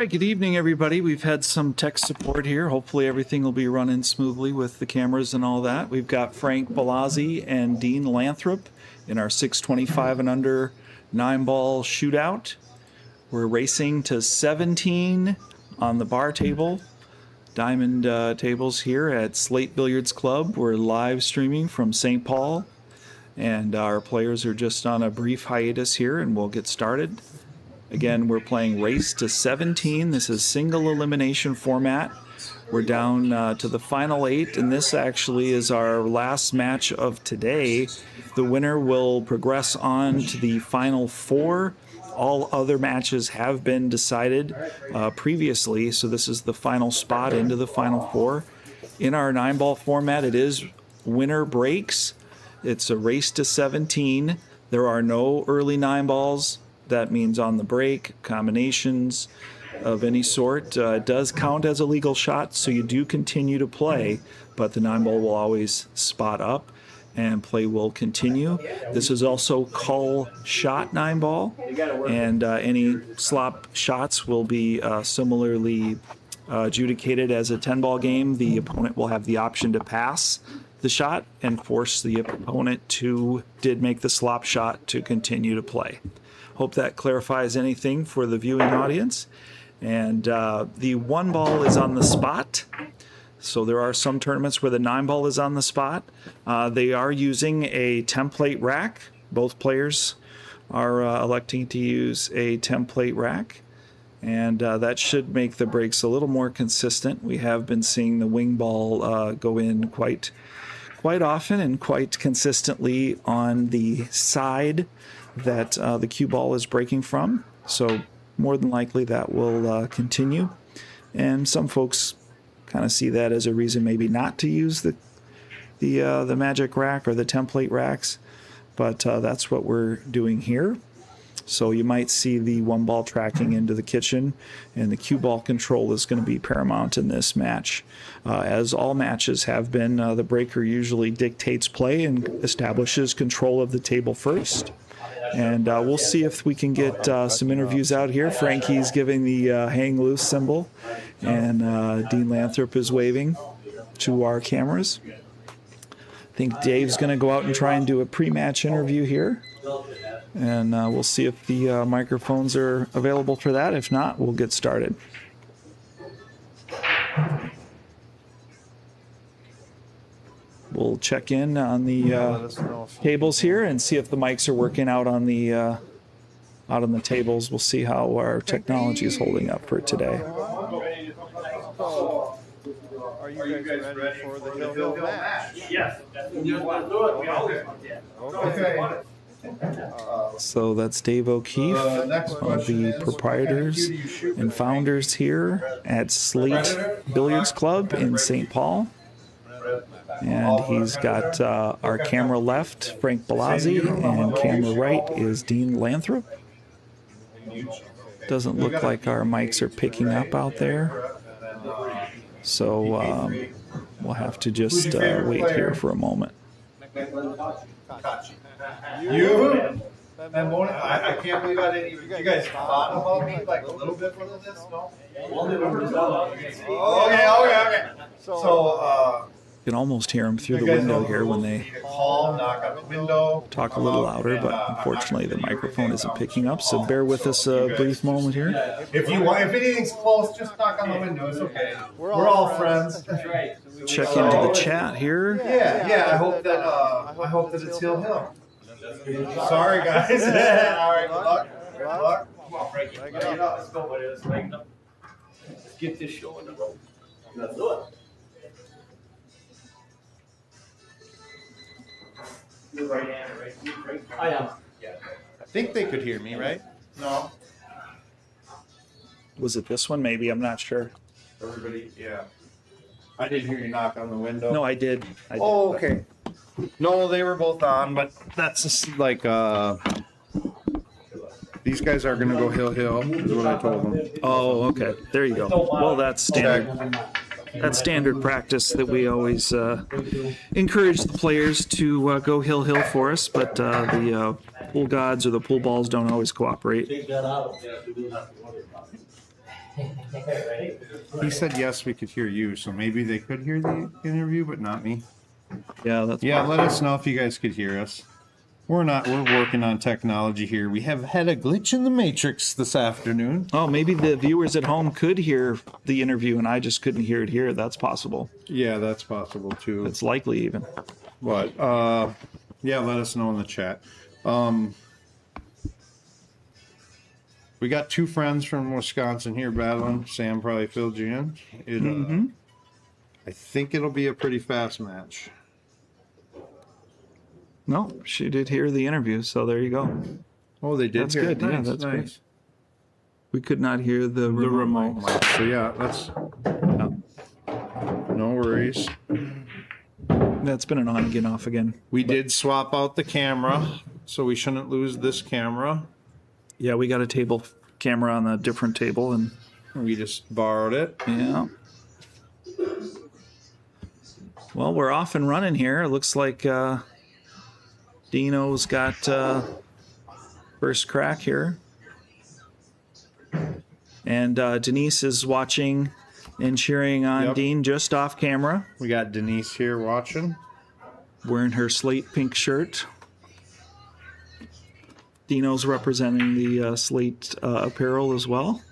Right, good evening, everybody. We've had some tech support here. Hopefully everything will be running smoothly with the cameras and all that. We've got Frank BALAZI and Dean LANTHRIP in our 625 and under 9-ball shootout. We're racing to 17 on the bar table, diamond tables here at Slate Billiards Club. We're live streaming from St. Paul, and our players are just on a brief hiatus here, and we'll get started. Again, we're playing Race to 17. This is single elimination format. We're down to the final 8, and this actually is our last match of today. The winner will progress on to the final 4. All other matches have been decided previously, so this is the final spot into the final 4. In our 9-ball format, it is winner breaks. It's a race to 17. There are no early 9 balls. That means on the break, combinations of any sort. It does count as a legal shot, so you do continue to play, but the 9-ball will always spot up and play will continue. This is also call shot 9-ball, and any slop shots will be similarly adjudicated as a 10-ball game. The opponent will have the option to pass the shot and force the opponent to did make the slop shot to continue to play. Hope that clarifies anything for the viewing audience. And the 1-ball is on the spot. So there are some tournaments where the 9-ball is on the spot. They are using a template rack. Both players are electing to use a template rack. And that should make the breaks a little more consistent. We have been seeing the wing ball go in quite often and quite consistently on the side that the cue ball is breaking from, so more than likely that will continue. And some folks kind of see that as a reason maybe not to use the magic rack or the template racks, but that's what we're doing here. So you might see the 1-ball tracking into the kitchen, and the cue ball control is going to be paramount in this match. As all matches have been, the breaker usually dictates play and establishes control of the table first. And we'll see if we can get some interviews out here. Frankie's giving the hang loose symbol, and Dean LANTHRIP is waving to our cameras. I think Dave's going to go out and try and do a pre-match interview here. And we'll see if the microphones are available for that. If not, we'll get started. We'll check in on the tables here and see if the mics are working out on the tables. We'll see how our technology is holding up for today. Are you guys ready for the Hill match? Yes. We always Okay. So that's Dave O'Keefe, one of the proprietors and founders here at Slate Billiards Club in St. Paul. And he's got our camera left, Frank BALAZI, and camera right is Dean LANTHRIP. Doesn't look like our mics are picking up out there. So we'll have to just wait here for a moment. You? I can't believe I didn't even. You guys thought about me like a little bit for this? No? Okay. So, You can almost hear them through the window here when they call, knock on the window. talk a little louder, but unfortunately the microphone isn't picking up, so bear with us a brief moment here. If anything's close, just knock on the window. It's okay. We're all friends. Check into the chat here. Yeah. I hope that it's Hill. Sorry, guys. All right, good luck. Good luck. Come on, Frankie. Let's go, buddy. Let's lighten up. Let's get this show on the road. Let's do it. You're right-handed, right? I am. Yeah. I think they could hear me, right? No. Was it this one? Maybe, I'm not sure. Everybody, yeah. I didn't hear you knock on the window. No, I did. Oh, okay. No, they were both on, but that's just like these guys are gonna go hill is what I told them. Oh, okay. There you go. Well, that's standard. That's standard practice that we always encourage the players to go hill for us, but the pool gods or the pool balls don't always cooperate. He said yes, we could hear you, so maybe they could hear the interview, but not me. Yeah, that's Yeah, let us know if you guys could hear us. We're working on technology here. We have had a glitch in the matrix this afternoon. Oh, maybe the viewers at home could hear the interview and I just couldn't hear it here. That's possible. Yeah, that's possible too. It's likely even. But yeah, let us know in the chat. We got two friends from Wisconsin here battling. Sam probably filled you in. I think it'll be a pretty fast match. No, she did hear the interview, so there you go. Oh, they did. That's hear good. It. Yeah, Nice, that's nice. great. We could not hear the remote mic. So yeah, that's no worries. That's been an on again, off again. We did swap out the camera, so we shouldn't lose this camera. Yeah, we got a table camera on a different table, and we just borrowed it. Yeah. Well, we're off and running here. It looks like Dino's got first crack here. And Denise is watching and cheering on Dean just off camera. We got Denise here watching. Wearing her slate pink shirt. Dino's representing the slate apparel as well.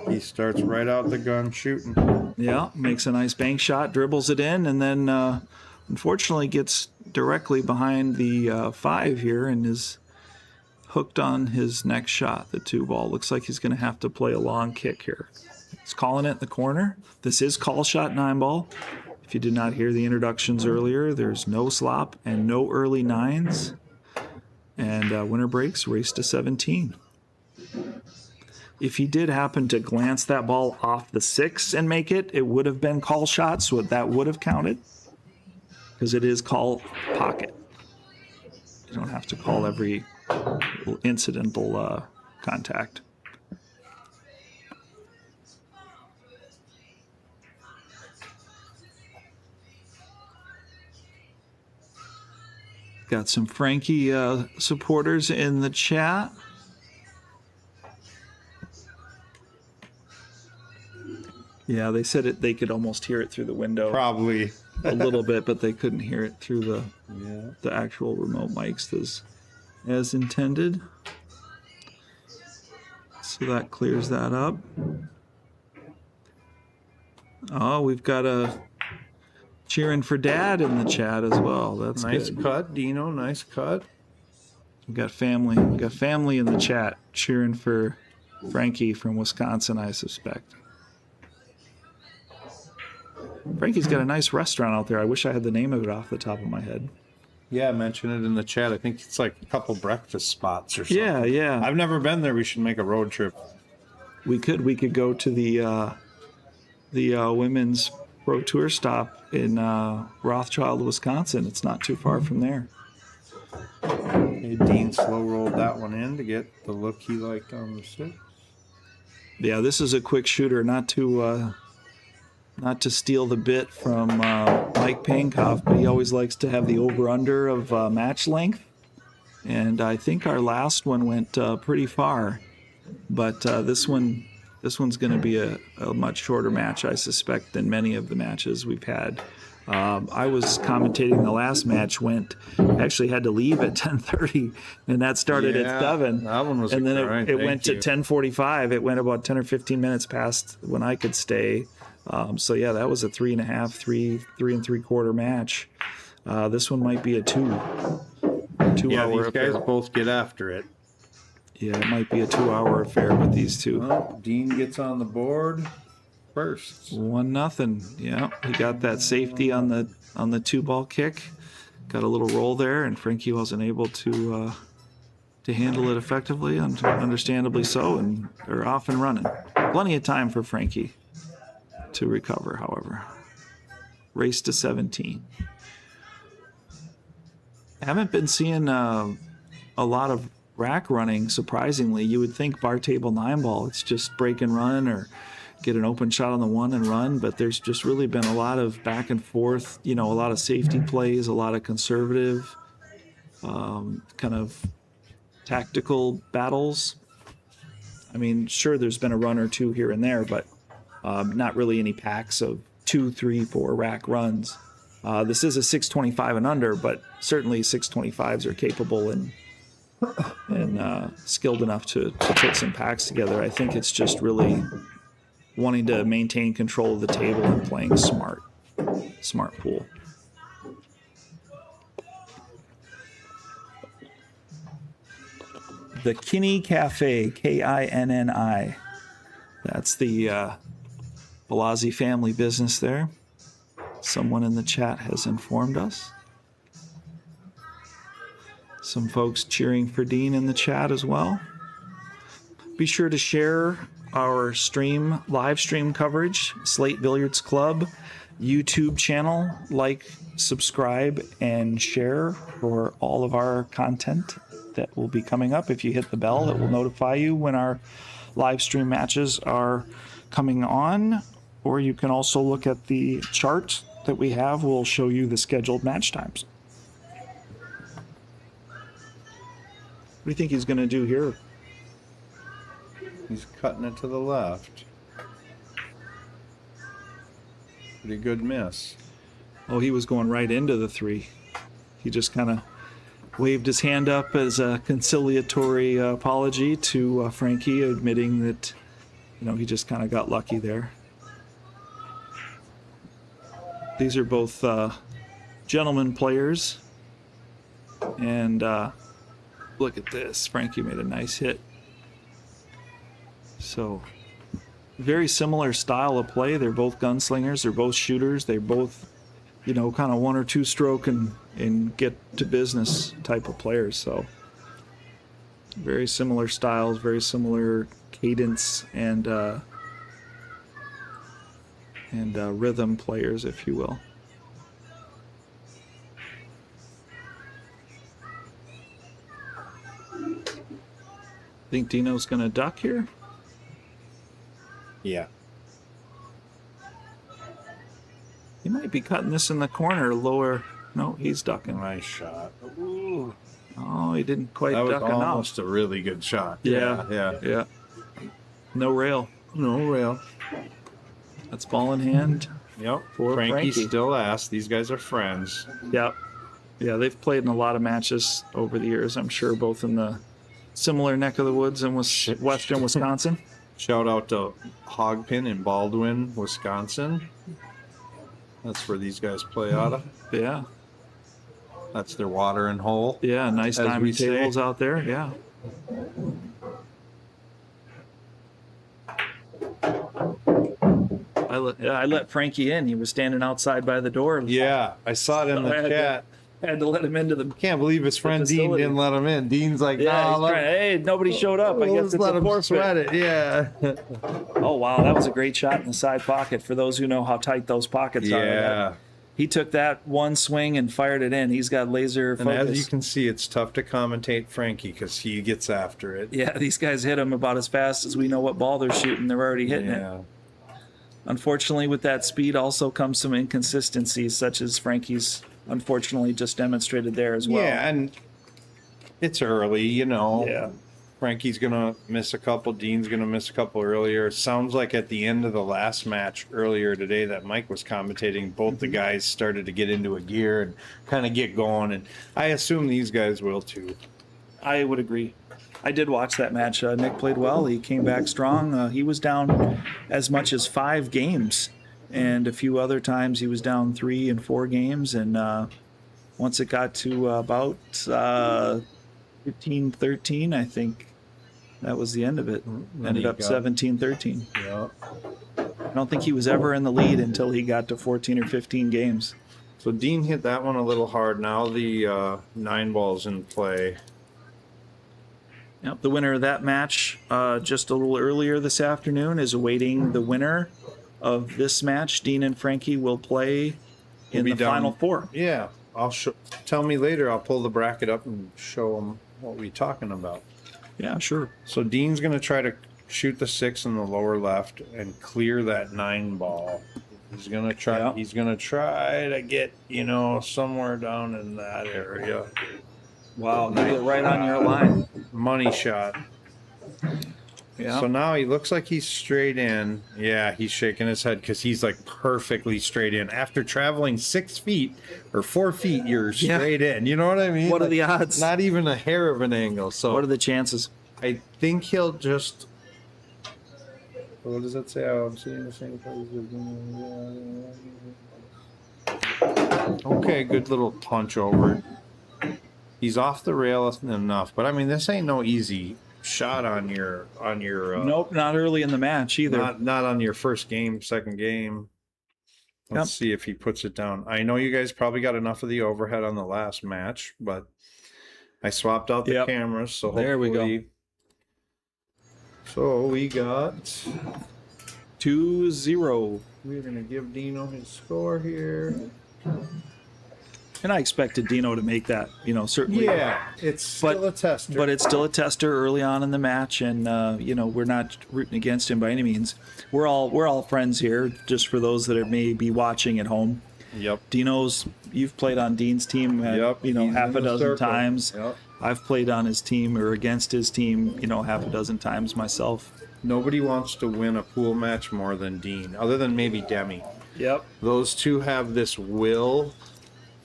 He starts right out the gun shooting. Yeah, makes a nice bank shot, dribbles it in, and then unfortunately gets directly behind the 5 here and is hooked on his next shot, the 2 ball. Looks like he's going to have to play a long kick here. He's calling it in the corner. This is call shot 9 ball. If you did not hear the introductions earlier, there's no slop and no early 9s. And winner breaks, race to 17. If he did happen to glance that ball off the 6 and make it, it would have been call shot, so that would have counted. Because it is call pocket. You don't have to call every incidental contact. Got some Frankie supporters in the chat. Yeah, they said they could almost hear it through the window. Probably. A little bit, but they couldn't hear it through the actual remote mics as intended. So that clears that up. Oh, we've got a cheering for Dad in the chat as well. That's nice good. Cut, Dino. Nice cut. We got family. We got family in the chat cheering for Frankie from Wisconsin, I suspect. Frankie's got a nice restaurant out there. I wish I had the name of it off the top of my head. Yeah, mention it in the chat. I think it's like a couple breakfast spots or something. Yeah. I've never been there. We should make a road trip. We could go to the women's pro tour stop in Rothschild, Wisconsin. It's not too far from there. Okay, Dean slow rolled that one in to get the look he liked on the 6. Yeah, this is a quick shooter, not to steal the bit from Mike Pankoff, but he always likes to have the over-under of match length. And I think our last one went pretty far. But this one's going to be a much shorter match, I suspect, than many of the matches we've had. I was commentating the last match, actually had to leave at 10:30, and that started at 7. That one was and then right. it went to 10:45. It went about 10 or 15 minutes past when I could stay. So yeah, that was a 3.5, 3 3/4 match. This one might be a 2 hour these guys both get after it. Yeah, it might be a 2-hour affair with these two. Well, Dean gets on the board first. 1-0. Yeah, he got that safety on the 2-ball kick. Got a little roll there, and Frankie wasn't able to handle it effectively, understandably so, and they're off and running. Plenty of time for Frankie to recover, however. Race to 17. Haven't been seeing a lot of rack running, surprisingly. You would think bar table 9-ball, it's just break and run or get an open shot on the 1 and run, but there's just really been a lot of back and forth, a lot of safety plays, a lot of conservative kind of tactical battles. I mean, sure, there's been a run or two here and there, but not really any packs of 2, 3, 4 rack runs. This is a 625 and under, but certainly 625s are capable and skilled enough to put some packs together. I think it's just really wanting to maintain control of the table and playing smart pool. The Kinney Cafe, Kinni. That's the BALAZI family business there. Someone in the chat has informed us. Some folks cheering for Dean in the chat as well. Be sure to share our live stream coverage, Slate Billiards Club YouTube channel. Like, subscribe, and share for all of our content that will be coming up. If you hit the bell, it will notify you when our live stream matches are coming on. Or you can also look at the chart that we have. We'll show you the scheduled match times. What do you think he's going to do here? He's cutting it to the left. Pretty good miss. Oh, he was going right into the 3. He just kind of waved his hand up as a conciliatory apology to Frankie, admitting that, he just kind of got lucky there. These are both gentleman players. And look at this. Frankie made a nice hit. So, very similar style of play. They're both gunslingers. They're both shooters. They're both, kind of 1 or 2 stroke and get to business type of players. So, very similar styles, very similar cadence and rhythm players, if you will. Think Dino's going to duck here? Yeah. He might be cutting this in the corner, lower. No, he's ducking. Nice shot. Ooh. Oh, he didn't quite That was duck enough. almost a really good shot. Yeah. No rail. No rail. That's ball in hand. Yep. For Frankie Frankie. still asked. These guys are friends. Yep. Yeah, they've played in a lot of matches over the years, I'm sure, both in the similar neck of the woods in western Wisconsin. Shout out to Hogpin in Baldwin, Wisconsin. That's where these guys play out of. Yeah. That's their watering hole. Yeah, nice As we diamond say. tables out there. Yeah. I let Frankie in. He was standing outside by the door. Yeah, I saw it in the chat. Had to let him into the. Can't believe his friend Dean facility. didn't let him in. Dean's like, Yeah, nah, he's trying, hey, nobody showed up. I guess it's let a him forfeit. sweat it. Yeah. Oh wow, that was a great shot in the side pocket. For those who know how tight those pockets are. Yeah. He took that one swing and fired it in. He's got laser And focus. as you can see, it's tough to commentate Frankie because he gets after it. Yeah, these guys hit him about as fast as we know what ball they're shooting. They're already hitting it. Unfortunately, with that speed also comes some inconsistencies, such as Frankie's unfortunately just demonstrated there as well. Yeah, and it's early, Yeah. Frankie's going to miss a couple. Dean's going to miss a couple earlier. Sounds like at the end of the last match earlier today that Mike was commentating, both the guys started to get into a gear and kind of get going. And I assume these guys will too. I would agree. I did watch that match. Nick played well. He came back strong. He was down as much as 5 games. And a few other times he was down 3 and 4 games. And once it got to about 15-13, I think that was the end of it. Ended up 17-13. Yeah. I don't think he was ever in the lead until he got to 14 or 15 games. So Dean hit that one a little hard. Now the 9 ball's in play. Yep, the winner of that match just a little earlier this afternoon is awaiting the winner of this match. Dean and Frankie will play in the Final Four. Yeah. Tell me later. I'll pull the bracket up and show them what we're talking about. Yeah, sure. So Dean's going to try to shoot the 6 in the lower left and clear that 9 ball. He's going to try. Yeah. He's going to try to get somewhere down in that area. Wow, you get right on your line. Money shot. Yeah. So now he looks like he's straight in. Yeah, he's shaking his head because he's like perfectly straight in. After traveling 6 feet or 4 feet, you're straight in. You know what I mean? What are Like, the odds? Not even a hair of an angle. So What are the chances? I think he'll just. What does it say? Oh, I'm seeing the same place. Okay, good little punch over. He's off the rail enough, but I mean, this ain't no easy shot on your. Nope, not early in the match either. Not on your first game, second game. Let's see if he puts it down. I know you guys probably got enough of the overhead on the last match, but I swapped out the cameras, so there we go. So we got 2-0. We're gonna give Dino his score here. And I expected Dino to make that, certainly. Yeah, it's still a tester. But it's still a tester early on in the match, and we're not rooting against him by any means. We're all friends here. Just for those that may be watching at home. Yep. You've played on Dean's team, half a dozen times. Yep. I've played on his team or against his team, half a dozen times myself. Nobody wants to win a pool match more than Dean, other than maybe Demi. Yep. Those two have this will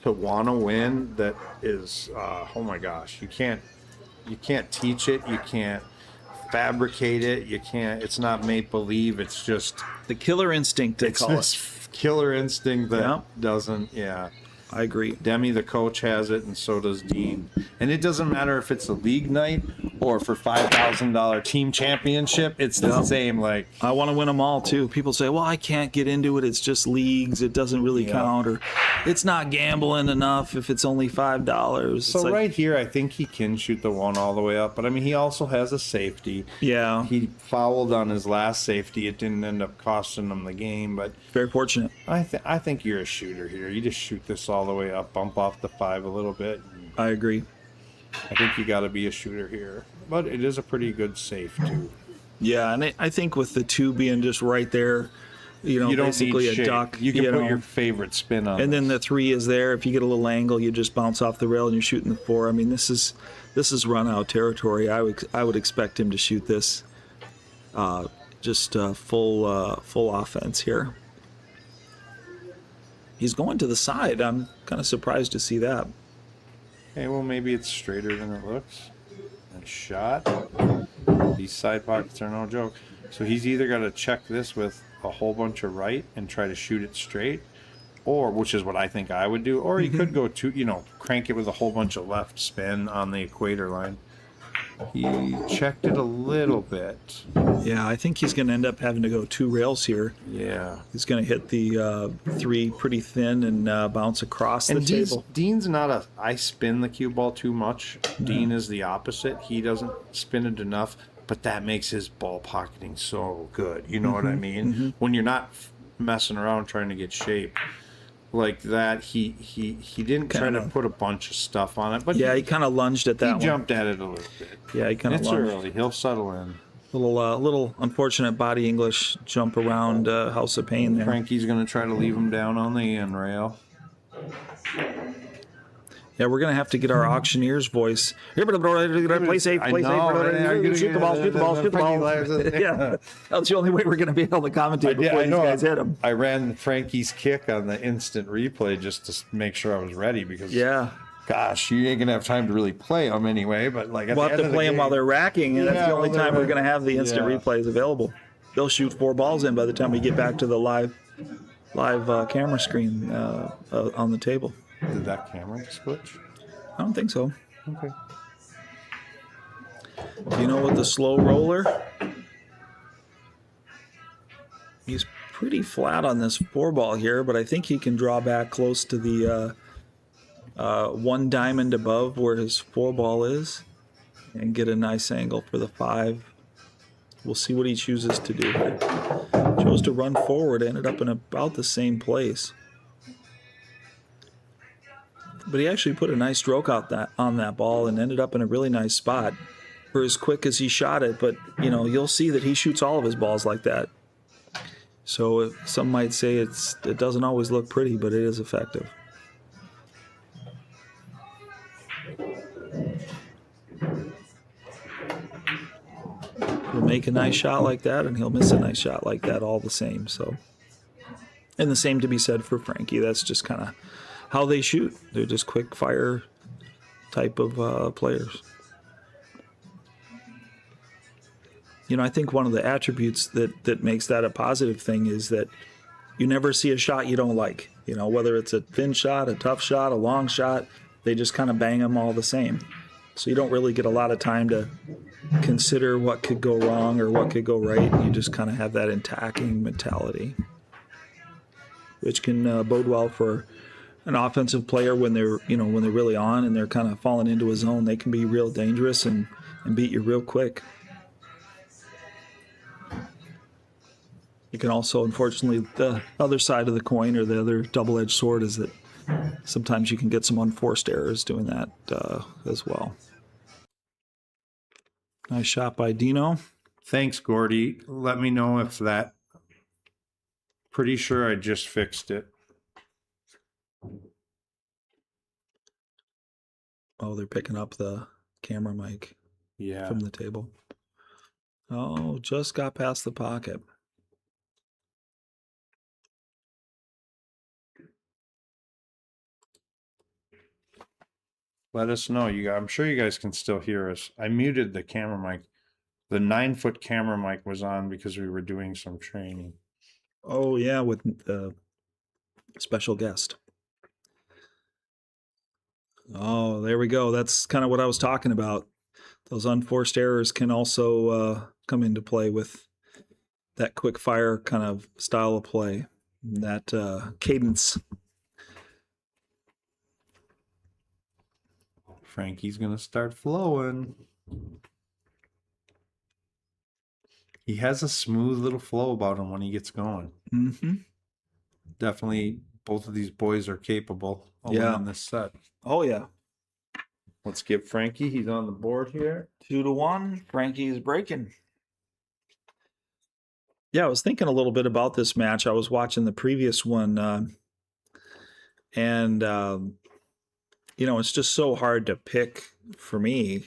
to want to win that is, oh my gosh, you can't teach it, you can't fabricate it, it's not make believe, it's just the killer instinct, they call it. Killer instinct that doesn't, I agree. Demi, the coach, has it, and so does Dean. And it doesn't matter if it's a league night or for $5,000 team championship. It's the same. Like, I want to win them all too. People say, "Well, I can't get into it. It's just leagues. It doesn't really count, or it's not gambling enough if it's only $5." So right here, I think he can shoot the one all the way up. But I mean, he also has a safety. Yeah. He fouled on his last safety. It didn't end up costing him the game, but very fortunate. I think you're a shooter here. You just shoot this all the way up, bump off the 5 a little bit. I agree. I think you got to be a shooter here, but it is a pretty good safe too. Yeah, and I think with the 2 being just right there, you don't basically need a duck. You can put your favorite spin on. And then the 3 is there. If you get a little angle, you just bounce off the rail and you're shooting the 4. I mean, this is run out territory. I would expect him to shoot this, just full offense here. He's going to the side. I'm kind of surprised to see that. Okay, well, maybe it's straighter than it looks. Nice shot. These side pockets are no joke. So he's either got to check this with a whole bunch of right and try to shoot it straight, or, which is what I think I would do, or he could go to, crank it with a whole bunch of left spin on the equator line. He checked it a little bit. Yeah, I think he's going to end up having to go 2 rails here. Yeah. He's going to hit the 3 pretty thin and bounce across the table. Dean's not I spin the cue ball too much. Dean is the opposite. He doesn't spin it enough, but that makes his ball pocketing so good. You know what I mean? When you're not messing around trying to get shape. Like that, he didn't try to put a bunch of stuff on it, but he kind of lunged at that one. He jumped at it a little bit. Yeah, he kind of lunged. It's early. He'll settle in. Little unfortunate body English jump around House of Pain there. Frankie's going to try to leave him down on the end rail. Yeah, we're going to have to get our auctioneer's voice. Play safe, play safe. Shoot the ball, shoot the ball, shoot the ball. Yeah, that's the only way we're going to be able to commentate before these guys hit him. I ran Frankie's kick on the instant replay just to make sure I was ready because, gosh, you ain't going to have time to really play them anyway. But like, we'll have to play them while they're racking, and that's the only time we're going to have the instant replays available. They'll shoot 4 balls in by the time we get back to the live camera screen on the table. Did that camera switch? I don't think so. Okay. Dino with the slow roller. He's pretty flat on this 4 ball here, but I think he can draw back close to the 1 diamond above where his 4 ball is and get a nice angle for the 5. We'll see what he chooses to do here. Chose to run forward, ended up in about the same place. But he actually put a nice stroke on that ball and ended up in a really nice spot for as quick as he shot it. But, you'll see that he shoots all of his balls like that. So some might say it doesn't always look pretty, but it is effective. He'll make a nice shot like that, and he'll miss a nice shot like that all the same. So, and the same to be said for Frankie. That's just kind of how they shoot. They're just quick fire type of players. You know, I think one of the attributes that makes that a positive thing is that you never see a shot you don't like. You know, whether it's a thin shot, a tough shot, a long shot, they just kind of bang them all the same. So you don't really get a lot of time to consider what could go wrong or what could go right. You just kind of have that attacking mentality, which can bode well for an offensive player when they're really on and they're kind of falling into a zone. They can be real dangerous and beat you real quick. You can also, unfortunately, the other side of the coin or the other double-edged sword is that sometimes you can get some unforced errors doing that as well. Nice shot by Dino. Thanks, Gordy. Let me know if that. Pretty sure I just fixed it. Oh, they're picking up the camera mic from the table. Oh, just got past the pocket. Let us know. I'm sure you guys can still hear us. I muted the camera mic. The 9-foot camera mic was on because we were doing some training. Oh, yeah, with the special guest. Oh, there we go. That's kind of what I was talking about. Those unforced errors can also come into play with that quick fire kind of style of play, that cadence. Frankie's going to start flowing. He has a smooth little flow about him when he gets going. Mm-hmm. Definitely, both of these boys are capable of winning this set. Oh, yeah. Let's give Frankie. He's on the board here. 2-1. Frankie is breaking. Yeah, I was thinking a little bit about this match. I was watching the previous one, and it's just so hard to pick for me.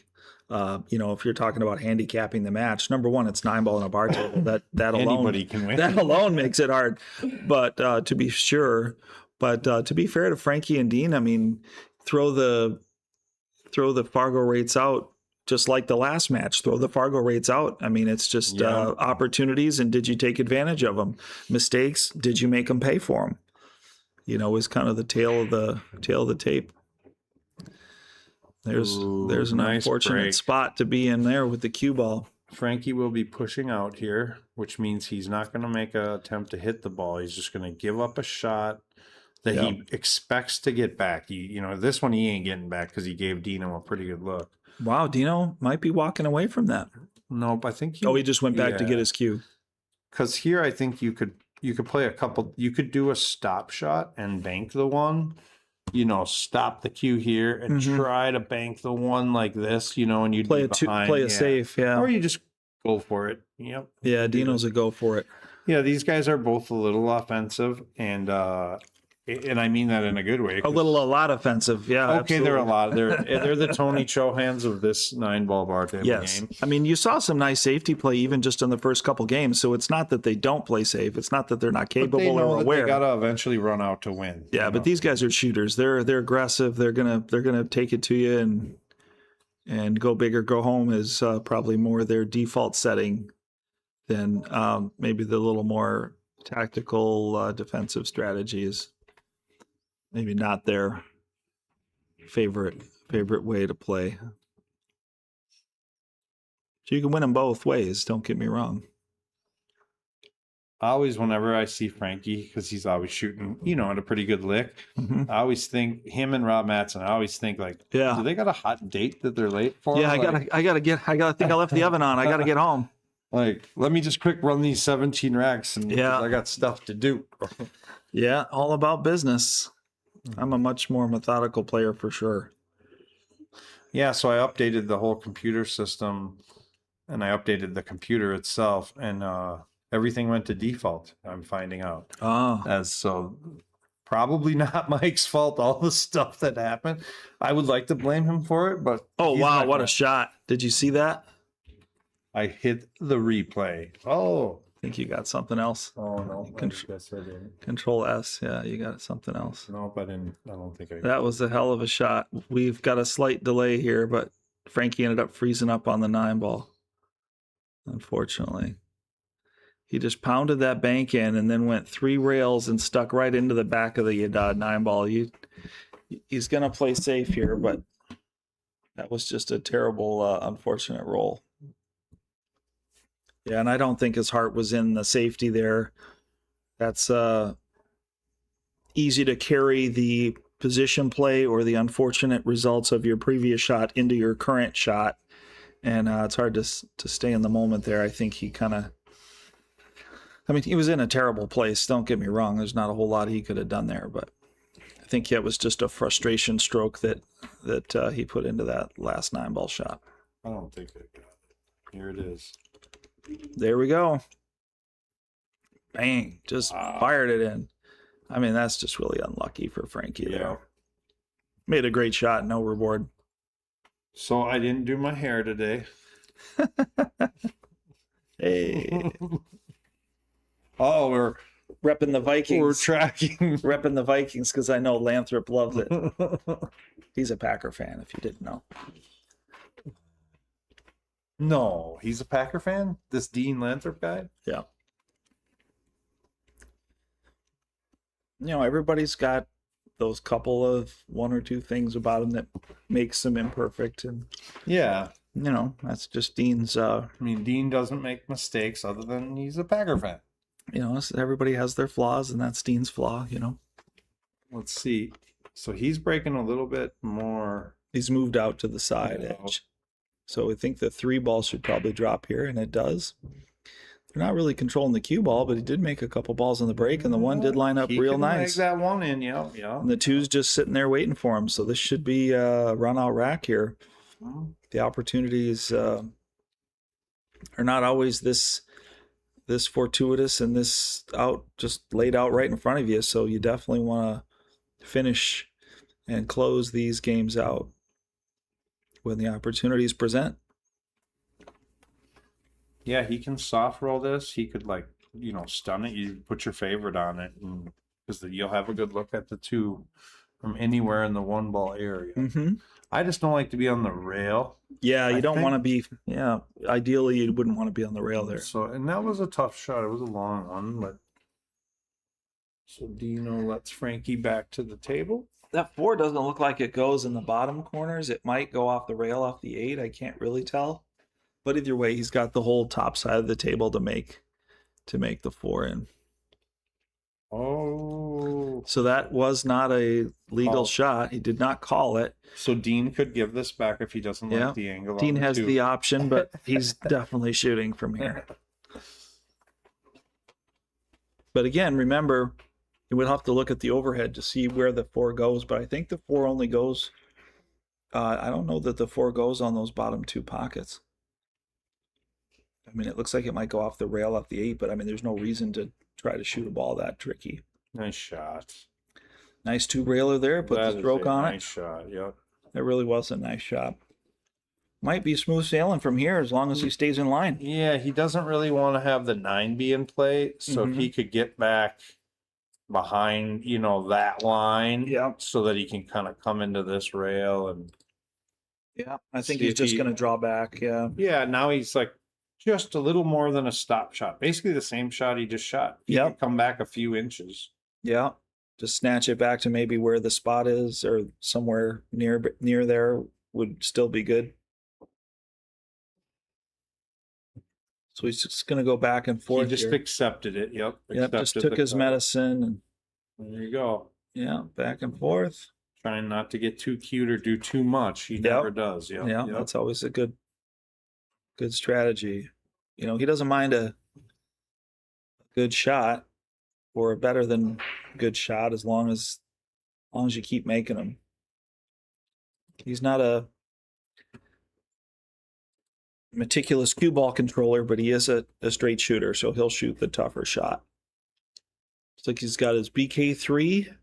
If you're talking about handicapping the match, number one, it's 9-ball and a bar table. That alone, anybody can win. That alone makes it hard. But to be sure, to be fair to Frankie and Dean, I mean, throw the Fargo rates out. Just like the last match, throw the Fargo rates out. I mean, it's just opportunities, and did you take advantage of them? Mistakes, did you make them pay for them? Is kind of the tail of the tape. There's an nice unfortunate break. spot to be in there with the cue ball. Frankie will be pushing out here, which means he's not going to make an attempt to hit the ball. He's just going to give up a shot that he expects to get back. This one he ain't getting back because he gave Dino a pretty good look. Wow, Dino might be walking away from that. Nope, I think he just went back to get his cue. Because here I think you could play a couple. You could do a stop shot and bank the one. Stop the cue here and try to bank the one like this. And you'd play a safe, or you just go for it. Yep. Yeah, Dino's a go for it. Yeah, these guys are both a little offensive, and I mean that in a good way. A lot offensive, yeah. Okay, absolutely. they're a lot. They're the Tony Chohans of this 9-ball bar table game. I mean, you saw some nice safety play even just in the first couple games. So it's not that they don't play safe. It's not that they're not capable or aware. They gotta eventually run out to win. Yeah, but these guys are shooters. They're aggressive. They're gonna take it to you and go big or go home is probably more their default setting than maybe the little more tactical defensive strategies. Maybe not their favorite way to play. So you can win them both ways. Don't get me wrong. Always, whenever I see Frankie, because he's always shooting, at a pretty good lick, I always think him and Rob Matson. I always think do they got a hot date that they're late for? Yeah, I think I left the oven on. I gotta get home. Let me just quick run these 17 racks, and I got stuff to do. Yeah, all about business. I'm a much more methodical player for sure. Yeah, so I updated the whole computer system, and I updated the computer itself, and everything went to default. I'm finding out. Probably not Mike's fault. All the stuff that happened, I would like to blame him for it, but wow, what a shot! Did you see that? I hit the replay. Oh. I think you got something else. Oh, no. I Contr- guess I didn't. Control S. Yeah, you got something else. Nope, I didn't. I don't think I. That was a hell of a shot. We've got a slight delay here, but Frankie ended up freezing up on the 9-ball. Unfortunately. He just pounded that bank in and then went 3 rails and stuck right into the back of the 9-ball. He's going to play safe here, but that was just a terrible, unfortunate roll. Yeah, and I don't think his heart was in the safety there. That's easy to carry the position play or the unfortunate results of your previous shot into your current shot. And it's hard to stay in the moment there. I think he kind of, I mean, he was in a terrible place. Don't get me wrong. There's not a whole lot he could have done there, but I think it was just a frustration stroke that he put into that last 9-ball shot. I don't think I got it. Here it is. There we go. Bang. Just fired it in. I mean, that's just really unlucky for Frankie there. Made a great shot, no reward. So I didn't do my hair today. Hey. Oh, we're repping the Vikings. We're tracking. Repping the Vikings because I know Lanthrip loves it. He's a Packer fan, if you didn't know. No, he's a Packer fan? This Dean Lanthrip guy? Yeah. You know, everybody's got those couple of 1 or 2 things about him that makes them imperfect. And, yeah, you know, that's just Dean's. I mean, Dean doesn't make mistakes other than he's a Packer fan. You know, everybody has their flaws, and that's Dean's flaw, you know. Let's see. So he's breaking a little bit more. He's moved out to the side edge. So I think the 3 ball should probably drop here, and it does. They're not really controlling the cue ball, but he did make a couple balls on the break, and the 1 did line up real nice. Make that 1 in, yeah. And the 2's just sitting there waiting for him. So this should be a run-out rack here. The opportunities are not always this fortuitous and this out just laid out right in front of you. So you definitely want to finish and close these games out when the opportunities present. Yeah, he can soft roll this. He could stun it. You put your favorite on it, because you'll have a good look at the 2 from anywhere in the 1 ball area. Mm-hmm. I just don't like to be on the rail. Yeah, you don't want to be. Yeah, ideally you wouldn't want to be on the rail there. So, and that was a tough shot. It was a long one, but so Dino lets Frankie back to the table. That 4 doesn't look like it goes in the bottom corners. It might go off the rail off the 8. I can't really tell. But either way, he's got the whole top side of the table to make the 4 in. Oh. So that was not a legal shot. He did not call it. So Dean could give this back if he doesn't like the angle. Dean has 2. the option, but he's definitely shooting from here. But again, remember, you would have to look at the overhead to see where the 4 goes. But I think the 4 only goes. I don't know that the 4 goes on those bottom 2 pockets. I mean, it looks like it might go off the rail off the 8, but I mean, there's no reason to try to shoot a ball that tricky. Nice shot. Nice 2-railer there. Put the stroke on it. Nice shot. Yep. That really was a nice shot. Might be smooth sailing from here as long as he stays in line. Yeah, he doesn't really want to have the 9 be in play, so if he could get back behind, that line, so that he can kind of come into this rail and. Yeah, I think he's just going to draw back. Yeah. Yeah, now he's like just a little more than a stop shot. Basically the same shot he just shot. He could come back a few inches. Yeah. Just snatch it back to maybe where the spot is or somewhere near there would still be good. So he's just going to go back and forth. He just accepted it. Yep. Yep. Just took his medicine. And there you go. Yeah. Back and forth. Trying not to get too cute or do too much. He never does. Yep. Yeah. That's always a good strategy. He doesn't mind a good shot or a better than good shot as long as you keep making them. He's not a meticulous cue ball controller, but he is a straight shooter, so he'll shoot the tougher shot. Looks like he's got his BK3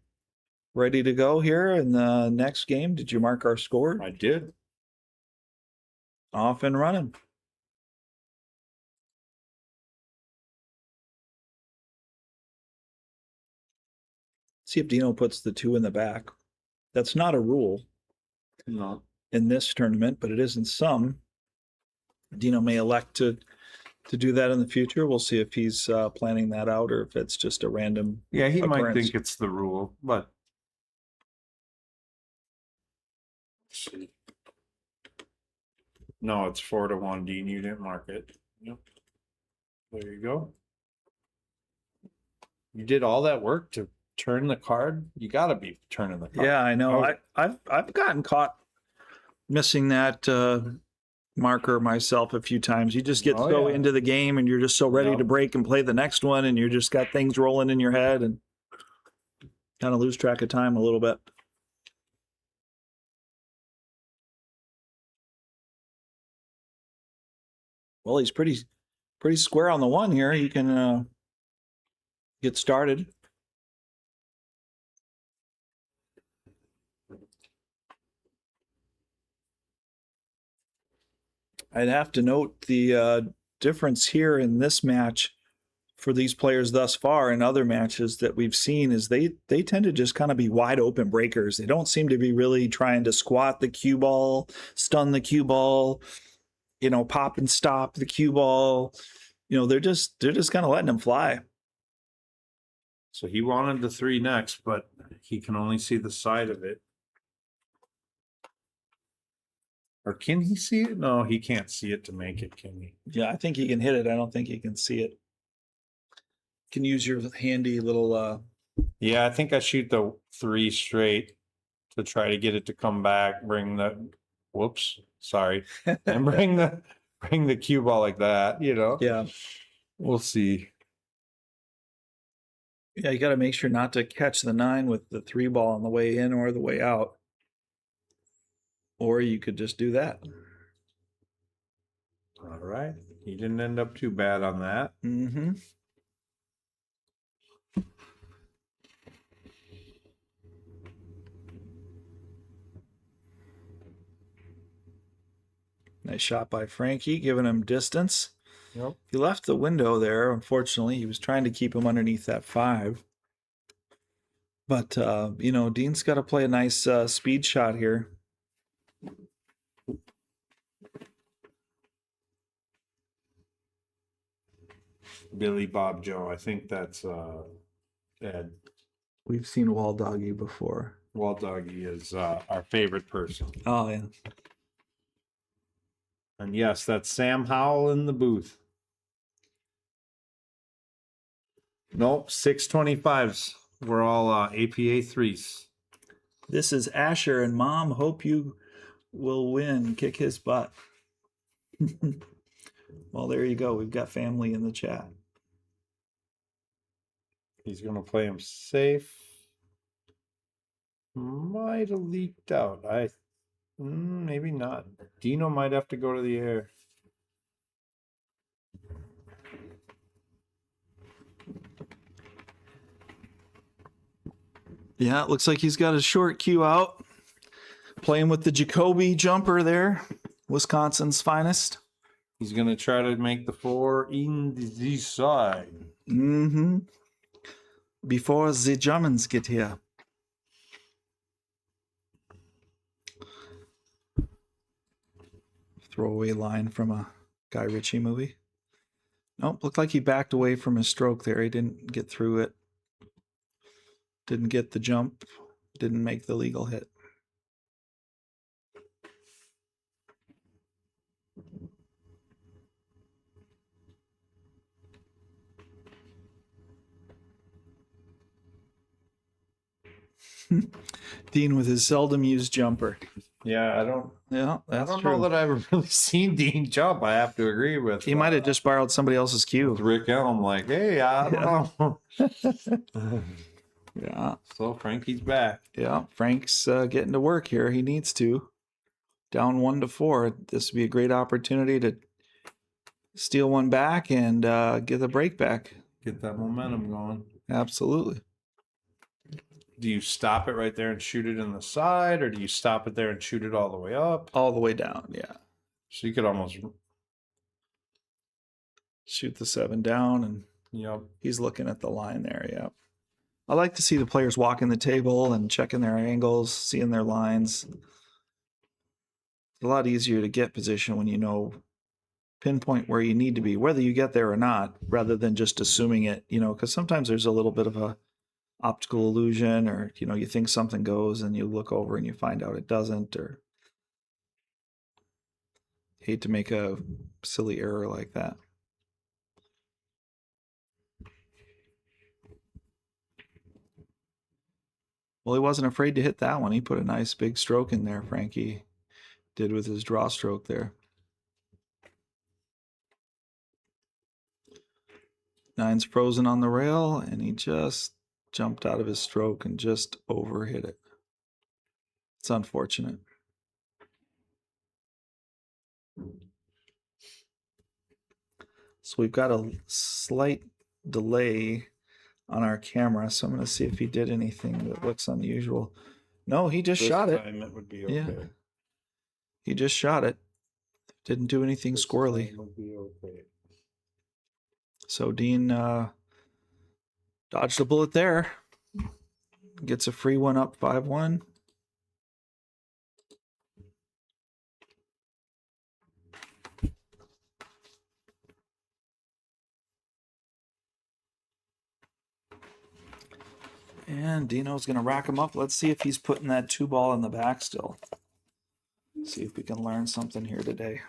ready to go here in the next game. Did you mark our score? I did. Off and running. See if Dino puts the 2 in the back. That's not a rule No. in this tournament, but it is in some. Dino may elect to do that in the future. We'll see if he's planning that out or if it's just a random Yeah, he might occurrence. think it's the rule, but let's see. No, it's 4-1, Dean. You didn't mark it. Yep. There you go. You did all that work to turn the card. You got to be turning the card. Yeah, I know. Oh. I've gotten caught missing that marker myself a few times. You just get so into the game and you're just so ready to break and play the next one, and you just got things rolling in your head and kind of lose track of time a little bit. Well, he's pretty square on the 1 here. You can get started. I'd have to note the difference here in this match for these players thus far in other matches that we've seen is they tend to just kind of be wide open breakers. They don't seem to be really trying to squat the cue ball, stun the cue ball, pop and stop the cue ball. They're just kind of letting them fly. So he wanted the 3 next, but he can only see the side of it. Or can he see it? No, he can't see it to make it, can he? Yeah, I think he can hit it. I don't think he can see it. Can use your handy little Yeah, I think I shoot the 3 straight to try to get it to come back, bring the and bring the cue ball like that, Yeah. We'll see. Yeah, you got to make sure not to catch the 9 with the 3 ball on the way in or the way out. Or you could just do that. All right. He didn't end up too bad on that. Mm-hmm. Nice shot by Frankie, giving him distance. Yep. He left the window there. Unfortunately, he was trying to keep him underneath that 5. But, Dean's got to play a nice speed shot here. Billy Bob Joe. I think that's Ed. We've seen Wall Doggy before. Wall Doggy is our favorite person. Oh, yeah. And yes, that's Sam Howell in the booth. Nope, 625s. We're all APA 3s. This is Asher, and Mom, hope you will win. Kick his butt. Well, there you go. We've got family in the chat. He's going to play him safe. Might have leaked out. Maybe not. Dino might have to go to the air. Yeah, it looks like he's got a short cue out. Playing with the Jacoby jumper there. Wisconsin's finest. He's going to try to make the 4 in the side. Mm-hmm. Before the Germans get here. Throwaway line from a Guy Ritchie movie. Nope, looked like he backed away from his stroke there. He didn't get through it. Didn't get the jump. Didn't make the legal hit. Dean with his seldom used jumper. Yeah, I don't Yeah, that's know true. that I've ever really seen Dean jump. I have to agree with. He might have just borrowed somebody else's cue. with Rick Elm, like, hey, I don't know. Yeah, So Frankie's back. yeah. Frank's getting to work here. He needs to. Down 1-4. This would be a great opportunity to steal one back and get the break back. Get that momentum going. Absolutely. Do you stop it right there and shoot it in the side, or do you stop it there and shoot it all the way up? All the way down, yeah. So you could almost, Shoot the 7 down, and you know, he's looking at the line there, yeah. I like to see the players walking the table and checking their angles, seeing their lines. It's a lot easier to get position when you know pinpoint where you need to be, whether you get there or not, rather than just assuming it, because sometimes there's a little bit of a optical illusion, or, you think something goes and you look over and you find out it doesn't, or hate to make a silly error like that. Well, he wasn't afraid to hit that one. He put a nice big stroke in there, Frankie did with his draw stroke there. Nine's frozen on the rail, and he just jumped out of his stroke and just overhit it. It's unfortunate. So we've got a slight delay on our camera, so I'm going to see if he did anything that looks unusual. No, he just shot it. It would be okay. Yeah. He just shot it. Didn't do anything squirrely. Would be okay. So Dean dodged a bullet there. Gets a free one up 5-1. And Dino's going to rack him up. Let's see if he's putting that 2-ball in the back still. See if we can learn something here today.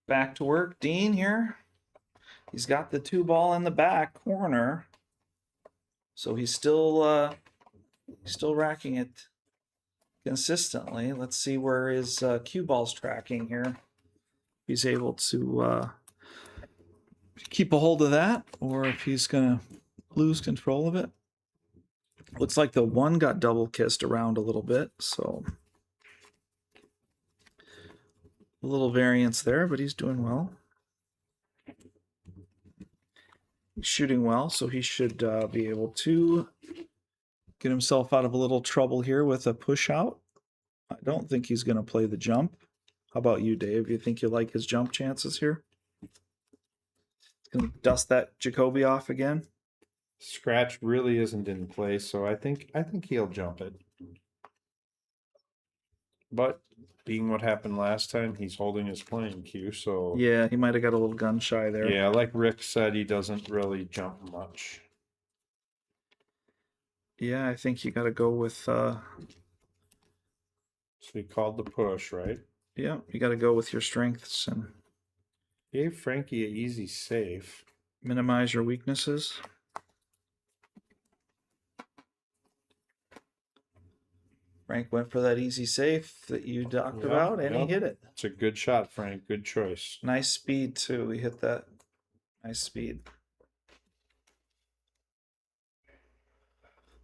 Back to work, Dean here. He's got the 2-ball in the back corner. So he's still racking it consistently. Let's see where his cue ball's tracking here. He's able to keep a hold of that, or if he's gonna lose control of it. Looks like the 1 got double kissed around a little bit, so a little variance there, but he's doing well. He's shooting well, so he should be able to get himself out of a little trouble here with a push out. I don't think he's going to play the jump. How about you, Dave? You think you like his jump chances here? He's going to dust that Jacoby off again. Scratch really isn't in place, so I think he'll jump it. But being what happened last time, he's holding his playing cue, so Yeah, he might have got a little gun shy there. yeah, like Rick said, he doesn't really jump much. Yeah, I think you got to go with. So he called the push, right? Yeah, you got to go with your strengths and Gave Frankie an easy save. minimize your weaknesses. Frank went for that easy safe that you talked about, and he hit it. It's a good shot, Frank. Good choice. Nice speed, too. He hit that. Nice speed.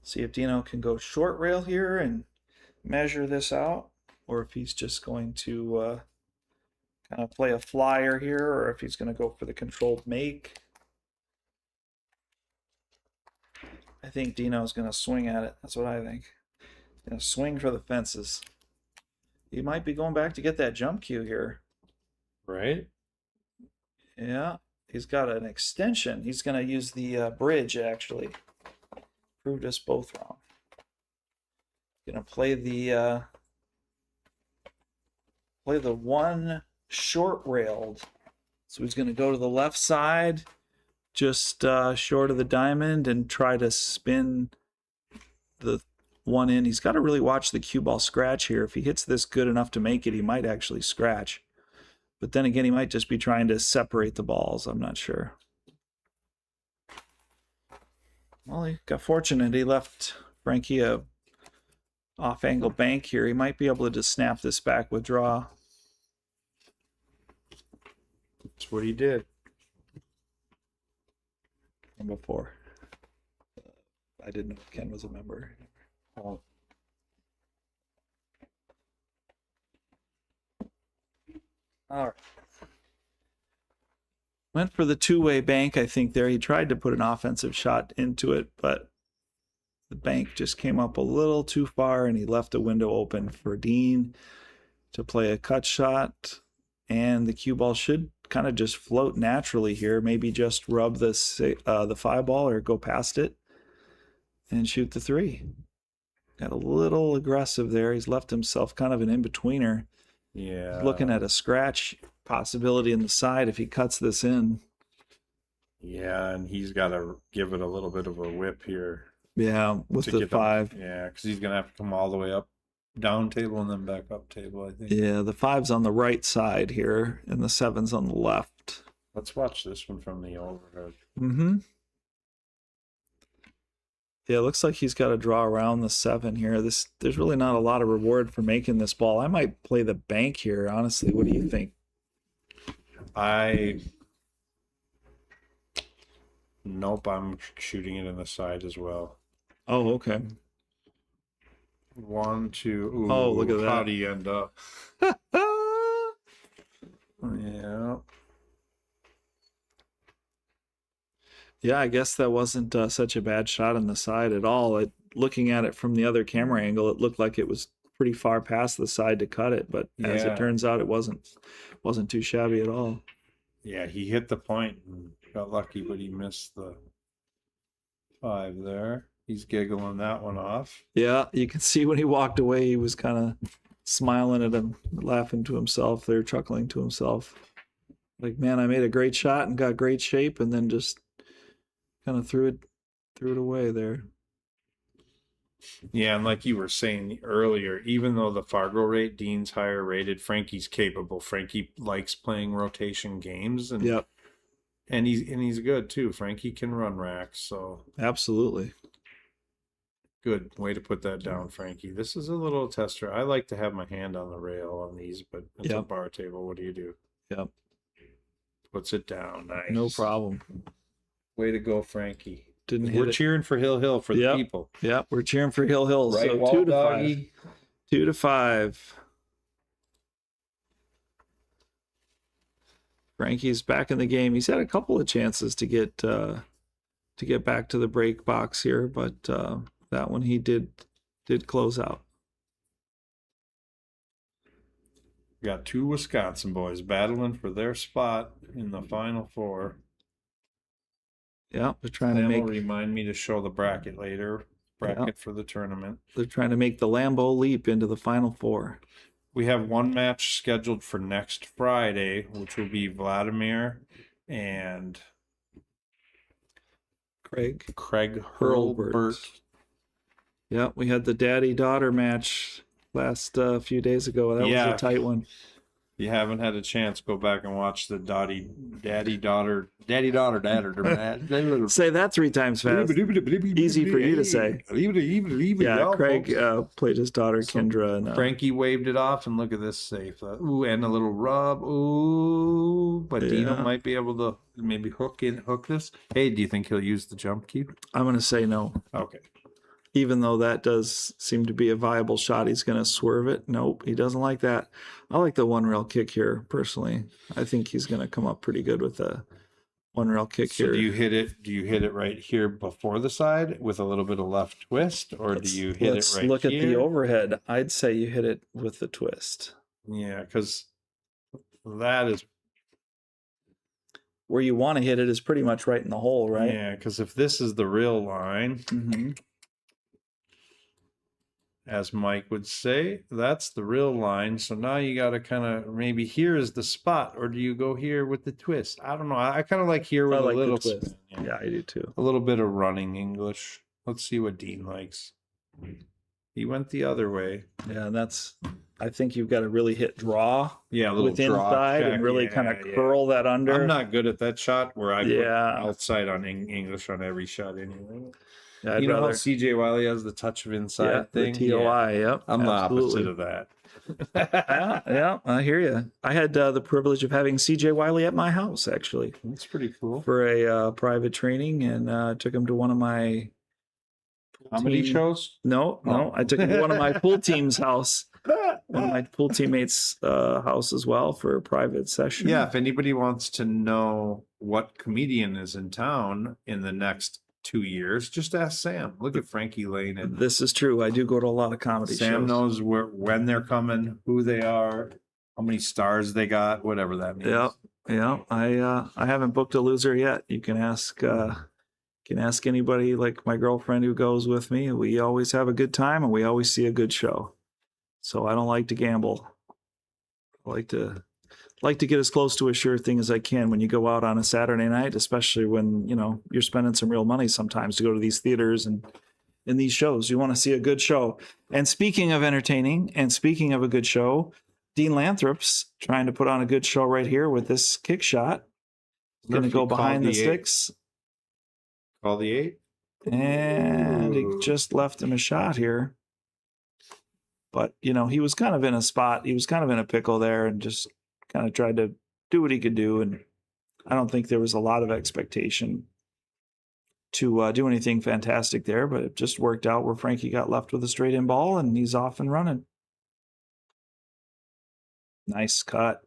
See if Dino can go short rail here and measure this out, or if he's just going to kind of play a flyer here, or if he's going to go for the controlled make. I think Dino's going to swing at it. That's what I think. He's going to swing for the fences. He might be going back to get that jump cue here. Right? Yeah, he's got an extension. He's going to use the bridge, actually. Proved us both wrong. Going to play the 1 short railed. So he's going to go to the left side, just short of the diamond, and try to spin the 1 in. He's got to really watch the cue ball scratch here. If he hits this good enough to make it, he might actually scratch. But then again, he might just be trying to separate the balls. I'm not sure. Well, he got fortunate. He left Frankie a off-angle bank here. He might be able to just snap this back with draw. That's what he did. From before. I didn't know Ken was a member. Oh. All right. Went for the 2-way bank, I think, there. He tried to put an offensive shot into it, but The bank just came up a little too far, and he left a window open for Dean to play a cut shot. And the cue ball should kind of just float naturally here. Maybe just rub the 5 ball or go past it and shoot the 3. Got a little aggressive there. He's left himself kind of an in-betweener. Yeah. He's looking at a scratch possibility in the side if he cuts this in. Yeah, and he's got to give it a little bit of a whip here. Yeah, with the 5. Yeah, because he's going to have to come all the way up, down table, and then back up table, I think. Yeah, the 5's on the right side here, and the 7's on the left. Let's watch this one from the overhead. Mm-hmm. Yeah, it looks like he's got to draw around the 7 here. There's really not a lot of reward for making this ball. I might play the bank here, honestly. What do you think? Nope, I'm shooting it in the side as well. Oh, okay. 1, 2. Ooh, oh, look at that. How do you end up? Yeah. Yeah, I guess that wasn't such a bad shot on the side at all. Looking at it from the other camera angle, it looked like it was pretty far past the side to cut it, but as it turns out, it wasn't too shabby at all. Yeah, he hit the point and got lucky, but he missed the 5 there. He's giggling that one off. Yeah, you can see when he walked away, he was kind of smiling at him, laughing to himself there, chuckling to himself. Like, man, I made a great shot and got great shape, and then just kind of threw it away there. Yeah, and like you were saying earlier, even though the Fargo rate, Dean's higher rated, Frankie's capable. Frankie likes playing rotation games, and yep. and he's good too. Frankie can run racks, so absolutely. Good way to put that down, Frankie. This is a little tester. I like to have my hand on the rail on these, but it's a bar table. What do you do? Yep. Puts it down. Nice. No problem. Way to go, Frankie. We're cheering for Hill for the people. Yep, we're cheering for Hill. Right, so Walt 2 to Doggy. 5. 2 to 5. Frankie's back in the game. He's had a couple of chances to get back to the break box here, but that one he did close out. Got 2 Wisconsin boys battling for their spot in the Final Four. Yeah, they're trying Sam to will remind me to show the bracket later. Bracket for the tournament. They're trying to make the Lambeau leap into the Final Four. We have one match scheduled for next Friday, which will be Vladimir and Craig Hurlbert. Yeah, we had the daddy-daughter match last few days ago. That was a tight one. You haven't had a chance, go back and watch the daddy-daughter. Say that 3 times fast. Easy for you to say. Yeah, Craig played his daughter, Kendra. And, Frankie waved it off, and look at this safe. Ooh, and a little rub. Ooh, but Dino might be able to maybe hook this. Hey, do you think he'll use the jump cue? I'm going to say no. Okay. Even though that does seem to be a viable shot, he's going to swerve it. Nope, he doesn't like that. I like the 1-rail kick here, personally. I think he's going to come up pretty good with the 1-rail kick here. So do you hit it right here before the side with a little bit of left twist, or do you hit it right here? Let's look at the overhead. I'd say you hit it with the twist. Yeah, because that is... Where you want to hit it is pretty much right in the hole, right? Yeah, because if this is the real line... Mm-hmm. As Mike would say, that's the real line. So now you got to kind of maybe here is the spot, or do you go here with the twist? I don't know. I kind of like here with a little twist. Yeah, I do too. A little bit of running English. Let's see what Dean likes. He went the other way. Yeah, and I think you've got to really hit draw. Yeah, a little with inside and really kind of curl that under. I'm not good at that shot where I put outside on English on every shot anyway. Yeah, you know how CJ Wiley has the touch of inside thing? The TOI, yep. I'm the opposite of that. yeah, I hear you. I had the privilege of having CJ Wiley at my house, actually. That's pretty cool. For a private training, and took him to one of my comedy shows? No. I took him to one of my pool team's house. One of my pool teammates' house as well for a private session. Yeah, if anybody wants to know what comedian is in town in the next 2 years. Just ask Sam. Look at Frankie laying it. This is true. I do go to a lot of comedy Sam shows. knows when they're coming, who they are, how many stars they got, whatever that means. Yeah, yeah. I haven't booked a loser yet. You can ask anybody like my girlfriend who goes with me. We always have a good time and we always see a good show. So I don't like to gamble. I like to get as close to a sure thing as I can when you go out on a Saturday night, especially when, you know, you're spending some real money sometimes to go to these theaters and in these shows. You want to see a good show. And speaking of entertaining and speaking of a good show, Dean Lanthrip's trying to put on a good show right here with this kick shot. Going to go behind the sticks. Call the 8. And he just left him a shot here. But, you know, he was kind of in a spot. He was kind of in a pickle there and just kind of tried to do what he could do. And I don't think there was a lot of expectation to do anything fantastic there, but it just worked out where Frankie got left with a straight in ball and he's off and running. Nice cut.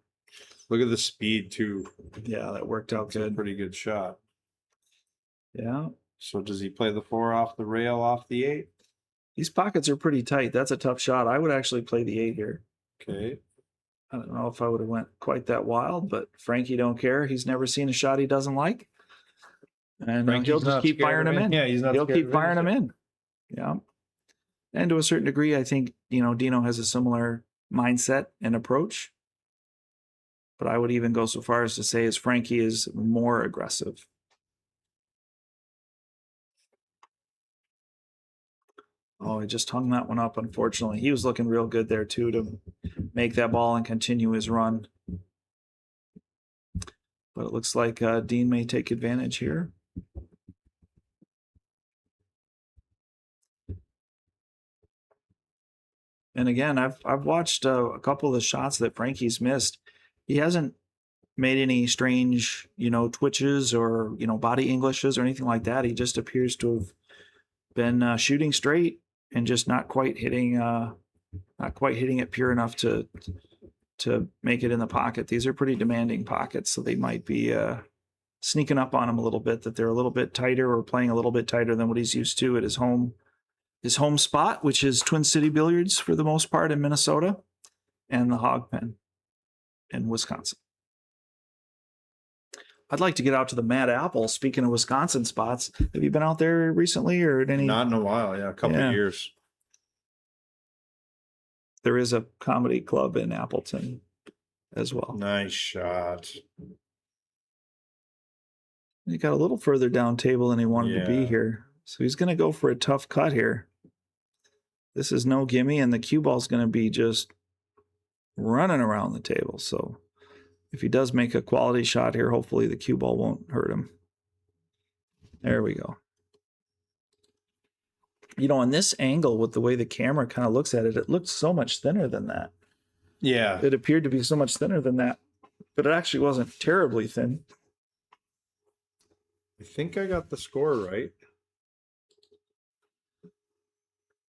Look at the speed too. Yeah, that worked out good. Pretty good shot. Yeah. So does he play the 4 off the rail, off the 8? These pockets are pretty tight. That's a tough shot. I would actually play the 8 here. Okay. I don't know if I would have went quite that wild, but Frankie don't care. He's never seen a shot he doesn't like. And he'll just keep firing him in. Yeah, he's not. He'll keep firing him in. Yeah. And to a certain degree, I think, you know, Dino has a similar mindset and approach. But I would even go so far as to say as Frankie is more aggressive. Oh, he just hung that one up, unfortunately. He was looking real good there, too, to make that ball and continue his run. But it looks like Dean may take advantage here. And again, I've watched a couple of the shots that Frankie's missed. He hasn't made any strange, you know, twitches or, you know, body Englishes or anything like that. He just appears to have been shooting straight and just not quite hitting it pure enough to make it in the pocket. These are pretty demanding pockets, so they might be sneaking up on him a little bit, that they're a little bit tighter or playing a little bit tighter than what he's used to at his home spot, which is Twin City Billiards for the most part in Minnesota, and the Hog Pen in Wisconsin. I'd like to get out to the Mad Apple. Speaking of Wisconsin spots, have you been out there recently or at any? Not in a while. Yeah, a couple of years. There is a comedy club in Appleton as well. Nice shot. He got a little further down table than he wanted to be here. So he's going to go for a tough cut here. This is no gimme, and the cue ball's going to be just running around the table. So if he does make a quality shot here, hopefully the cue ball won't hurt him. There we go. You know, on this angle, with the way the camera kind of looks at it, it looked so much thinner than that. Yeah. It appeared to be so much thinner than that, but it actually wasn't terribly thin. I think I got the score right.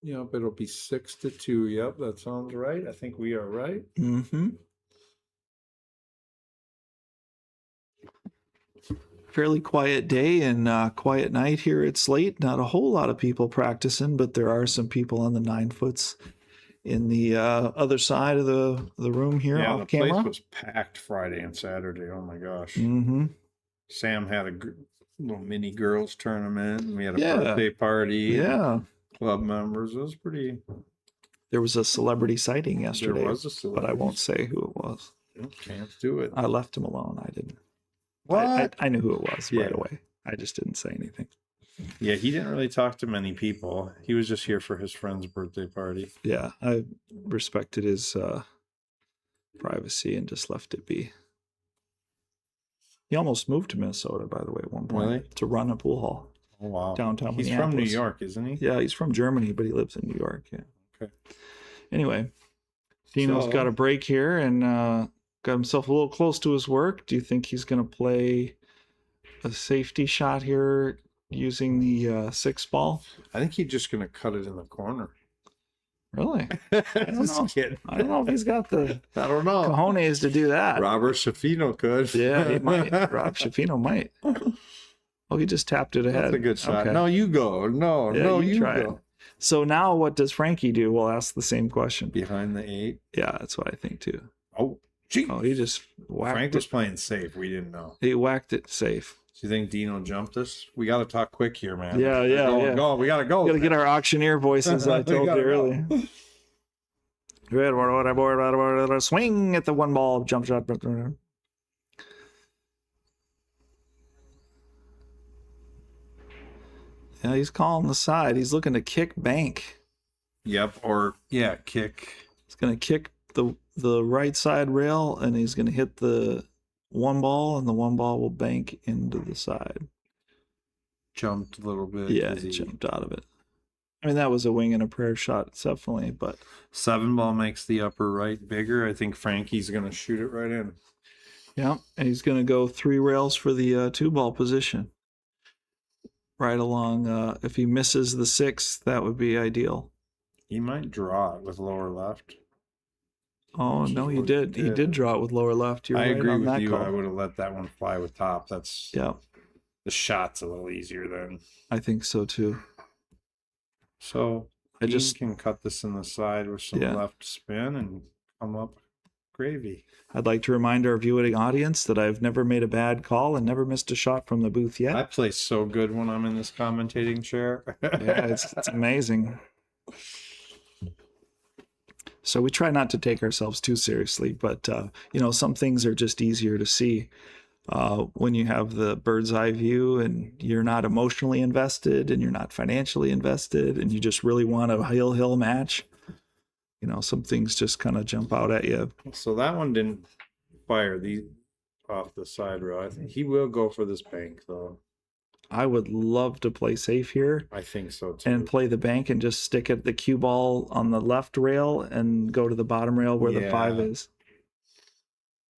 Yep, it'll be 6-2. Yep, that sounds right. I think we are right. Mm-hmm. Fairly quiet day and quiet night here at Slate. Not a whole lot of people practicing, but there are some people on the 9-foots in the other side of the room here off camera. Place was packed Friday and Saturday. Oh my gosh. Mm-hmm. Sam had a little mini girls tournament. We had a birthday party. Yeah. Club members. It was pretty. There was a celebrity sighting yesterday. There was a celebrity. But I won't say who it was. Can't do it. I left him alone. I didn't. What? I knew who it was right away. I just didn't say anything. Yeah, he didn't really talk to many people. He was just here for his friend's birthday party. Yeah, I respected his privacy and just left it be. He almost moved to Minnesota, by the way, at one point to run a pool hall. Oh, wow. Downtown He's Minneapolis. from New York, isn't he? Yeah, he's from Germany, but he lives in New York. Yeah. Okay. Anyway, Dino's got a break here and got himself a little close to his work. Do you think he's going to play a safety shot here using the 6 ball? I think he's just going to cut it in the corner. Really? I don't know. Kidding. I don't know if he's got the I don't know. cojones to do that. Robert Shafino could. Yeah, he might. Rob Shafino might. Oh, he just tapped it ahead. That's a good shot. Okay. No, you go. No, Yeah, no, you you try go. it. So now what does Frankie do? We'll ask the same question. Behind the 8. Yeah, that's what I think too. Oh, gee. Oh, he just whacked Frank it. was playing safe. We didn't know. He whacked it safe. Do you think Dino jumped us? We got to talk quick here, man. Yeah, We're yeah, going, yeah. Go. We got to go. We got to get our auctioneer voices. I We told you gotta go. earlier. Swing at the one ball, jump shot. Yeah, he's calling the side. He's looking to kick bank. Yep. Or yeah, kick. He's going to kick the right side rail, and he's going to hit the one ball, and the one ball will bank into the side. Jumped a little bit. Yeah, he jumped out of it. I mean, that was a wing and a prayer shot, definitely, but 7 ball makes the upper right bigger. I think Frankie's going to shoot it right in. yeah, and he's going to go 3 rails for the 2 ball position. Right along, if he misses the 6, that would be ideal. He might draw it with lower left. Oh, Which no, is he what did. He did draw it with lower left. You're I right agree on with that you. call. I would have let that one fly with top. That's Yeah, the shot's a little easier then. I think so too. So I Dean just, can cut this in the side with some Yeah. left spin and come up gravy. I'd like to remind our viewing audience that I've never made a bad call and never missed a shot from the booth yet. I play so good when I'm in this commentating chair. Yeah, it's amazing. So we try not to take ourselves too seriously, but some things are just easier to see when you have the bird's eye view and you're not emotionally invested and you're not financially invested and you just really want a hill match. Some things just kind of jump out at you. So that one didn't fire the off the side row. I think he will go for this bank though. I would love to play safe here I think so too. and play the bank and just stick at the cue ball on the left rail and go to the bottom rail where the 5 is.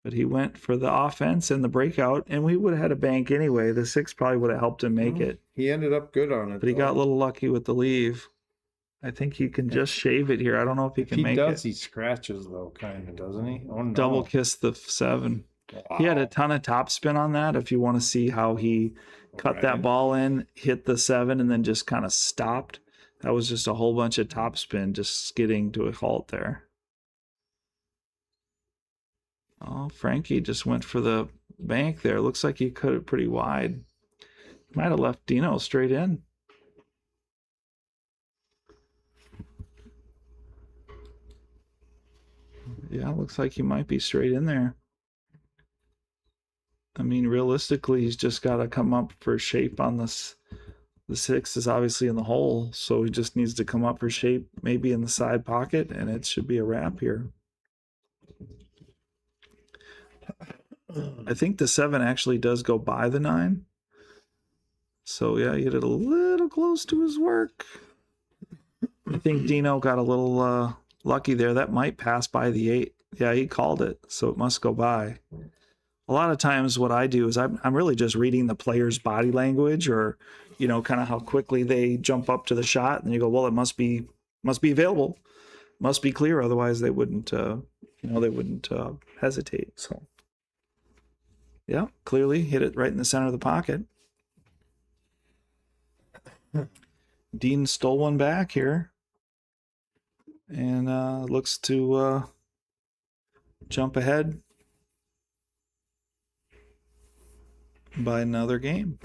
But he went for the offense and the breakout, and we would have had a bank anyway. The 6 probably would have helped him make it. He ended up good on it. But he got a little lucky with the leave. I think he can just shave it here. I don't know if he If can he make does, it. he scratches though, kind of, doesn't he? Oh no. Double kiss the 7. He had a ton of top spin on that. If you want to see how he cut that ball in, hit the 7, and then just kind of stopped. That was just a whole bunch of top spin, just skidding to a halt there. Oh, Frankie just went for the bank there. Looks like he cut it pretty wide. Might have left Dino straight in. Yeah, looks like he might be straight in there. I mean, realistically, he's just got to come up for shape on this. The 6 is obviously in the hole, so he just needs to come up for shape, maybe in the side pocket, and it should be a wrap here. I think the 7 actually does go by the 9. So yeah, he hit it a little close to his work. I think Dino got a little lucky there. That might pass by the 8. Yeah, he called it, so it must go by. A lot of times what I do is I'm really just reading the player's body language or, kind of how quickly they jump up to the shot. And you go, well, it must be available, must be clear. Otherwise they wouldn't, hesitate. So yeah, clearly hit it right in the center of the pocket. Dean stole one back here and looks to jump ahead by another game.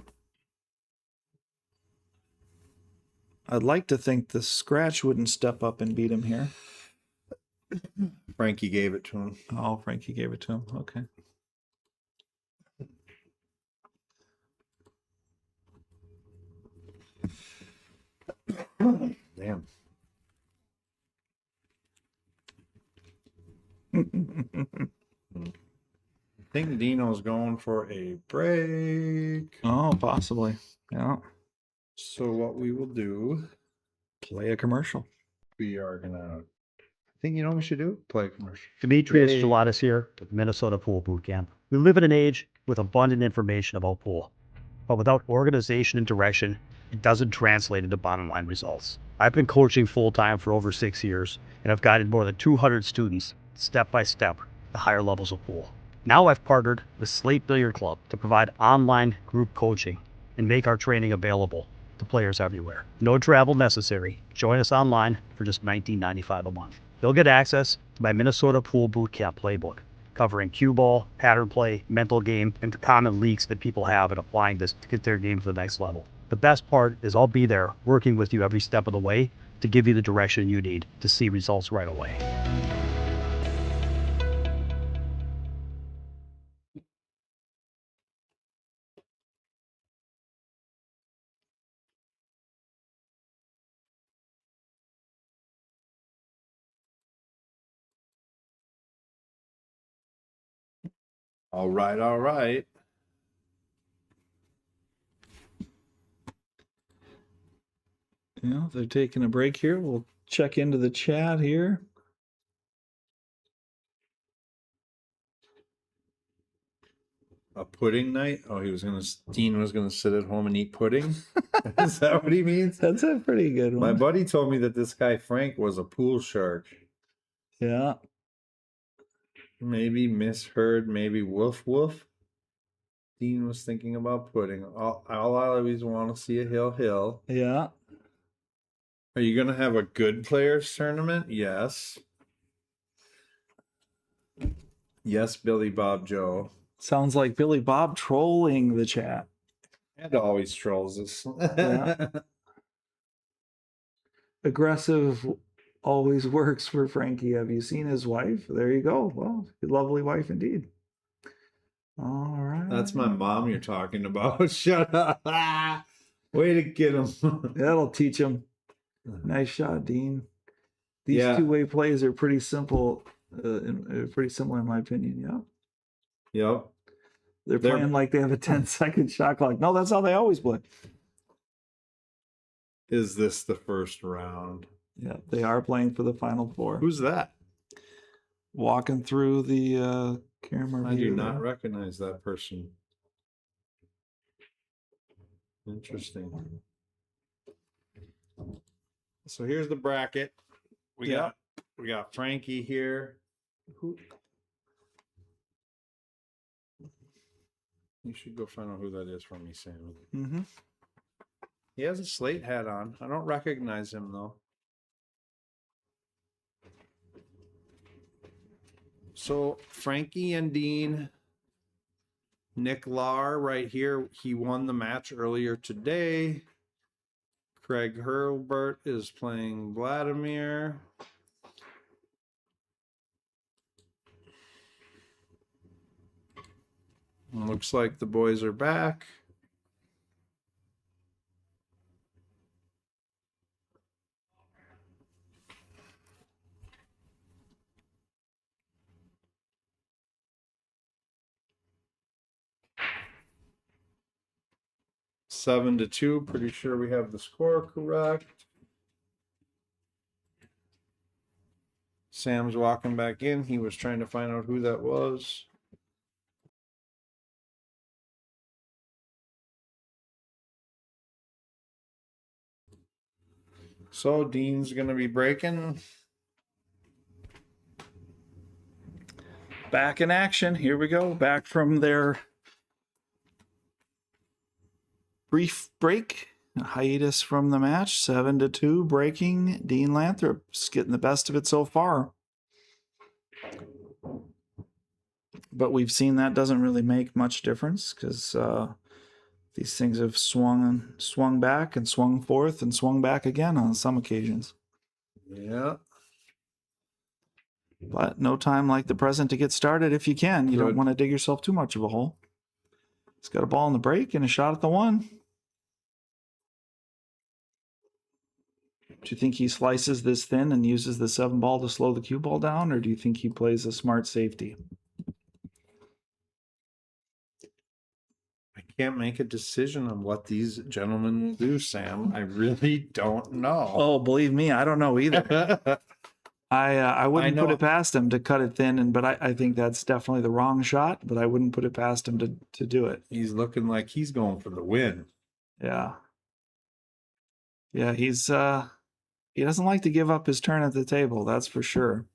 I'd like to think the scratch wouldn't step up and beat him here. Frankie gave it to him. Oh, Frankie gave it to him. Okay. Damn. I think Dino's going for a break. Oh, possibly. Yeah. So what we will do, Play a commercial. we are gonna. I think you know what we should do? Play a commercial. Demetrius Yay. Gelatis here with Minnesota Pool Boot Camp. We live in an age with abundant information about pool, but without organization and direction, it doesn't translate into bottom line results. I've been coaching full time for over 6 years, and I've guided more than 200 students step by step to higher levels of pool. Now I've partnered with Slate Billiard Club to provide online group coaching and make our training available to players everywhere. No travel necessary. Join us online for just $19.95 a month. You'll get access to my Minnesota Pool Bootcamp playbook, covering cue ball, pattern play, mental game, and the common leaks that people have in applying this to get their game to the next level. The best part is I'll be there working with you every step of the way to give you the direction you need to see results right away. All right, all right. You know, they're taking a break here. We'll check into the chat here. A pudding night? Oh, Dean was gonna sit at home and eat pudding. Is that what he means? That's a pretty good My one. buddy told me that this guy Frank was a pool shark. Yeah. Maybe misheard, maybe woof woof. Dean was thinking about pudding. All I always want to see a hill. Yeah. Are you gonna have a good players tournament? Yes. Yes, Billy Bob Joe. Sounds like Billy Bob trolling the chat. And always trolls us. Yeah. Aggressive always works for Frankie. Have you seen his wife? There you go. Well, lovely wife indeed. All right. That's my mom you're talking about. Shut up. Way to get him. That'll teach him. Nice shot, Dean. These two-way plays are pretty simple, pretty similar in my opinion. Yeah. Yep. They're playing like they have a 10-second shot clock. No, that's how they always play. Is this the first round? Yeah, they are playing for the final four. Who's that? Walking through the camera. I do not recognize that person. Interesting. So here's the bracket. We got Frankie here. You should go find out who that is for me, Sam. Mm-hmm. He has a Slate hat on. I don't recognize him though. So Frankie and Dean, Nick Lahr right here. He won the match earlier today. Craig Hurlbert is playing Vladimir. Looks like the boys are back. Seven to 2. Pretty sure we have the score correct. Sam's walking back in. He was trying to find out who that was. So Dean's going to be breaking. Back in action. Here we go. Back from their brief break. A hiatus from the match. 7 to 2. Breaking. Dean Lanthrop's getting the best of it so far. But we've seen that doesn't really make much difference because these things have swung back and swung forth and swung back again on some occasions. Yeah. But no time like the present to get started if you can. You don't want to dig yourself too much of a hole. He's got a ball in the break and a shot at the one. Do you think he slices this thin and uses the 7 ball to slow the cue ball down, or do you think he plays a smart safety? I can't make a decision on what these gentlemen will do, Sam. I really don't know. Oh, believe me, I don't know either. I wouldn't put it past him to cut it thin, but I think that's definitely the wrong shot, but I wouldn't put it past him to do it. He's looking like he's going for the win. Yeah. Yeah, he doesn't like to give up his turn at the table, that's for sure.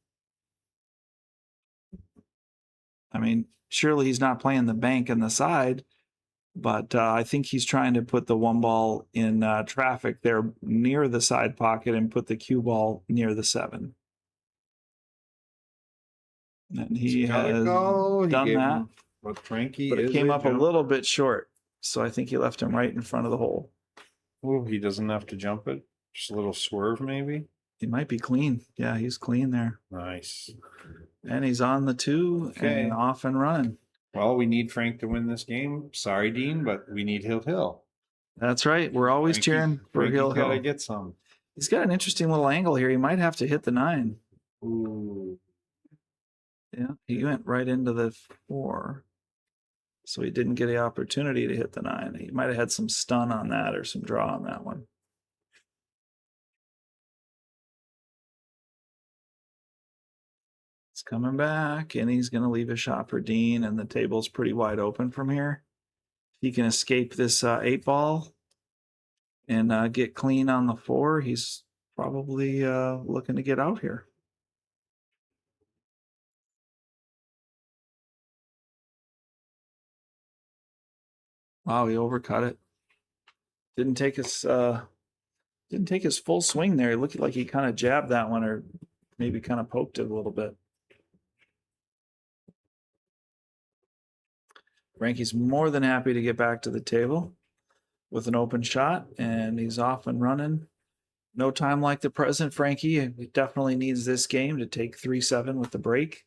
I mean, surely he's not playing the bank and the side, But I think he's trying to put the 1 ball in traffic there near the side pocket and put the cue ball near the 7. And he has done that. But Frankie But it is came a up a jump. little bit short. So I think he left him right in front of the hole. Oh, he doesn't have to jump it. Just a little swerve, maybe. He might be clean. Yeah, he's clean there. Nice. And he's on the 2 Okay. and off and running. Well, we need Frank to win this game. Sorry, Dean, but we need Hill. That's right. We're always cheering for Hill. Gotta get some. He's got an interesting little angle here. He might have to hit the 9. Ooh. Yeah, he went right into the 4. So he didn't get the opportunity to hit the 9. He might have had some stun on that or some draw on that one. It's coming back, and he's going to leave a shot for Dean, and the table's pretty wide open from here. If he can escape this 8-ball and get clean on the 4, he's probably looking to get out here. Wow, he overcut it. Didn't take his full swing there. It looked like he kind of jabbed that one, or maybe kind of poked it a little bit. Frankie's more than happy to get back to the table with an open shot, and he's off and running. No time like the present, Frankie. He definitely needs this game to take 3-7 with the break.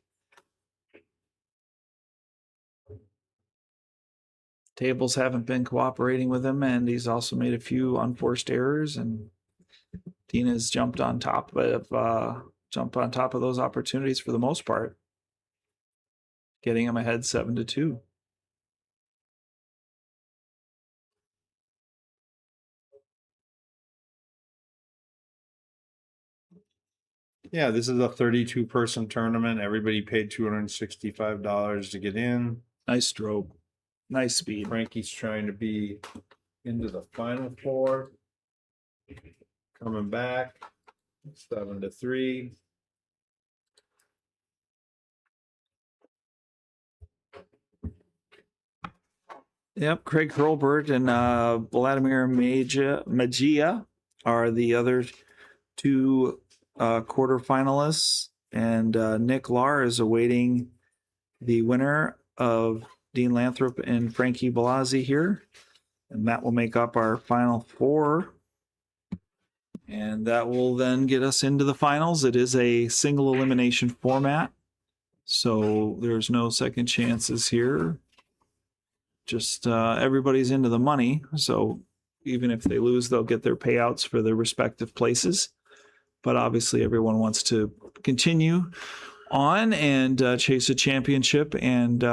Tables haven't been cooperating with him, and he's also made a few unforced errors, and Dina's jumped on top of those opportunities for the most part, getting him ahead 7-2. Yeah, this is a 32-person tournament. Everybody paid $265 to get in. Nice stroke. Nice speed. Frankie's trying to be into the final 4. Coming back 7-3. Yep, Craig Hurlbert and Vladimir Magia are the other 2 quarterfinalists, and Nick Lahr is awaiting the winner of Dean Lanthrip and Frankie BALAZI here, and that will make up our final 4, and that will then get us into the finals. It is a single elimination format, so there's no second chances here. Just everybody's into the money, so even if they lose, they'll get their payouts for their respective places. But obviously, everyone wants to continue on and chase a championship and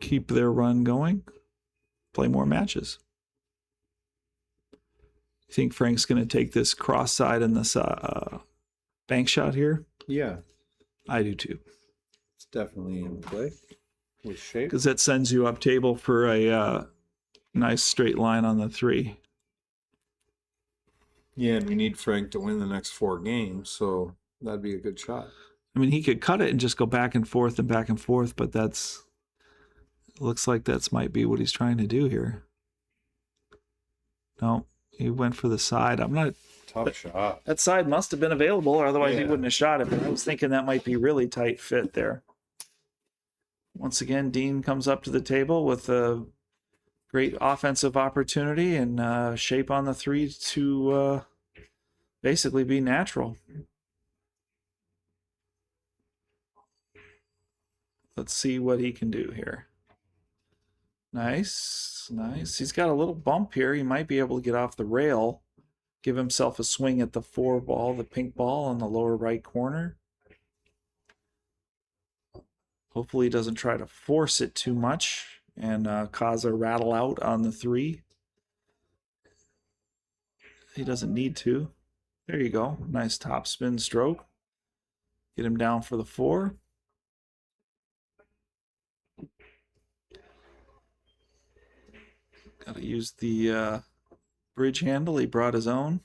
keep their run going, play more matches. You think Frank's going to take this cross side and this bank shot here? Yeah, I do too. it's definitely in play with shape. Because that sends you up table for a nice straight line on the 3. Yeah, and we need Frank to win the next 4 games, so that'd be a good shot. I mean, he could cut it and just go back and forth, but looks like that's might be what he's trying to do here. No, he went for the side. Tough shot. That side must have been available, or otherwise he Yeah. wouldn't have shot it. But I was thinking that might be really tight fit there. Once again, Dean comes up to the table with a great offensive opportunity and shape on the 3 to basically be natural. Let's see what he can do here. Nice, nice. He's got a little bump here. He might be able to get off the rail, give himself a swing at the 4 ball, the pink ball in the lower right corner. Hopefully he doesn't try to force it too much and cause a rattle out on the 3. He doesn't need to. There you go. Nice top spin stroke. Get him down for the 4. Got to use the bridge handle. He brought his own.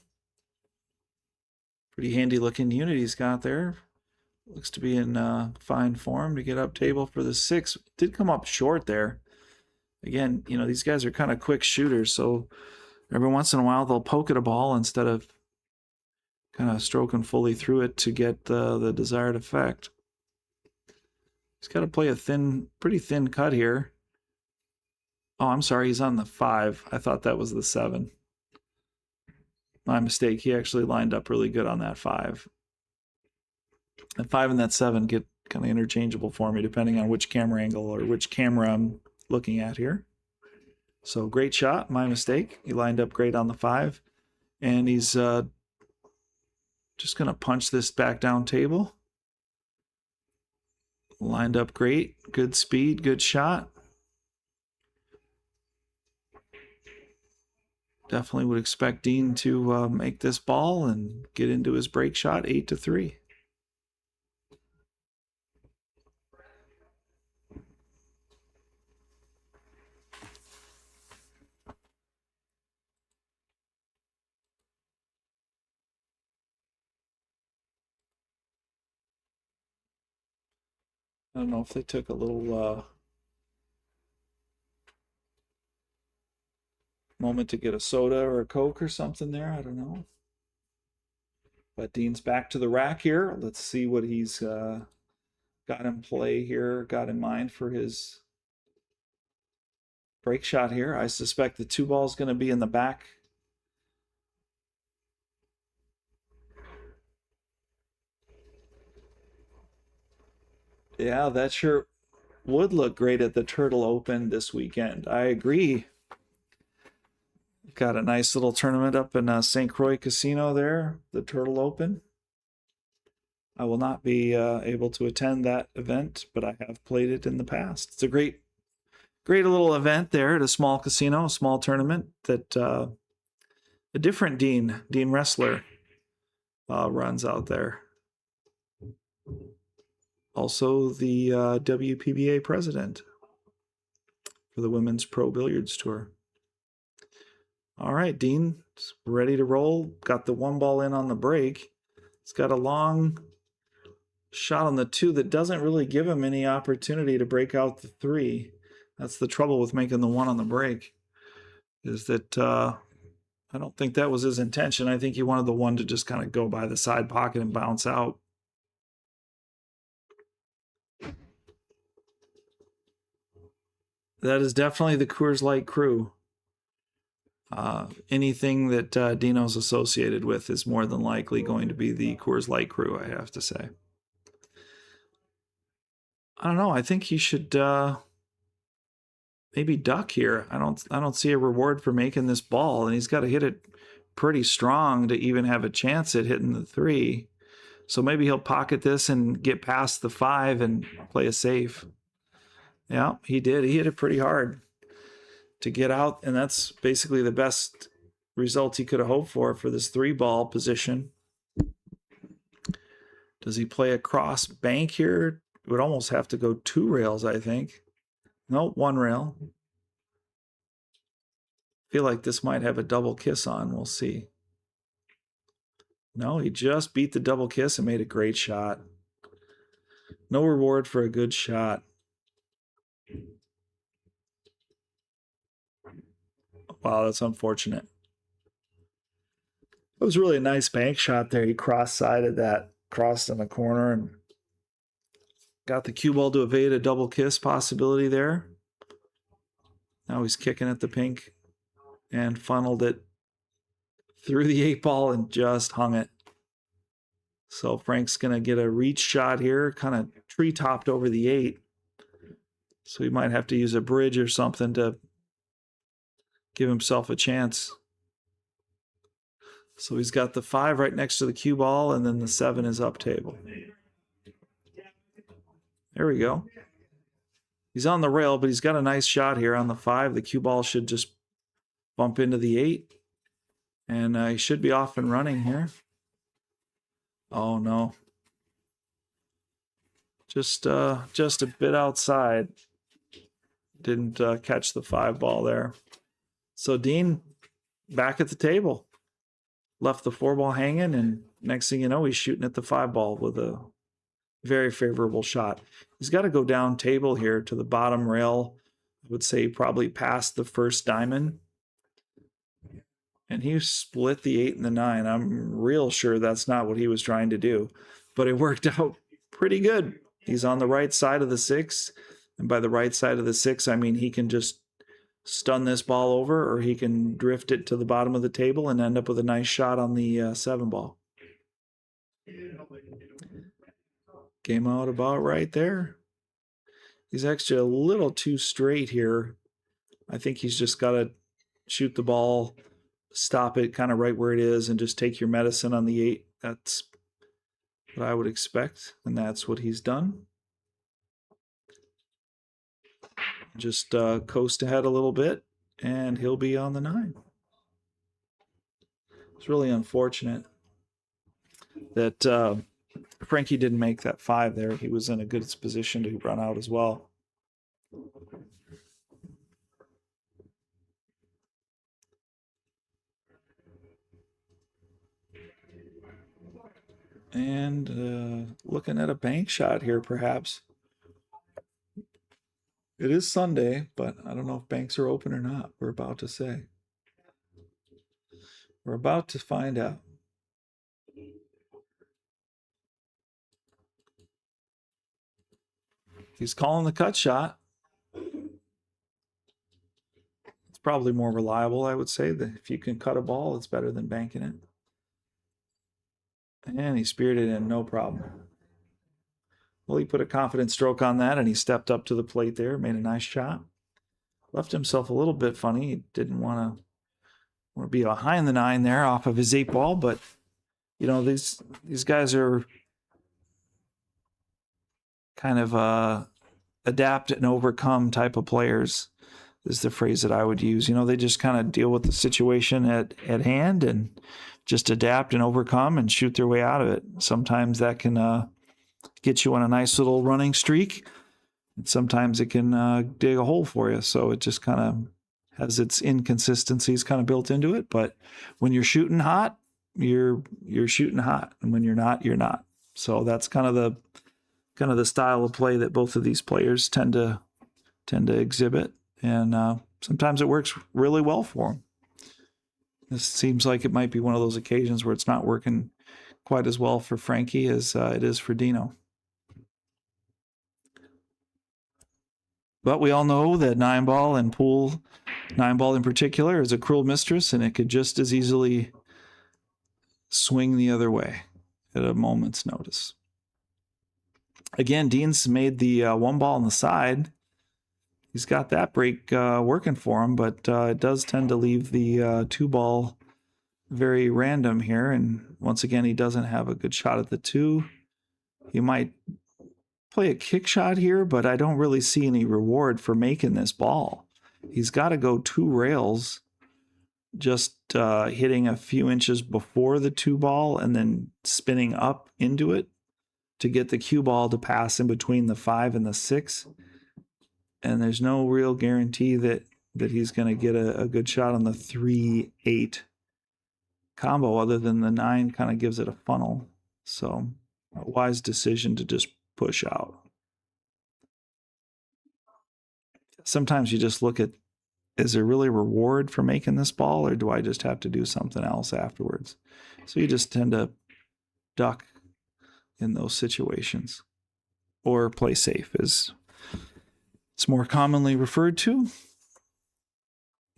Pretty handy looking unit he's got there. Looks to be in fine form to get up table for the 6. Did come up short there. again, these guys are kind of quick shooters, so every once in a while they'll poke at a ball instead of kind of stroking fully through it to get the desired effect. He's got to play a pretty thin cut here. Oh, I'm sorry, he's on the 5. I thought that was the 7. My mistake. He actually lined up really good on that 5. That 5 and that 7 get kind of interchangeable for me depending on which camera angle or which camera I'm looking at here. So great shot, my mistake. He lined up great on the 5. And he's just going to punch this back down table. Lined up great. Good speed, good shot. Definitely would expect Dean to make this ball and get into his break shot 8-3. I don't know if they took a little moment to get a soda or a Coke or something there. I don't know. But Dean's back to the rack here. Let's see what he's got in play here, got in mind for his break shot here. I suspect the 2 ball is going to be in the back. Yeah, that sure would look great at the Turtle Open this weekend. I agree. Got a nice little tournament up in St. Croix Casino there, the Turtle Open. I will not be able to attend that event, but I have played it in the past. It's a great little event there at a small casino, a small tournament that a different Dean Wrestler, runs out there. Also the WPBA president for the Women's Pro Billiards Tour. All right, Dean, ready to roll. Got the 1 ball in on the break. He's got a long shot on the 2 that doesn't really give him any opportunity to break out the 3. That's the trouble with making the 1 on the break, is that I don't think that was his intention. I think he wanted the 1 to just kind of go by the side pocket and bounce out. That is definitely the Coors Light crew. Anything that Dino's associated with is more than likely going to be the Coors Light crew, I have to say. I don't know. I think he should maybe duck here. I don't see a reward for making this ball, and he's got to hit it pretty strong to even have a chance at hitting the 3. So maybe he'll pocket this and get past the 5 and play a safe. Yeah, he did. He hit it pretty hard to get out, and that's basically the best result he could have hoped for this 3 ball position. Does he play a cross bank here? It would almost have to go 2 rails, I think. No, 1 rail. Feel like this might have a double kiss on. We'll see. No, he just beat the double kiss and made a great shot. No reward for a good shot. Wow, that's unfortunate. It was really a nice bank shot there. He cross-sided that, crossed in the corner, and got the cue ball to evade a double kiss possibility there. Now he's kicking at the pink and funneled it through the 8 ball and just hung it. So Frank's going to get a reach shot here, kind of tree-topped over the 8. So he might have to use a bridge or something to give himself a chance. So he's got the 5 right next to the cue ball, and then the 7 is up table. There we go. He's on the rail, but he's got a nice shot here on the 5. The cue ball should just bump into the 8. And he should be off and running here. Oh, no. Just a bit outside. Didn't catch the 5 ball there. So Dean back at the table. Left the 4 ball hanging, and next thing you know, he's shooting at the 5 ball with a very favorable shot. He's got to go down table here to the bottom rail I would say probably past the first diamond. And he split the 8 and the 9. I'm real sure that's not what he was trying to do, but it worked out pretty good. He's on the right side of the 6. And by the right side of the 6, I mean he can just stun this ball over, or he can drift it to the bottom of the table and end up with a nice shot on the 7 ball. Came out about right there. He's actually a little too straight here. I think he's just got to shoot the ball, stop it kind of right where it is, and just take your medicine on the 8. That's what I would expect, and that's what he's done. Just coast ahead a little bit, and he'll be on the 9. It's really unfortunate that Frankie didn't make that 5 there. He was in a good position to run out as well. And looking at a bank shot here, perhaps. It is Sunday, but I don't know if banks are open or not. We're about to say. We're about to find out. He's calling the cut shot. It's probably more reliable, I would say, that if you can cut a ball, it's better than banking it. And he speared it in, no problem. Well, he put a confident stroke on that, and he stepped up to the plate there, made a nice shot. Left himself a little bit funny. He didn't want to be behind the 9 there off of his 8 ball, but you know, these guys are kind of adapt and overcome type of players, is the phrase that I would use. You know, they just kind of deal with the situation at hand and just adapt and overcome and shoot their way out of it. Sometimes that can get you on a nice little running streak. And sometimes it can dig a hole for you. So it just kind of has its inconsistencies kind of built into it. But when you're shooting hot, you're shooting hot, and when you're not, you're not. So that's kind of the style of play that both of these players tend to exhibit, and sometimes it works really well for them. This seems like it might be one of those occasions where it's not working quite as well for Frankie as it is for Dino. But we all know that 9 ball and pool, 9 ball in particular, is a cruel mistress, and it could just as easily swing the other way at a moment's notice. Again, Dean's made the 1 ball on the side. He's got that break working for him, but it does tend to leave the 2 ball very random here. And once again, he doesn't have a good shot at the 2. He might play a kick shot here, but I don't really see any reward for making this ball. He's got to go 2 rails, just hitting a few inches before the 2 ball and then spinning up into it to get the cue ball to pass in between the 5 and the 6. And there's no real guarantee that he's going to get a good shot on the 3-8 combo, other than the 9 kind of gives it a funnel. So a wise decision to just push out. Sometimes you just look at, is there really a reward for making this ball, or do I just have to do something else afterwards? So you just tend to duck in those situations, or play safe, as it's more commonly referred to.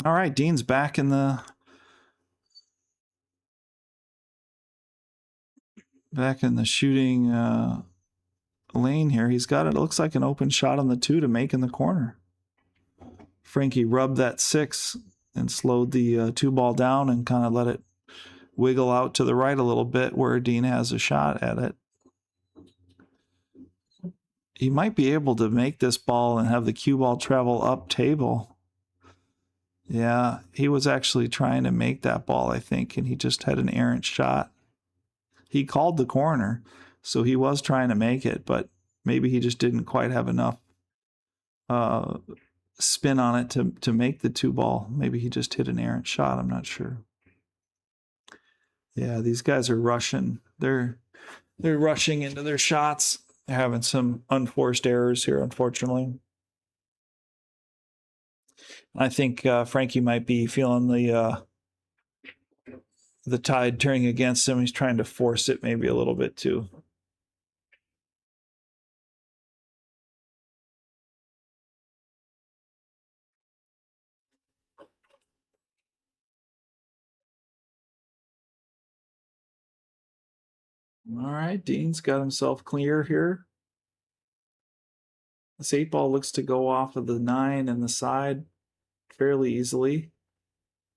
All right, Dean's back in the shooting lane here. He's got, it looks like, an open shot on the 2 to make in the corner. Frankie rubbed that 6 and slowed the 2 ball down and kind of let it wiggle out to the right a little bit where Dean has a shot at it. He might be able to make this ball and have the cue ball travel up table. Yeah, he was actually trying to make that ball, I think, and he just had an errant shot. He called the corner, so he was trying to make it, but maybe he just didn't quite have enough spin on it to make the 2 ball. Maybe he just hit an errant shot. I'm not sure. Yeah, these guys are rushing. They're rushing into their shots. They're having some unforced errors here, unfortunately. I think Frankie might be feeling the tide turning against him. He's trying to force it maybe a little bit too. All right, Dean's got himself clear here. This 8-ball looks to go off of the 9 and the side fairly easily.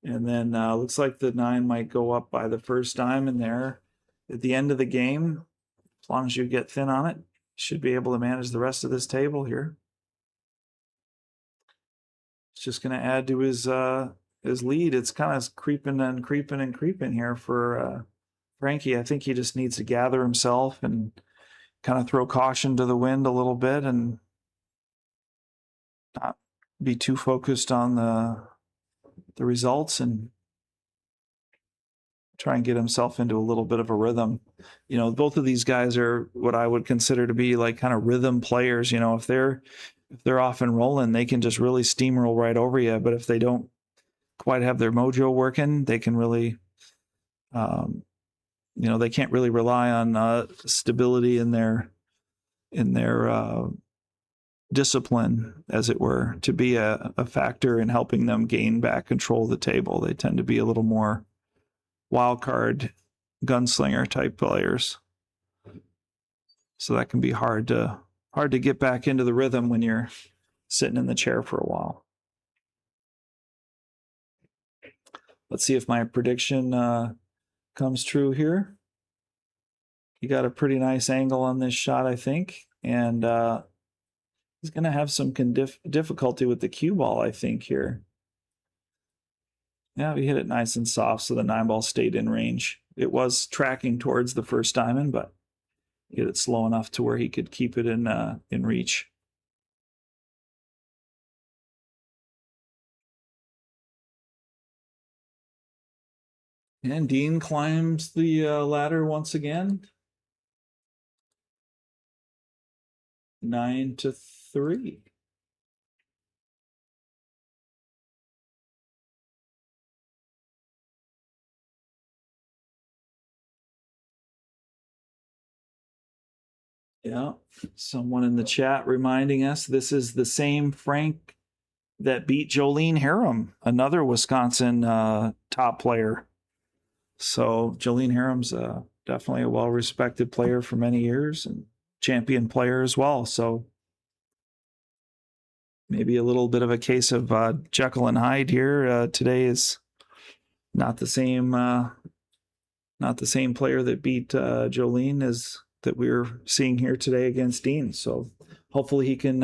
And then looks like the 9 might go up by the first diamond there. At the end of the game, as long as you get thin on it, should be able to manage the rest of this table here. It's just going to add to his lead. It's kind of creeping and creeping and creeping here for Frankie. I think he just needs to gather himself and kind of throw caution to the wind a little bit and not be too focused on the results and try and get himself into a little bit of a rhythm. You know, both of these guys are what I would consider to be like kind of rhythm players. You know, if they're off and rolling, they can just really steamroll right over you. But if they don't quite have their mojo working, they can really, you know, they can't really rely on stability in their discipline, as it were, to be a factor in helping them gain back control of the table. They tend to be a little more wild card gunslinger type players. So that can be hard to get back into the rhythm when you're sitting in the chair for a while. Let's see if my prediction comes true here. He got a pretty nice angle on this shot, I think, and he's going to have some difficulty with the cue ball, I think, here. Yeah, we hit it nice and soft, so the 9-ball stayed in range. It was tracking towards the first diamond, but hit it slow enough to where he could keep it in reach. And Dean climbs the ladder once again. 9-3. Yeah, someone in the chat reminding us this is the same Frank that beat Jolene Harem, another Wisconsin top player. So Jolene Harem's definitely a well-respected player for many years and champion player as well. So maybe a little bit of a case of Jekyll and Hyde here. Today is not the same player that beat Jolene as that we're seeing here today against Dean. So hopefully he can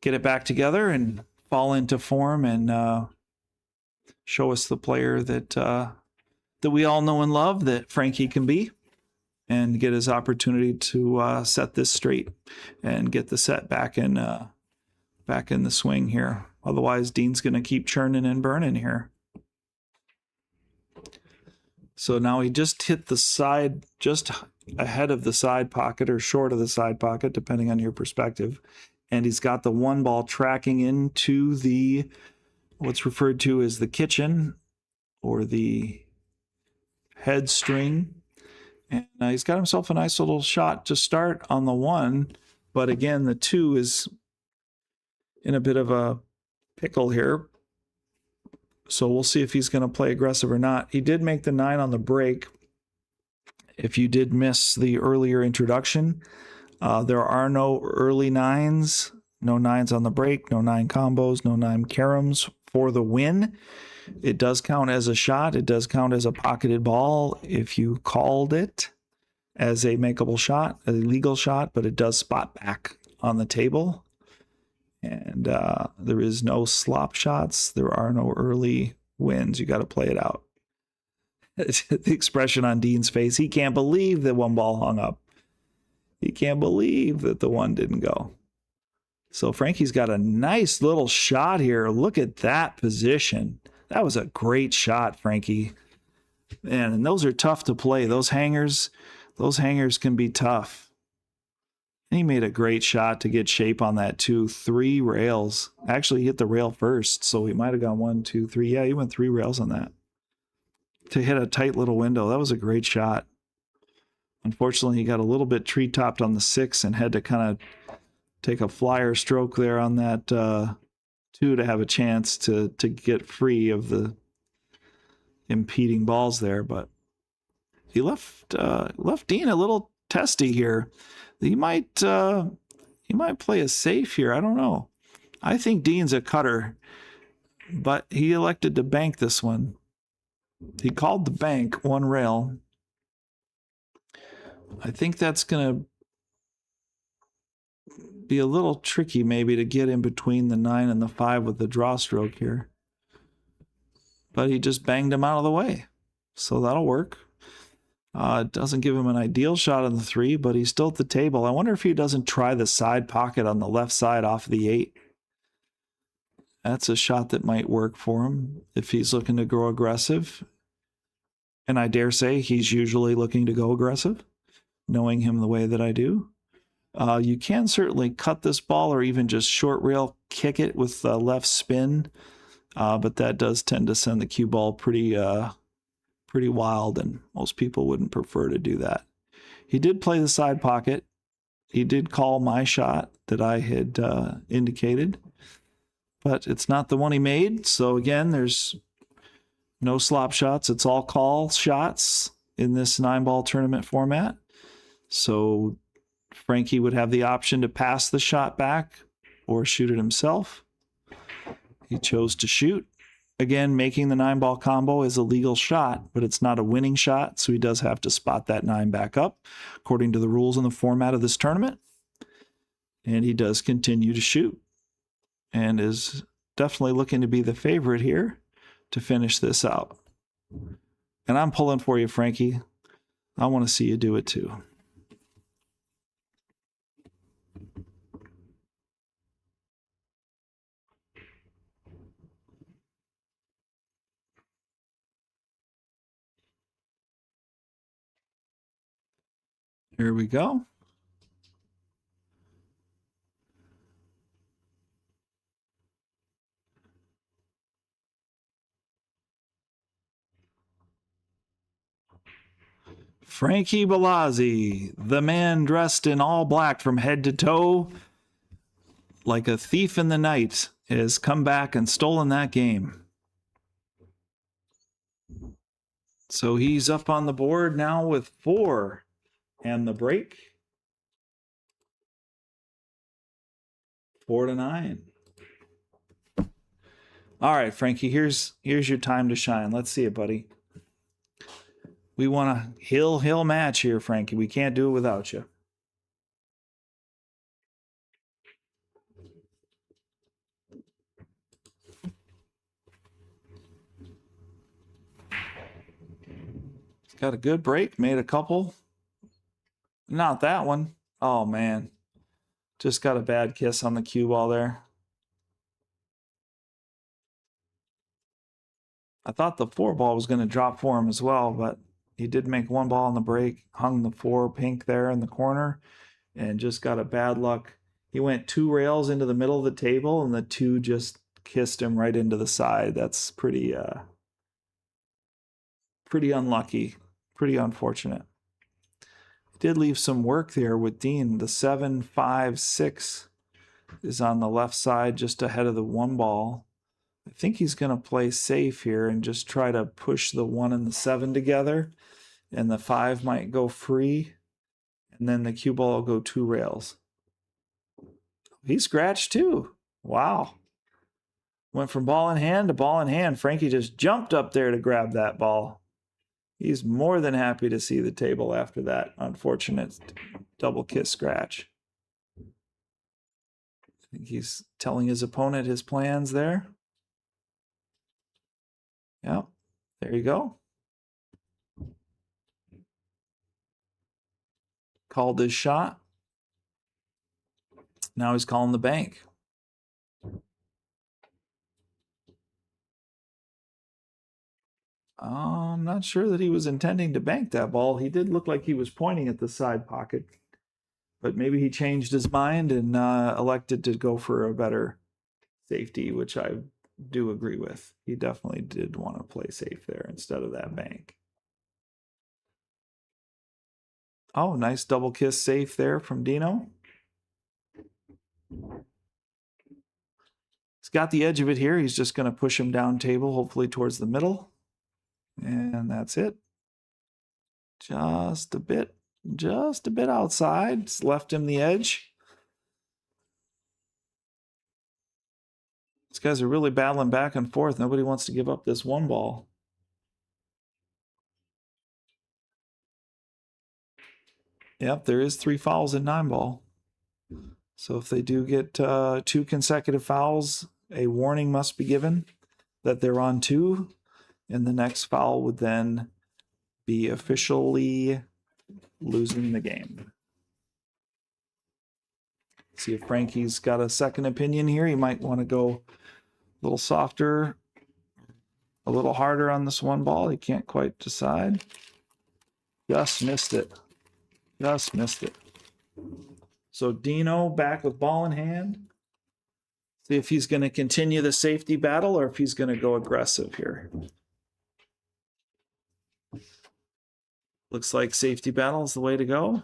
get it back together and fall into form and show us the player that we all know and love that Frankie can be, and get his opportunity to set this straight and get the set back in the swing here. Otherwise, Dean's going to keep churning and burning here. So now he just hit the side, just ahead of the side pocket or short of the side pocket, depending on your perspective. And he's got the 1-ball tracking into the, what's referred to as the kitchen or the head string. And he's got himself a nice little shot to start on the 1. But again, the 2 is in a bit of a pickle here. So we'll see if he's going to play aggressive or not. He did make the 9 on the break. If you did miss the earlier introduction, there are no early 9s, no 9s on the break, no 9 combos, no 9 caroms for the win. It does count as a shot. It does count as a pocketed ball if you called it as a makeable shot, a legal shot, but it does spot back on the table. And there is no slop shots. There are no early wins. You got to play it out. The expression on Dean's face, he can't believe that 1 ball hung up. He can't believe that the 1 didn't go. So Frankie's got a nice little shot here. Look at that position. That was a great shot, Frankie. Man, and those are tough to play. Those hangers can be tough. He made a great shot to get shape on that too. 3 rails. Actually, he hit the rail first, so he might have gone 1, 2, 3. Yeah, he went 3 rails on that to hit a tight little window. That was a great shot. Unfortunately, he got a little bit tree-topped on the 6 and had to kind of take a flyer stroke there on that 2 to have a chance to get free of the impeding balls there. But he left Dean a little testy here. He might play it safe here. I don't know. I think Dean's a cutter, but he elected to bank this one. He called the bank 1 rail. I think that's going to be a little tricky maybe to get in between the 9 and the 5 with the draw stroke here. But he just banged him out of the way. So that'll work. It doesn't give him an ideal shot on the 3, but he's still at the table. I wonder if he doesn't try the side pocket on the left side off of the 8. That's a shot that might work for him if he's looking to go aggressive. And I dare say he's usually looking to go aggressive, knowing him the way that I do. You can certainly cut this ball or even just short rail kick it with the left spin, but that does tend to send the cue ball pretty wild, and most people wouldn't prefer to do that. He did play the side pocket. He did call my shot that I had indicated, but it's not the one he made. So again, there's no slop shots. It's all call shots in this 9-ball tournament format. So Frankie would have the option to pass the shot back or shoot it himself. He chose to shoot. Again, making the 9-ball combo is a legal shot, but it's not a winning shot, so he does have to spot that 9 back up according to the rules in the format of this tournament. And he does continue to shoot and is definitely looking to be the favorite here to finish this out. And I'm pulling for you, Frankie. I want to see you do it too. Here we go. Frankie BALAZI, the man dressed in all black from head to toe, like a thief in the night, has come back and stolen that game. So he's up on the board now with 4 and the break. 4-9. All right, Frankie, here's your time to shine. Let's see it, buddy. We want a hill match here, Frankie. We can't do it without you. Got a good break. Made a couple. Not that one. Oh, man. Just got a bad kiss on the cue ball there. I thought the 4 ball was going to drop for him as well, but he did make 1 ball on the break, hung the 4 pink there in the corner, and just got a bad luck. He went 2 rails into the middle of the table, and the 2 just kissed him right into the side. That's pretty unlucky, pretty unfortunate. Did leave some work there with Dean. The 7, 5, 6 is on the left side just ahead of the 1 ball. I think he's going to play safe here and just try to push the 1 and the 7 together, and the 5 might go free, and then the cue ball will go 2 rails. He scratched too. Wow. Went from ball in hand to ball in hand. Frankie just jumped up there to grab that ball. He's more than happy to see the table after that unfortunate double kiss scratch. I think he's telling his opponent his plans there. Yep, there you go. Called his shot. Now he's calling the bank. I'm not sure that he was intending to bank that ball. He did look like he was pointing at the side pocket. But maybe he changed his mind and elected to go for a better safety, which I do agree with. He definitely did want to play safe there instead of that bank. Oh, nice double kiss safe there from Dino. He's got the edge of it here. He's just going to push him down table, hopefully towards the middle. And that's it. Just a bit outside. It's left him the edge. These guys are really battling back and forth. Nobody wants to give up this one ball. Yep, there is 3 fouls in 9 ball. So if they do get 2 consecutive fouls, a warning must be given that they're on 2, and the next foul would then be officially losing the game. See if Frankie's got a second opinion here. He might want to go a little softer, a little harder on this one ball. He can't quite decide. Just missed it. Just missed it. So Dino back with ball in hand. See if he's going to continue the safety battle or if he's going to go aggressive here. Looks like safety battle is the way to go.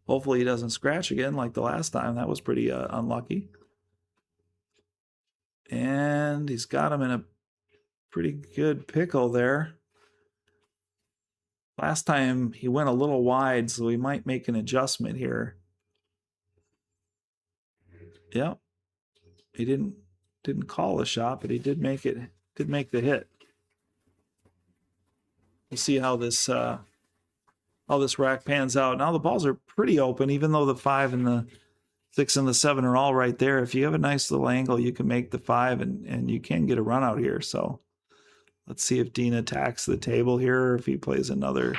Hopefully he doesn't scratch again like the last time. That was pretty unlucky. And he's got him in a pretty good pickle there. Last time he went a little wide, so he might make an adjustment here. Yep. He didn't call a shot, but he did make the hit. We'll see how this rack pans out. Now the balls are pretty open, even though the 5 and the 6 and the 7 are all right there. If you have a nice little angle, you can make the 5 and you can get a run out here. So let's see if Dean attacks the table here or if he plays another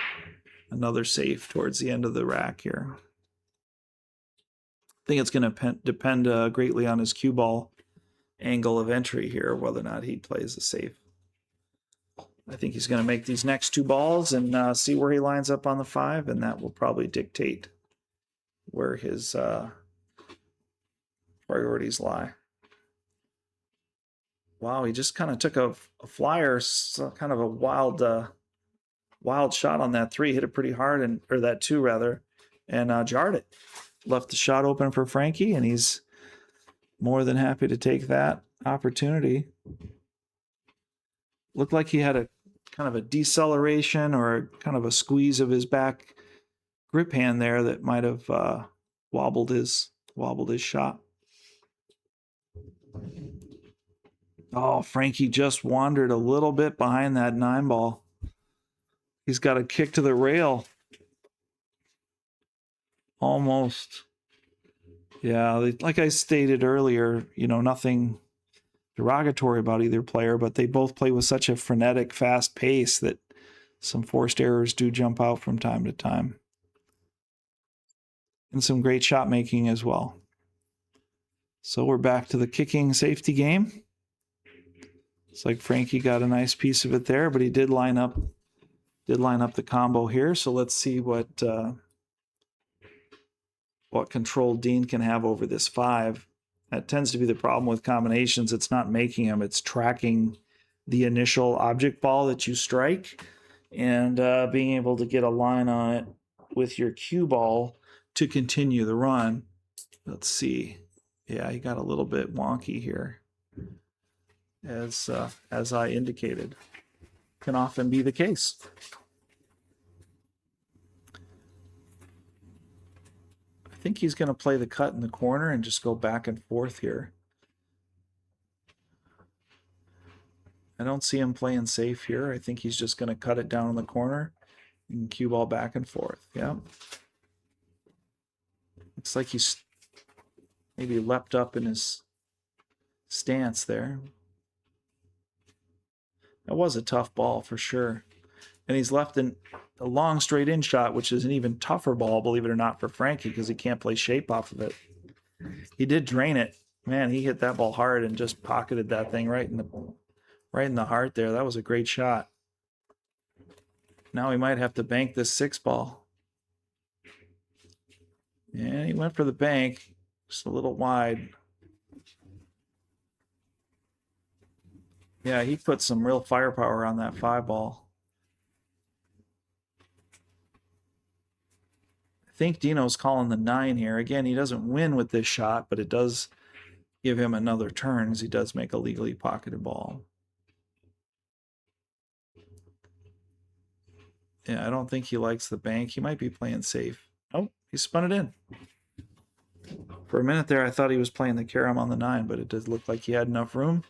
safe towards the end of the rack here. I think it's going to depend greatly on his cue ball angle of entry here, whether or not he plays a safe. I think he's going to make these next 2 balls and see where he lines up on the 5, and that will probably dictate where his priorities lie. Wow, he just kind of took a flyer, kind of a wild shot on that 3. Hit it pretty hard, or that 2 rather, and jarred it. Left the shot open for Frankie, and he's more than happy to take that opportunity. Looked like he had a kind of a deceleration or kind of a squeeze of his back grip hand there that might have wobbled his shot. Oh, Frankie just wandered a little bit behind that 9 ball. He's got a kick to the rail. Almost. Yeah, like I stated earlier, nothing derogatory about either player, but they both play with such a frenetic, fast pace that some forced errors do jump out from time to time. And some great shot making as well. So we're back to the kicking safety game. It's like Frankie got a nice piece of it there, but he did line up the combo here. So let's see what control Dean can have over this 5. That tends to be the problem with combinations. It's not making them, it's tracking the initial object ball that you strike and being able to get a line on it with your cue ball to continue the run. Let's see. Yeah, he got a little bit wonky here, as I indicated. Can often be the case. I think he's going to play the cut in the corner and just go back and forth here. I don't see him playing safe here. I think he's just going to cut it down in the corner and cue ball back and forth. Yeah. Looks like he's maybe leapt up in his stance there. That was a tough ball for sure. And he's left in a long straight in shot, which is an even tougher ball, believe it or not, for Frankie, because he can't play shape off of it. He did drain it. Man, he hit that ball hard and just pocketed that thing right in the heart there. That was a great shot. Now he might have to bank this 6 ball. And he went for the bank, just a little wide. Yeah, he put some real firepower on that 5-ball. I think Dino's calling the 9 here. Again, he doesn't win with this shot, but it does give him another turn as he does make a legally pocketed ball. Yeah, I don't think he likes the bank. He might be playing safe. Oh, he spun it in. For a minute there, I thought he was playing the carom on the 9, but it did look like he had enough room.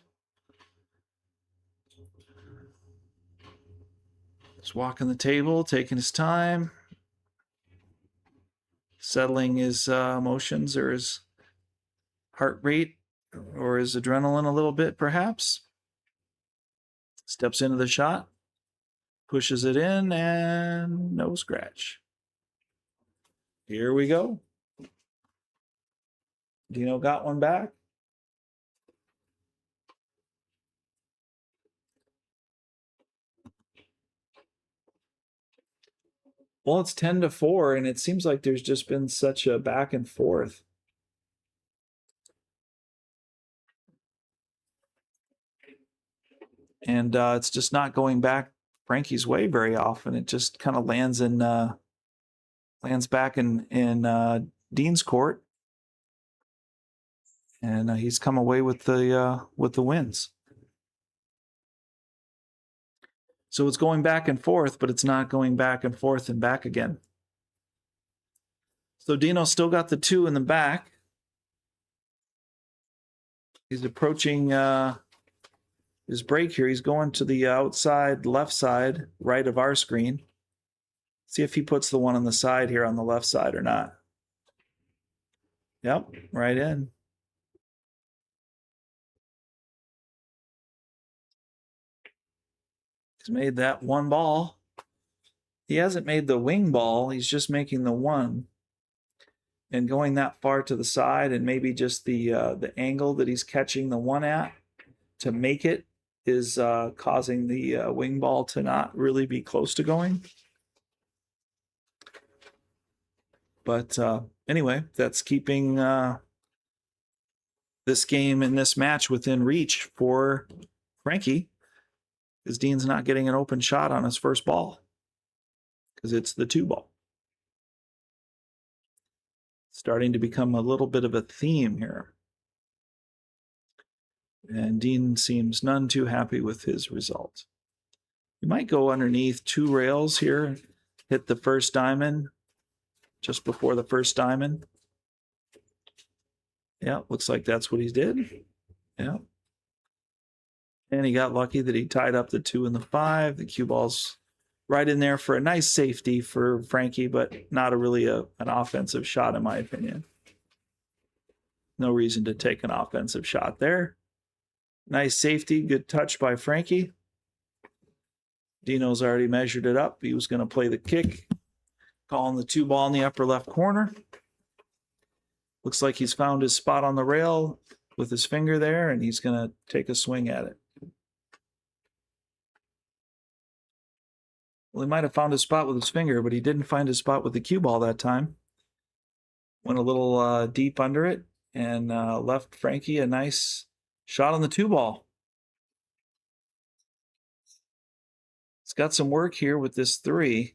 Just walking the table, taking his time, settling his emotions or his heart rate or his adrenaline a little bit, perhaps. Steps into the shot, pushes it in, and no scratch. Here we go. Dino got one back. Well, it's 10-4, and it seems like there's just been such a back and forth. And it's just not going back Frankie's way very often. It just kind of lands back in Dean's court, and he's come away with the wins. So it's going back and forth, but it's not going back and forth and back again. So Dino still got the 2 in the back. He's approaching his break here. He's going to the outside left side, right of our screen. See if he puts the 1 on the side here on the left side or not. Yep, right in. He's made that 1 ball. He hasn't made the wing ball. He's just making the 1. And going that far to the side, and maybe just the angle that he's catching the 1 at to make it is causing the wing ball to not really be close to going. But anyway, that's keeping this game and this match within reach for Frankie, because Dean's not getting an open shot on his first ball because it's the 2 ball. Starting to become a little bit of a theme here. And Dean seems none too happy with his result. You might go underneath 2 rails here, hit the first diamond, just before the first diamond. Yeah, looks like that's what he did. Yeah. And he got lucky that he tied up the 2 and the 5. The cue ball's right in there for a nice safety for Frankie, but not an offensive shot, in my opinion. No reason to take an offensive shot there. Nice safety, good touch by Frankie. Dino's already measured it up. He was going to play the kick, calling the 2 ball in the upper left corner. Looks like he's found his spot on the rail with his finger there, and he's going to take a swing at it. Well, he might have found his spot with his finger, but he didn't find his spot with the cue ball that time. Went a little deep under it and left Frankie a nice shot on the 2 ball. It's got some work here with this 3.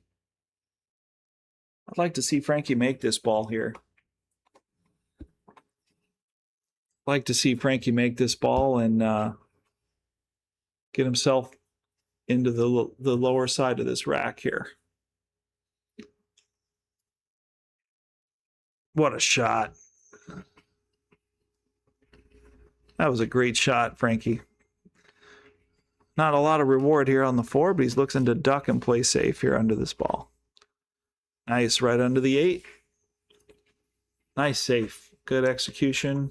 I'd like to see Frankie make this ball here. I'd like to see Frankie make this ball and get himself into the lower side of this rack here. What a shot. That was a great shot, Frankie. Not a lot of reward here on the 4, but he's looking to duck and play safe here under this ball. Nice, right under the 8. Nice safe. Good execution.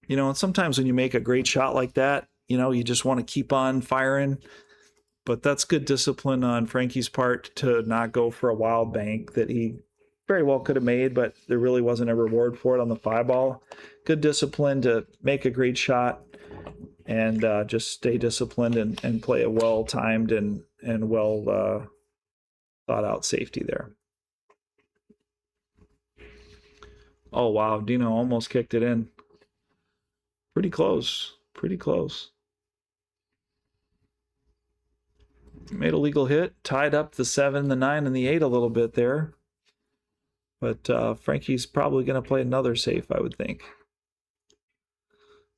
You know, and sometimes when you make a great shot like that, you know, you just want to keep on firing. But that's good discipline on Frankie's part to not go for a wild bank that he very well could have made, but there really wasn't a reward for it on the 5 ball. Good discipline to make a great shot and just stay disciplined and play a well-timed and well thought-out safety there. Oh, wow. Dino almost kicked it in. Pretty close. Pretty close. Made a legal hit. Tied up the 7, the 9, and the 8 a little bit there. But Frankie's probably going to play another safe, I would think.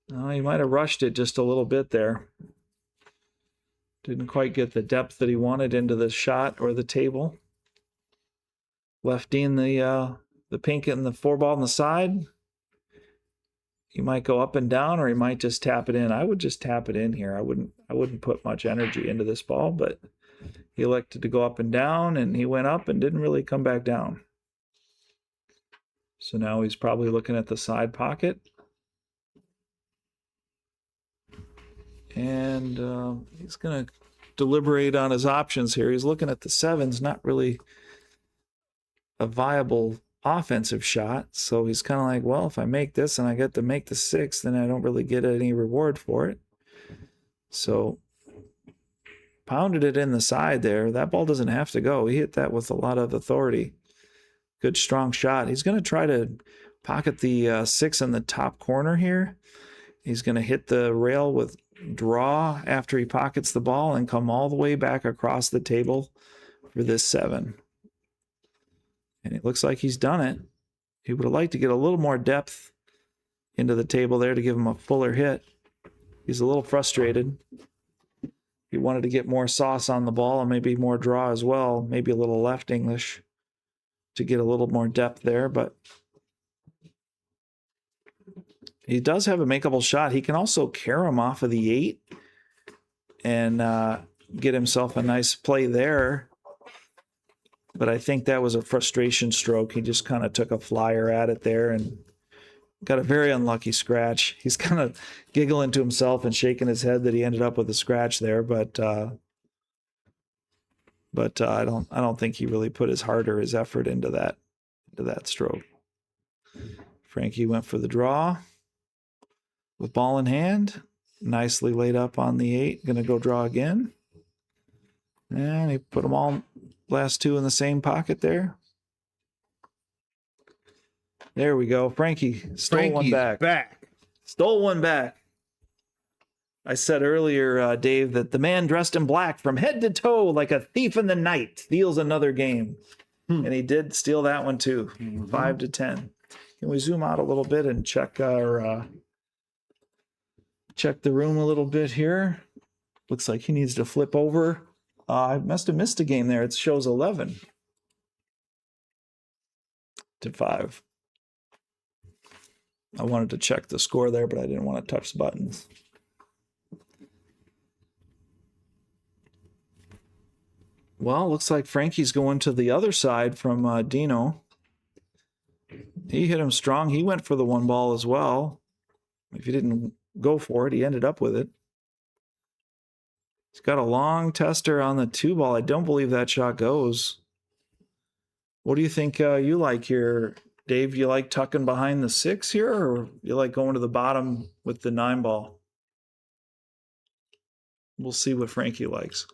He might have rushed it just a little bit there. Didn't quite get the depth that he wanted into the shot or the table. Left Dean the pink and the 4-ball on the side. He might go up and down, or he might just tap it in. I would just tap it in here. I wouldn't put much energy into this ball, but he elected to go up and down, and he went up and didn't really come back down. So now he's probably looking at the side pocket. And he's going to deliberate on his options here. He's looking at the 7s, not really a viable offensive shot. So he's kind of like, well, if I make this and I get to make the 6, then I don't really get any reward for it. So pounded it in the side there. That ball doesn't have to go. He hit that with a lot of authority. Good, strong shot. He's going to try to pocket the 6 in the top corner here. He's going to hit the rail with draw after he pockets the ball and come all the way back across the table for this 7. And it looks like he's done it. He would have liked to get a little more depth into the table there to give him a fuller hit. He's a little frustrated. He wanted to get more sauce on the ball and maybe more draw as well. Maybe a little left English to get a little more depth there, but he does have a makeable shot. He can also carry him off of the 8 and get himself a nice play there. But I think that was a frustration stroke. He just kind of took a flyer at it there and got a very unlucky scratch. He's kind of giggling to himself and shaking his head that he ended up with a scratch there, but I don't think he really put his heart or his effort into that stroke. Frankie went for the draw with ball in hand, nicely laid up on the 8. Going to go draw again, and he put them all last 2 in the same pocket there. There we go. Frankie stole one back. Stole one back. I said earlier, Dave, that the man dressed in black from head to toe like a thief in the night steals another game. And he did steal that one too. 5-10. Can we zoom out a little bit and check our check the room a little bit here? Looks like he needs to flip over. I must have missed a game there. It shows 11-5. I wanted to check the score there, but I didn't want to touch the buttons. Well, looks like Frankie's going to the other side from Dino. He hit him strong. He went for the 1 ball as well. If he didn't go for it, he ended up with it. He's got a long tester on the 2 ball. I don't believe that shot goes. What do you think you like here, Dave? You like tucking behind the 6 here, or you like going to the bottom with the 9 ball? We'll see what Frankie likes.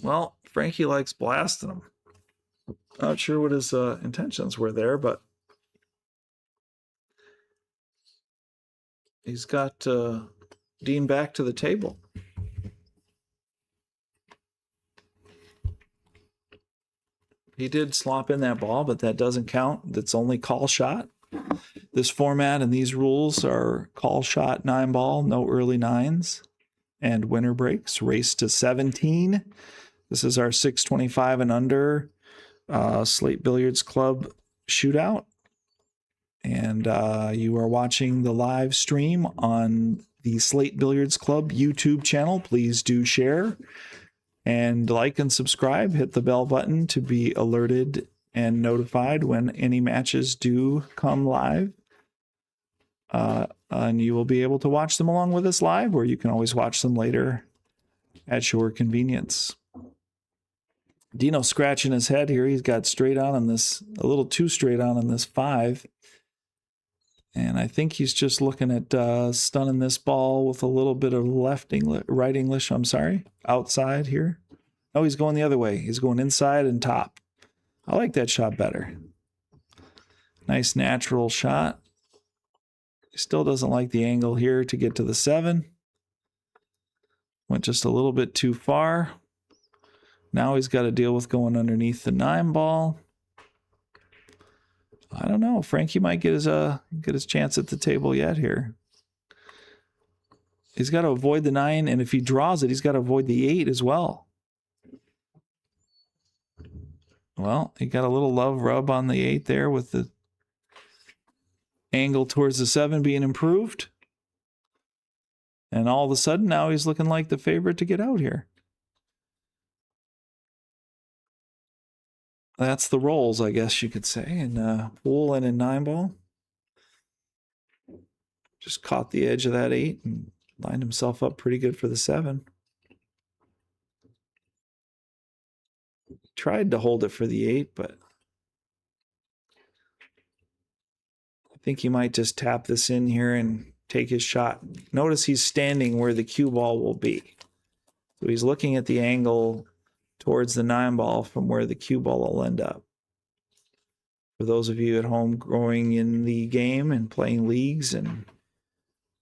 Well, Frankie likes blasting them. Not sure what his intentions were there, but he's got Dean back to the table. He did slop in that ball, but that doesn't count. That's only call shot. This format and these rules are call shot 9 ball, no early 9s, and winner breaks. Race to 17. This is our 625 and under Slate Billiards Club shootout. And you are watching the live stream on the Slate Billiards Club YouTube channel. Please do share and like and subscribe. Hit the bell button to be alerted and notified when any matches do come live. And you will be able to watch them along with us live, or you can always watch them later at your convenience. Dino scratching his head here. He's got straight on this, a little too straight on this 5. And I think he's just looking at stunning this ball with a little bit of right English, outside here. Oh, he's going the other way. He's going inside and top I like that shot better. Nice natural shot. He still doesn't like the angle here to get to the 7. Went just a little bit too far. Now he's got to deal with going underneath the 9 ball. I don't know. Frankie might get his chance at the table yet here. He's got to avoid the 9, and if he draws it, he's got to avoid the 8 as well. Well, he got a little love rub on the 8 there with the angle towards the 7 being improved. And all of a sudden, now he's looking like the favorite to get out here. That's the rolls, I guess you could say, in pool and in 9 ball. Just caught the edge of that 8 and lined himself up pretty good for the 7. Tried to hold it for the 8, but I think he might just tap this in here and take his shot. Notice he's standing where the cue ball will be. So he's looking at the angle towards the 9 ball from where the cue ball will end up. For those of you at home growing in the game and playing leagues and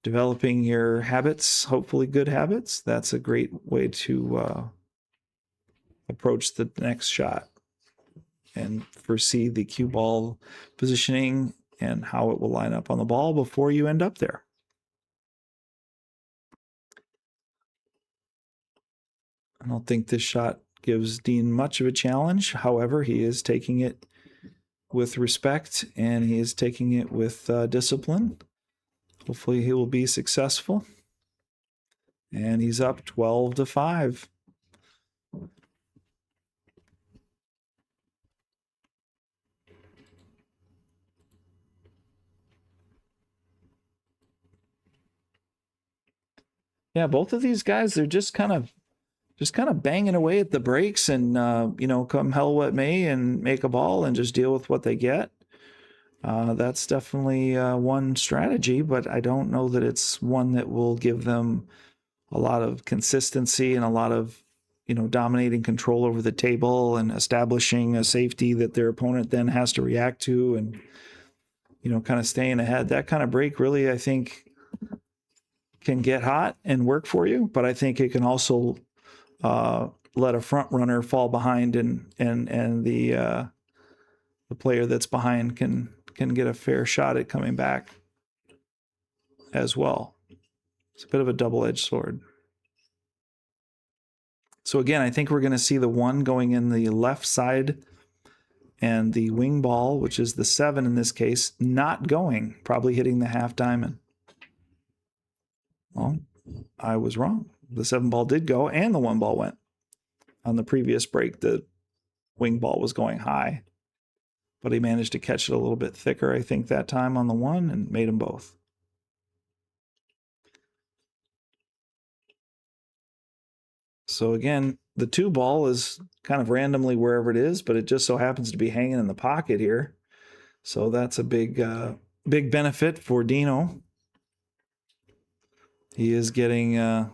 developing your habits, hopefully good habits, that's a great way to approach the next shot and foresee the cue ball positioning and how it will line up on the ball before you end up there. I don't think this shot gives Dean much of a challenge. However, he is taking it with respect and he is taking it with discipline. Hopefully he will be successful. And he's up 12-5. Yeah, both of these guys, they're just kind of banging away at the brakes and, come hell what may and make a ball and just deal with what they get. That's definitely one strategy, but I don't know that it's one that will give them a lot of consistency and a lot of, dominating control over the table and establishing a safety that their opponent then has to react to and, kind of staying ahead. That kind of break really, I think, can get hot and work for you, but I think it can also let a front runner fall behind and the player that's behind can get a fair shot at coming back as well. It's a bit of a double-edged sword. So again, I think we're going to see the 1 going in the left side and the wing ball, which is the 7 in this case, not going, probably hitting the half diamond. Well, I was wrong. The 7 ball did go and the 1 ball went. On the previous break, the wing ball was going high, but he managed to catch it a little bit thicker, I think, that time on the 1 and made them both. So again, the 2 ball is kind of randomly wherever it is, but it just so happens to be hanging in the pocket here. So that's a big benefit for Dino. He is getting a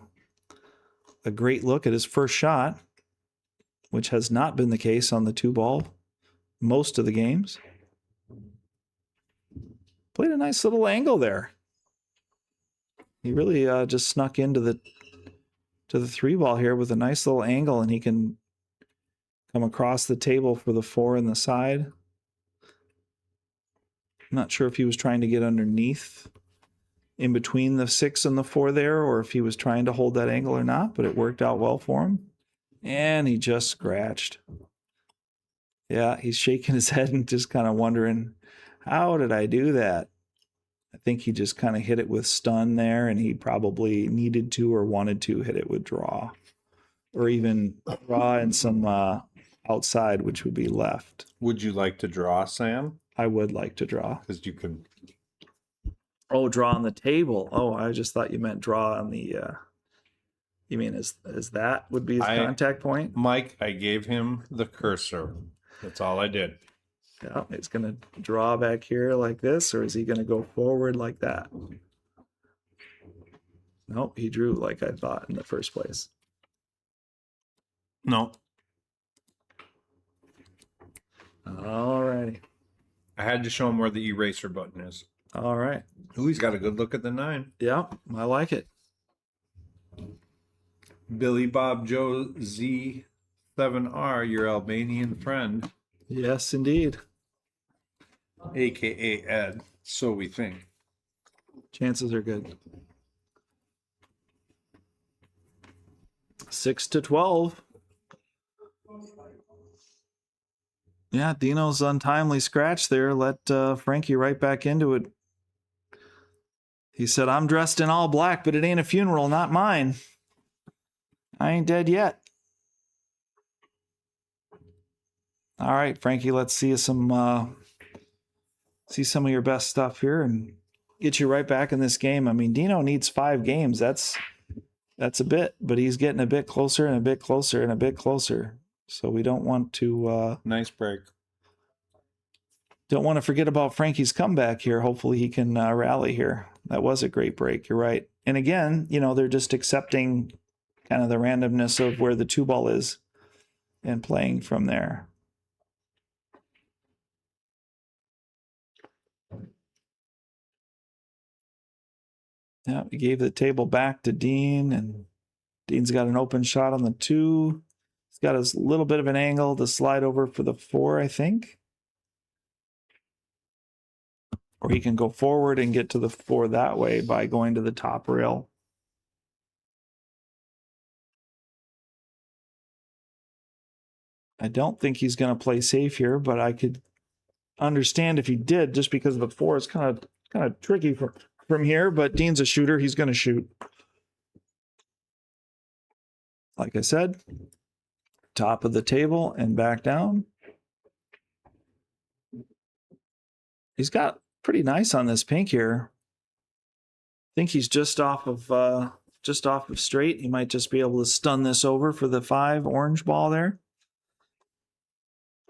great look at his first shot, which has not been the case on the 2 ball most of the games. Played a nice little angle there. He really just snuck into the 3 ball here with a nice little angle, and he can come across the table for the 4 in the side. I'm not sure if he was trying to get underneath in between the 6 and the 4 there, or if he was trying to hold that angle or not, but it worked out well for him. And he just scratched. Yeah, he's shaking his head and just kind of wondering, how did I do that? I think he just kind of hit it with stun there, and he probably needed to or wanted to hit it with draw, or even draw and some outside, which would be left. Would you like to draw, Sam? I would like to draw. Because you can. Oh, draw on the table. Oh, I just thought you meant draw on the. You mean as that would be his contact point? Mike, I gave him the cursor. That's all I did. Yeah, he's going to draw back here like this, or is he going to go forward like that? Nope, he drew like I thought in the first place. No. All righty. I had to show him where the eraser button is. All right. Ooh, he's got a good look at the 9. Yeah, I like it. Billy Bob Joe Z7R, your Albanian friend, Yes, indeed. aka Ed. So we think. Chances are good. 6-12. Yeah, Dino's untimely scratch there let Frankie right back into it. He said, I'm dressed in all black, but it ain't a funeral, not mine. I ain't dead yet. All right, Frankie, let's see some of your best stuff here and get you right back in this game. I mean, Dino needs 5 games. That's a bit, but he's getting a bit closer and a bit closer and a bit closer. So we don't want to Nice break. don't want to forget about Frankie's comeback here. Hopefully he can rally here. That was a great break. You're right. And again, they're just accepting kind of the randomness of where the 2-ball is and playing from there. Yeah, we gave the table back to Dean, and Dean's got an open shot on the 2. He's got a little bit of an angle to slide over for the 4, I think. Or he can go forward and get to the 4 that way by going to the top rail. I don't think he's going to play safe here, but I could understand if he did, just because the 4 is kind of tricky from here. But Dean's a shooter; he's going to shoot. Like I said, top of the table and back down. He's got pretty nice on this pink here. I think he's just off of straight. He might just be able to stun this over for the 5 orange ball there.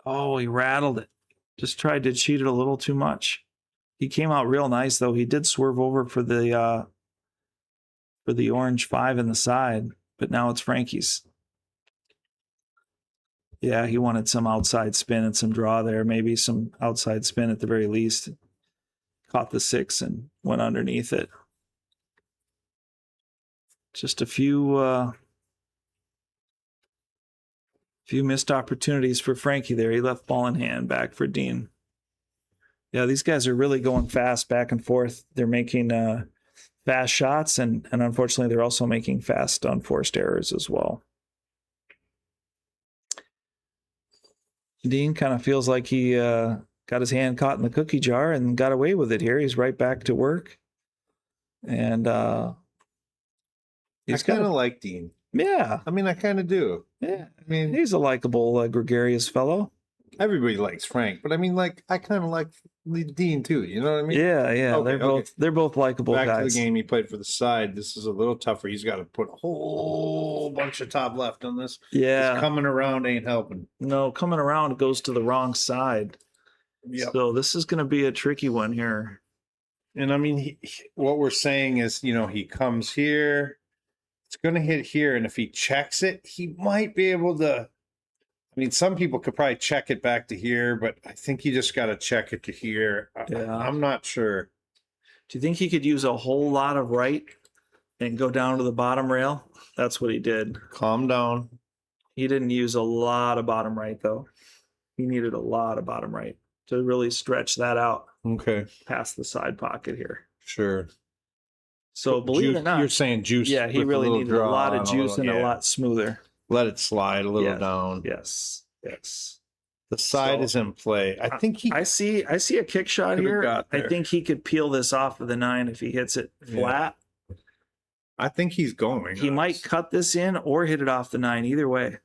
Oh, he rattled it. Just tried to cheat it a little too much. He came out real nice, though. He did swerve over for the orange 5 in the side, but now it's Frankie's. Yeah, he wanted some outside spin and some draw there. Maybe some outside spin at the very least. Caught the 6 and went underneath it. Just a few missed opportunities for Frankie there. He left ball in hand back for Dean. Yeah, these guys are really going fast back and forth. They're making fast shots, and unfortunately, they're also making fast unforced errors as well. Dean kind of feels like he got his hand caught in the cookie jar and got away with it here. He's right back to work. And I kind of like Dean. Yeah. I mean, I kind of do. Yeah. I mean, He's a likable, gregarious fellow. everybody likes Frank, but I mean, like, I kind of like Dean too. You know what I mean? Yeah, yeah. Okay, They're both likable Back guys. to the game, he played for the side. This is a little tougher. He's got to put a whole bunch of top left on this. Yeah. This coming around ain't helping. No, coming around it goes to the wrong side. Yep. So this is going to be a tricky one here. And I mean, what we're saying is, he comes here, it's going to hit here, and if he checks it, he might be able to. I mean, some people could probably check it back to here, but I think you just got to check it to here. Yeah. I'm not sure. Do you think he could use a whole lot of right and go down to the bottom rail? That's what he did. Calm down. He didn't use a lot of bottom right, though. He needed a lot of bottom right to really stretch that out Okay, past the side pocket here. sure. So believe Juice, it or not, you're saying juice. yeah, he with really little needed a draw lot of and juice and a yeah. lot smoother. Let it slide a little Yes. down. Yes, yes. The side So, is in play. I think he. I see a kick shot Could've here. got I there. think he could peel this off of the 9 if he hits it flat. I think he's going. He might cut this in or hit it off the 9, either way.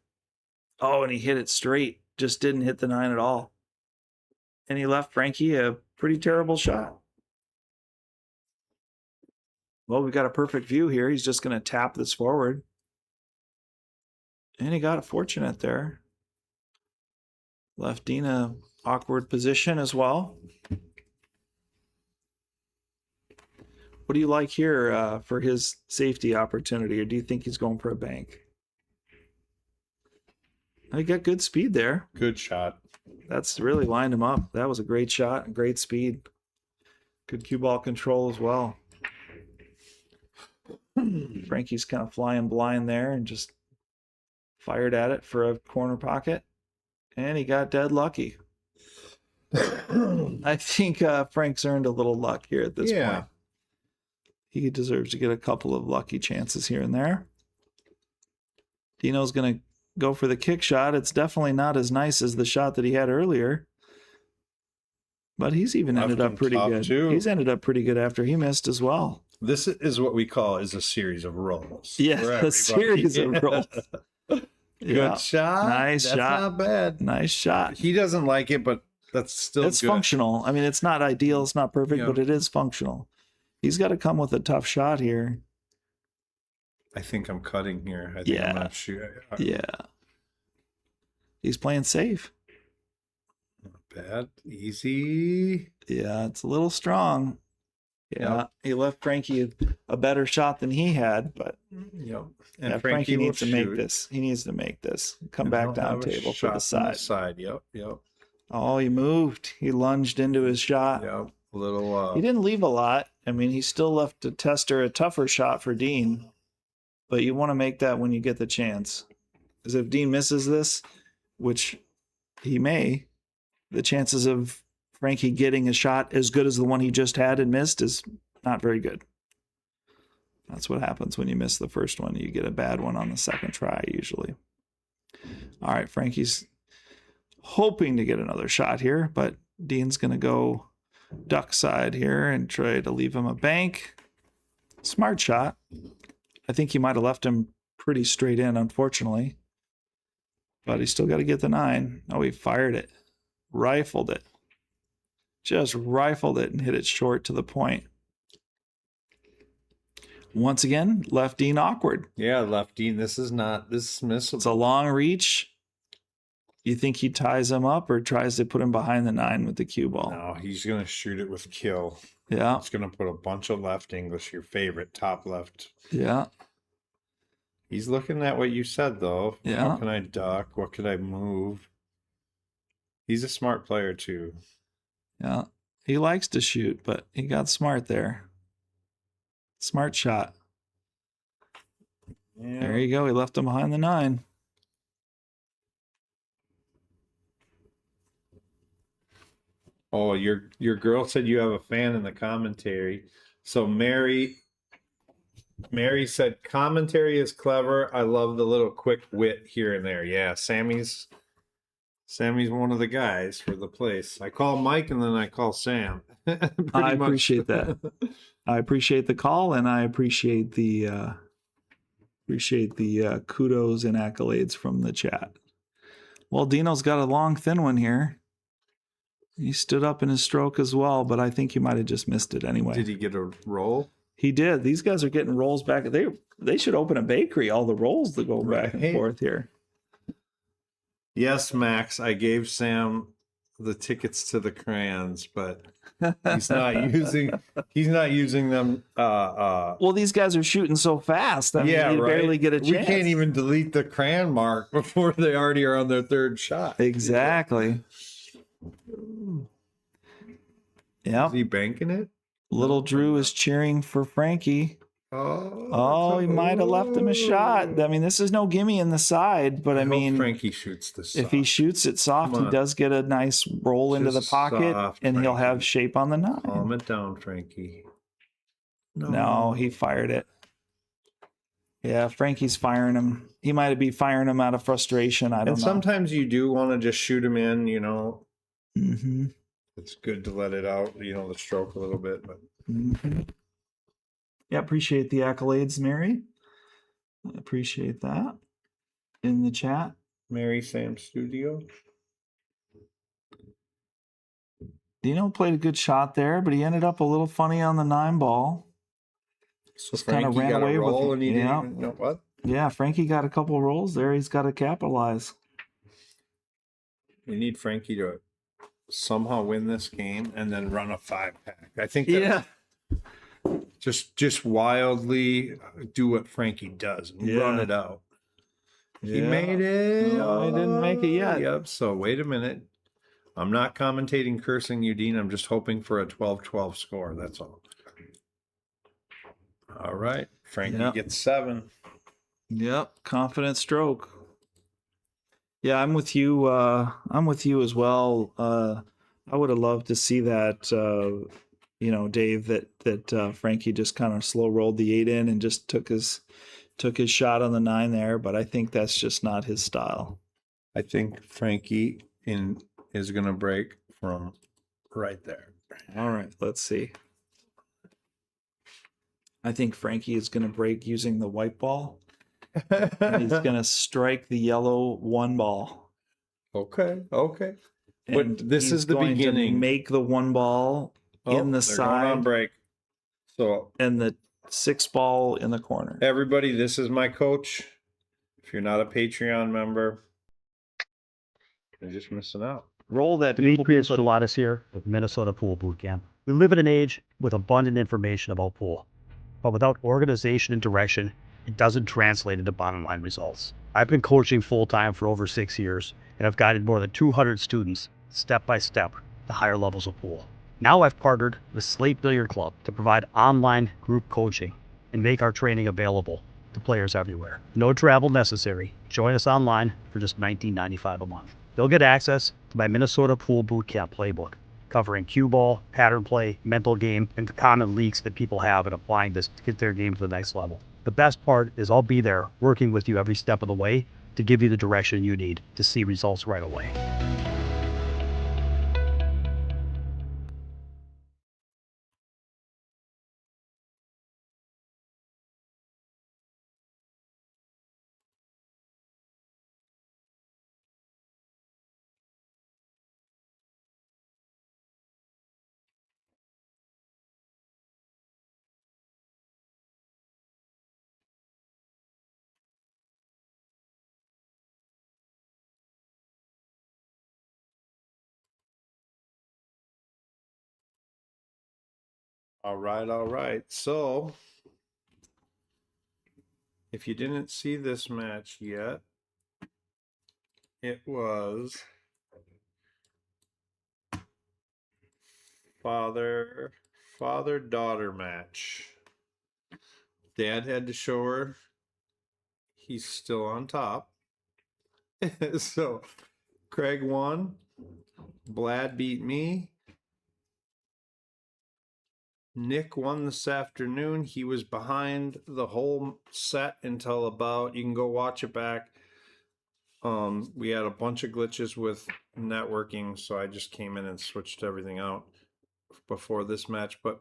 Oh, and he hit it straight. Just didn't hit the 9 at all. And he left Frankie a pretty terrible shot. Well, we've got a perfect view here. He's just going to tap this forward. And he got fortunate there. Left Dean a awkward position as well. What do you like here for his safety opportunity, or do you think he's going for a bank? He got good speed there. Good shot. That's really lined him up. That was a great shot and great speed. Good cue ball control as well. Frankie's kind of flying blind there and just fired at it for a corner pocket. And he got dead lucky. I think Frank's earned a little luck here at this point. He deserves to get a couple of lucky chances here and there. Dino's going to go for the kick shot. It's definitely not as nice as the shot that he had earlier. But he's even ended up pretty good. He's ended up pretty good after he missed as well. This is what we call a series of rolls. Yeah, a series of rolls. Good shot. Nice shot. That's not bad. Nice shot. He doesn't like it, but that's still it's good. Functional. I mean, it's not ideal. It's not perfect, but it is functional. He's got to come with a tough shot here. I think I'm cutting here. I think I'm going to shoot. Yeah. He's playing safe. Not bad. Easy. Yeah, it's a little strong. Yeah, he left Frankie a better shot than he had, but And Frankie needs to make this. He needs to make this. Come back down table for the side. Yep. Oh, he moved. He lunged into his shot. Yep. A little. He didn't leave a lot. I mean, he still left a tester, a tougher shot for Dean, but you want to make that when you get the chance. Because if Dean misses this, which he may, the chances of Frankie getting a shot as good as the one he just had and missed is not very good. That's what happens when you miss the first one. You get a bad one on the second try, usually. All right, Frankie's hoping to get another shot here, but Dean's going to go duck side here and try to leave him a bank. Smart shot. I think he might have left him pretty straight in, unfortunately. But he's still got to get the 9. Oh, he fired it. Rifled it. Just rifled it and hit it short to the point. Once again, left Dean awkward. Yeah, left Dean. This is missable. It's a long reach. You think he ties him up or tries to put him behind the 9 with the cue ball? No, he's going to shoot it with kill. Yeah. He's going to put a bunch of left English, your favorite, top left. Yeah. He's looking at what you said, though. Yeah. How can I duck? What can I move? He's a smart player, too. Yeah. He likes to shoot, but he got smart there. Smart shot. Yeah. There you go. He left him behind the 9. Oh, your girl said you have a fan in the commentary. So Mary said commentary is clever. I love the little quick wit here and there. Yeah, Sammy's one of the guys for the place. I call Mike and then I call Sam. I appreciate that. I appreciate the call and I appreciate the kudos and accolades from the chat. Well, Dino's got a long, thin one here. He stood up in his stroke as well, but I think he might have just missed it anyway. Did he get a roll? He did. These guys are getting rolls back. They should open a bakery, all the rolls that go back and forth here. Yes, Max, I gave Sam the tickets to the crayons, but he's not using them. Well, these guys are shooting so fast. I mean, they barely get a chance. We can't even delete the crayon mark before they already are on their third shot. Exactly. Yeah. Is he banking it? Little Drew is cheering for Frankie. Oh, he might have left him a shot. I mean, this is no gimme in the side, but I mean, Frankie shoots this. If he shoots it soft, he does get a nice roll into the pocket, and he'll have shape on the 9. Calm it down, Frankie. No, he fired it. Yeah, Frankie's firing him. He might be firing him out of frustration. I don't know. And sometimes you do want to just shoot him in, you know. Mm-hmm. It's good to let it out, you know, the stroke a little bit. But yeah, appreciate the accolades, Mary. I appreciate that in the chat. Mary Sam Studio. Dino played a good shot there, but he ended up a little funny on the 9 ball. So just kind of ran away with it. And he didn't even know what? Yeah, Frankie got a couple rolls there. He's got to capitalize. We need Frankie to somehow win this game and then run a 5-pack. I think that's just wildly do what Frankie does and run it out. He made it. No, he didn't make it yet. Yep. So wait a minute. I'm not commentating cursing you, Dean. I'm just hoping for a 12-12 score. That's all. All right. Frankie Yep. gets 7. Yep. Confident stroke. Yeah, I'm with you. I'm with you as well. I would have loved to see that, Dave, that Frankie just kind of slow rolled the 8 in and just took his shot on the 9 there. But I think that's just not his style. I think Frankie is going to break from right there. All right, let's see. I think Frankie is going to break using the white ball. And he's going to strike the yellow 1 ball. Okay. And But this he's is the going beginning. to make the 1 ball in the they're going on side break. So and the 6 ball in the corner. everybody, this is my coach. If you're not a Patreon member, you're just missing out. Roll that. Demetrius Gelatis here with Minnesota Pool Boot Camp. We live in an age with abundant information about pool, but without organization and direction, it doesn't translate into bottom line results. I've been coaching full time for over 6 years, and I've guided more than 200 students step by step to higher levels of pool. Now I've partnered with Slate Billiard Club to provide online group coaching and make our training available to players everywhere. No travel necessary. Join us online for just $19.95 a month. You'll get access to my Minnesota Pool Boot Camp playbook, covering cue ball, pattern play, mental game, and the common leaks that people have in applying this to get their game to the next level. The best part is I'll be there working with you every step of the way to give you the direction you need to see results right away. All right. So, if you didn't see this match yet, it was father-daughter match. Dad had to show her he's still on top. So, Craig won. Blad beat me. Nick won this afternoon. He was behind the whole set until about, you can go watch it back. We had a bunch of glitches with networking, so I just came in and switched everything out before this match. But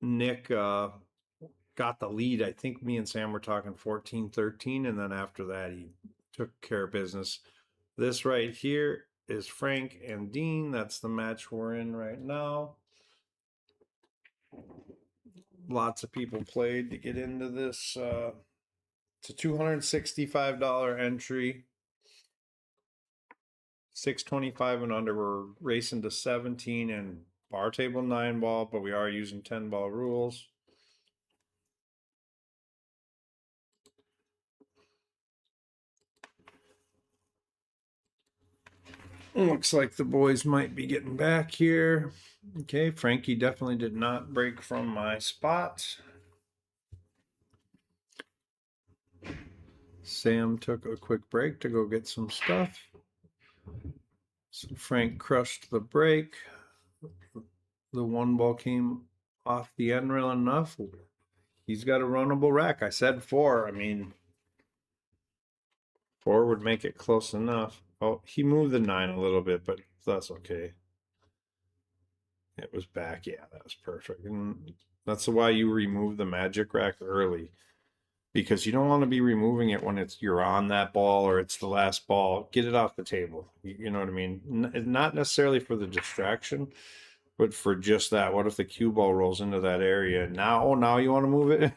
Nick got the lead. I think me and Sam were talking 14-13, and then after that he took care of business. This right here is Frank and Dean. That's the match we're in right now. Lots of people played to get into this. It's a $265 entry. 625 and under. We're racing to 17 and bar table 9 ball, but we are using 10 ball rules. Looks like the boys might be getting back here. Okay, Frankie definitely did not break from my spot. Sam took a quick break to go get some stuff. So Frank crushed the break. The 1 ball came off the end rail enough. He's got a runnable rack. I said 4. I mean, 4 would make it close enough. Oh, he moved the 9 a little bit, but that's okay. It was back. Yeah, that was perfect. And that's why you remove the magic rack early, because you don't want to be removing it when you're on that ball or it's the last ball. Get it off the table. You know what I mean? Not necessarily for the distraction, but for just that. What if the cue ball rolls into that area? Now you want to move it?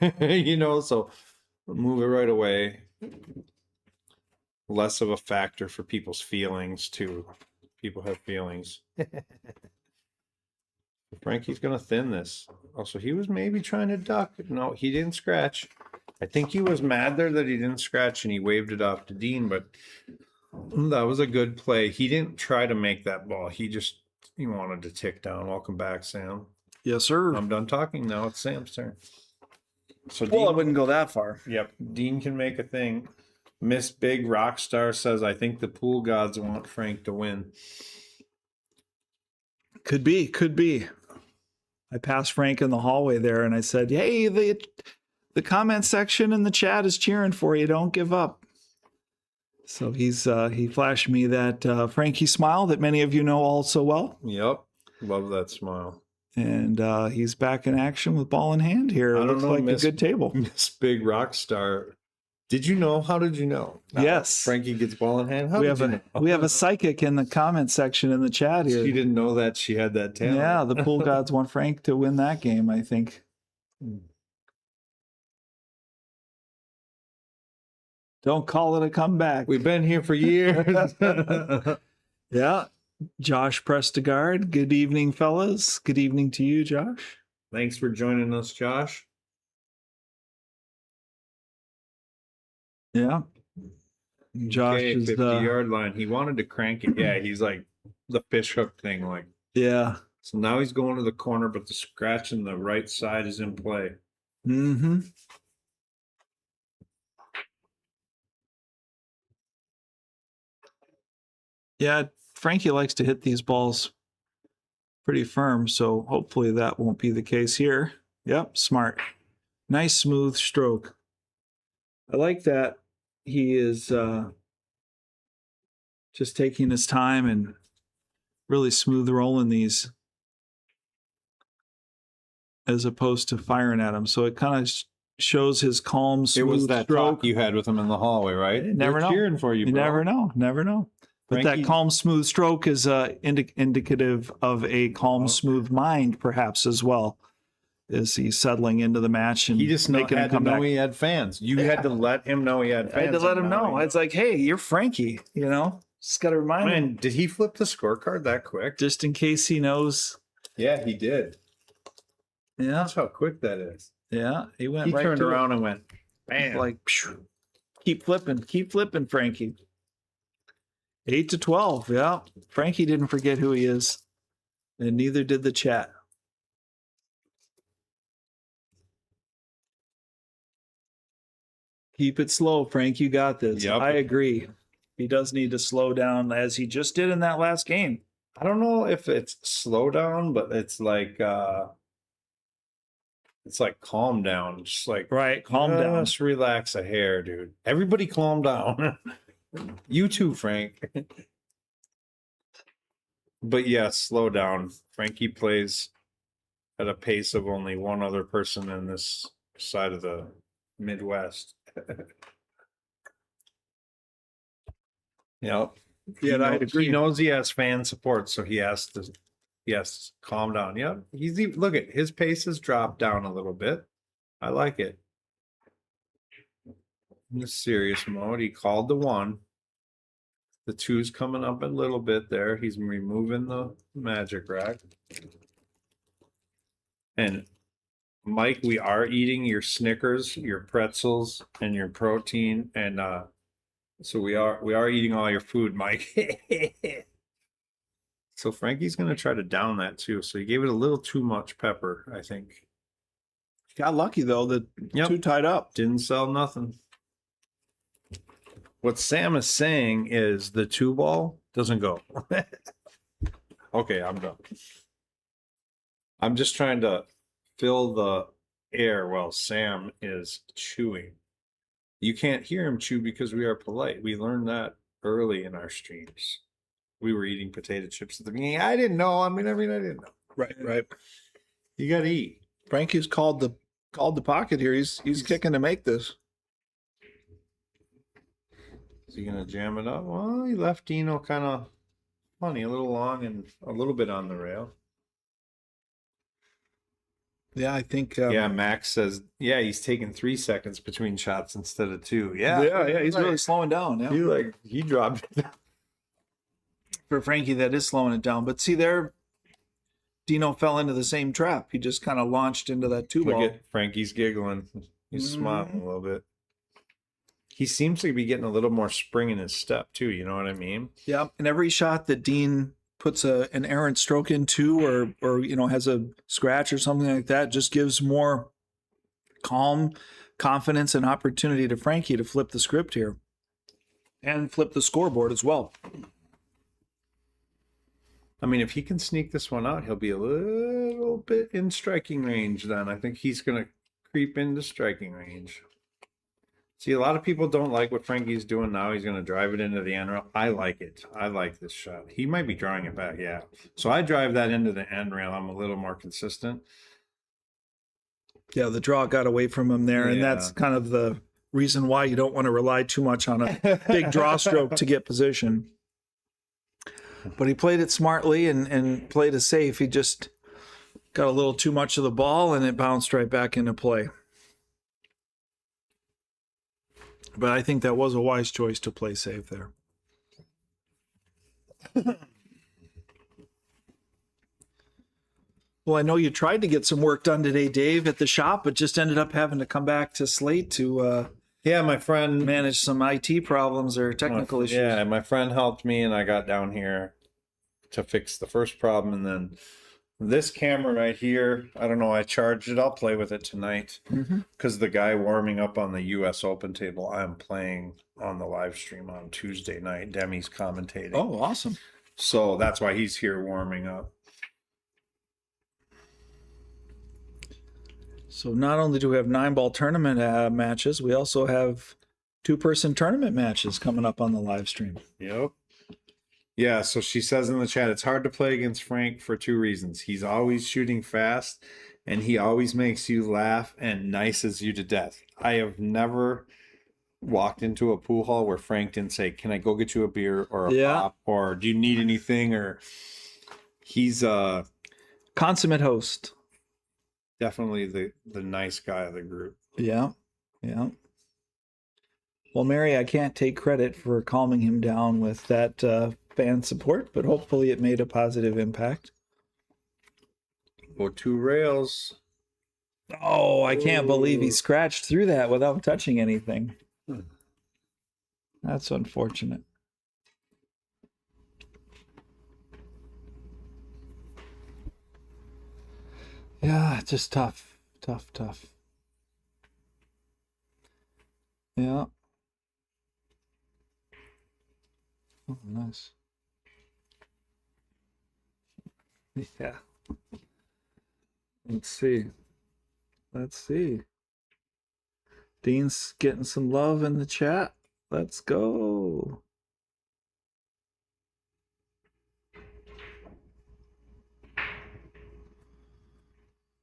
So move it right away. Less of a factor for people's feelings too. People have feelings. Frankie's gonna thin this. Also, he was maybe trying to duck. No, he didn't scratch. I think he was mad there that he didn't scratch and he waved it off to Dean, but That was a good play. He didn't try to make that ball. He wanted to tick down. Welcome back, Sam. Yes, sir. I'm done talking now. It's Sam's turn. So Well, I Dean, wouldn't go that far. yep, Dean can make a thing. Miss Big Rockstar says, I think the pool gods want Frank to win. Could be, could be. I passed Frank in the hallway there and I said, hey, the comment section in the chat is cheering for you. Don't give up. So he flashed me that Frankie smile that many of you know all so well. Yep. Love that smile. And he's back in action with ball in hand here. I don't Looks know, like a good table. Miss Big Rockstar. Did you know? How did you know? Yes. Frankie gets ball in hand. How We did have you a know? we have a psychic in the comment section in the chat here. She didn't know that she had that talent. Yeah, the pool gods want Frank to win that game, I think. Don't call it a comeback. We've been here for years. Yeah. Josh Prestigard. Good evening, fellas. Good evening to you, Josh. Thanks for joining us, Josh. Yeah. Josh Okay, is 50-yard line. He wanted to crank it. Yeah, he's like the fish hook thing. Like, yeah. so now he's going to the corner, but the scratch in the right side is in play. Mm-hmm. Yeah, Frankie likes to hit these balls pretty firm, so hopefully that won't be the case here. Yep, smart. Nice smooth stroke. I like that he is just taking his time and really smooth rolling these as opposed to firing at him. So it kind of shows his calm, smooth It was that stroke. talk you had with him in the hallway, right? Never They're know. cheering for you, You bro. never know. Never know. But Frankie- that calm, smooth stroke is indicative of a calm, smooth mind, perhaps, as well. Is he settling into the match and He just making a had to comeback? know he had fans. You had to let him know he had fans. I had to let him and now know. he It's like, hey, you're Frankie, you know? Just got to remind him, Man, did he flip the scorecard that quick? just in case he knows. Yeah, he did. Yeah, That's how quick that is. yeah. He went He right turned to it. around and went, bam. Like, phew. Keep flipping, Frankie. 8-12. Yeah, Frankie didn't forget who he is, and neither did the chat. Keep it slow, Frank. You got this. Yep. I agree. He does need to slow down, as he just did in that last game. I don't know if it's slow down, but it's like calm down. Just like Right, calm down. Just relax a hair, dude. Everybody calm down. You too, Frank. But yeah, slow down. Frankie plays at a pace of only one other person in this side of the Midwest. Yep. Yeah, I'd agree. He knows he has fan support, so he has to calm down. Yep. Look at his pace has dropped down a little bit. I like it. In the serious mode, he called the 1. The 2's coming up a little bit there. He's removing the magic rack. And Mike, we are eating your Snickers, your pretzels, and your protein, and so we are eating all your food, Mike. So Frankie's gonna try to down that too. So he gave it a little too much pepper, I think. Got lucky though. The Yep. 2 tied up. Didn't sell nothing. What Sam is saying is the 2 ball doesn't go. Okay, I'm done. I'm just trying to fill the air while Sam is chewing. You can't hear him chew because we are polite. We learned that early in our streams. We were eating potato chips at the beginning. I didn't know. I didn't know. Right. You gotta eat. Frankie's called the pocket here. He's kicking to make this. Is he gonna jam it up? Well, he left Dino kind of funny, a little long and a little bit on the rail. Yeah, I think. Yeah, Max says, yeah, he's taking 3 seconds between shots instead of 2. Yeah, yeah. He's really slowing down. Yeah. He dropped it. For Frankie, that is slowing it down. But see there, Dino fell into the same trap. He just kind of launched into that 2 Look ball. at Frankie's giggling. He's smiling a little bit. he seems to be getting a little more spring in his step too. You know what I mean? Yeah, and every shot that Dean puts an errant stroke into, or has a scratch or something like that, just gives more calm, confidence, and opportunity to Frankie to flip the script here and flip the scoreboard as well. I mean, if he can sneak this one out, he'll be a little bit in striking range then. I think he's going to creep into striking range. See, a lot of people don't like what Frankie's doing now. He's going to drive it into the end rail. I like it. I like this shot. He might be drawing it back, yeah. So I drive that into the end rail. I'm a little more consistent. Yeah, the draw got away from him there, and that's kind of the reason why you don't want to rely too much on a big draw stroke to get position. But he played it smartly and played it safe. He just got a little too much of the ball, and it bounced right back into play. But I think that was a wise choice to play safe there. Well, I know you tried to get some work done today, Dave, at the shop, but just ended up having to come back to Slate to yeah, my friend manage some IT problems or technical issues. Yeah, my friend helped me, and I got down here to fix the first problem, and then this camera right here, I don't know, I charged it. I'll play with it tonight because the guy warming up on the U.S. Open table, I'm playing on the live stream on Tuesday night. Demi's commentating. Oh, awesome. So that's why he's here warming up. So not only do we have 9-ball tournament matches, we also have 2-person tournament matches coming up on the live stream. Yep. Yeah, so she says in the chat, it's hard to play against Frank for 2 reasons. He's always shooting fast, and he always makes you laugh and nices you to death. I have never walked into a pool hall where Frank didn't say, can I go get you a beer or a pop? Or do you need anything? Or he's a consummate host. Definitely the nice guy of the group. Yeah, yeah. Well, Mary, I can't take credit for calming him down with that fan support, but hopefully it made a positive impact. Or 2 rails. Oh, I can't believe he scratched through that without touching anything. That's unfortunate. Yeah, just tough. Yeah. Oh, nice. Yeah. Let's see. Dean's getting some love in the chat. Let's go.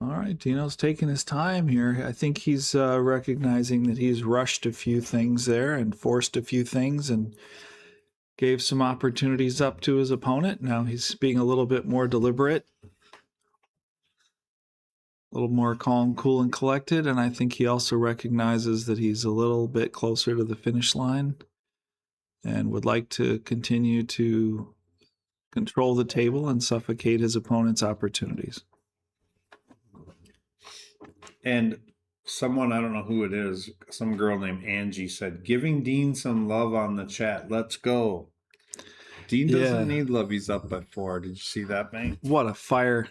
All right, Dino's taking his time here. I think he's recognizing that he's rushed a few things there and forced a few things and gave some opportunities up to his opponent. Now he's being a little bit more deliberate, a little more calm, cool, and collected. And I think he also recognizes that he's a little bit closer to the finish line and would like to continue to control the table and suffocate his opponent's opportunities. And someone, I don't know who it is, some girl named Angie said, giving Dean some love on the chat. Let's go. Dean doesn't need love. He's up by 4. Did you see that, man? What a fire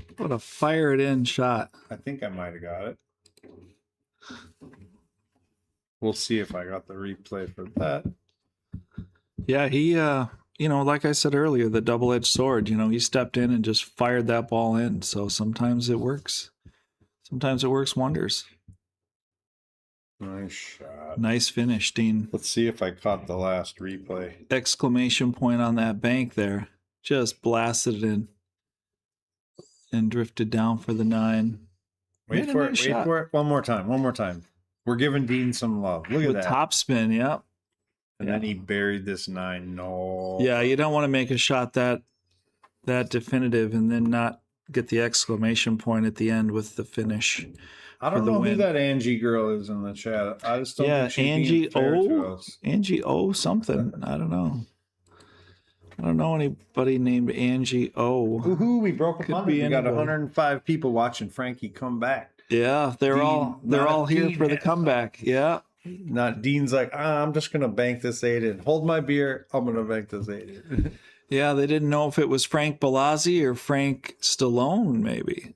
it in shot. I think I might have got it. We'll see if I got the replay for that. Yeah, he, like I said earlier, the double-edged sword, he stepped in and just fired that ball in. So sometimes it works. Sometimes it works wonders. Nice shot. Nice finish, Dean. Let's see if I caught the last replay. Exclamation point on that bank there. Just blasted it in and drifted down for the 9. Wait for it. One more time. We're giving Dean some love. Look at that. Top spin, yep. And then he buried this 9. No. Yeah, you don't want to make a shot that definitive and then not get the exclamation point at the end with the finish. I don't know who that Angie girl is in the chat. I just don't think she's Angie being fair to us. Angie O something. I don't know. I don't know anybody named Angie O. Woohoo, we broke 100. We got anybody. 105 people watching Frankie come back. Yeah, they're all here for the comeback. Yeah. Not Dean's like, I'm just gonna bank this 8 in. Hold my beer. I'm gonna bank this 8 in. Yeah, they didn't know if it was Frank BALAZI or Frank Stallone, maybe.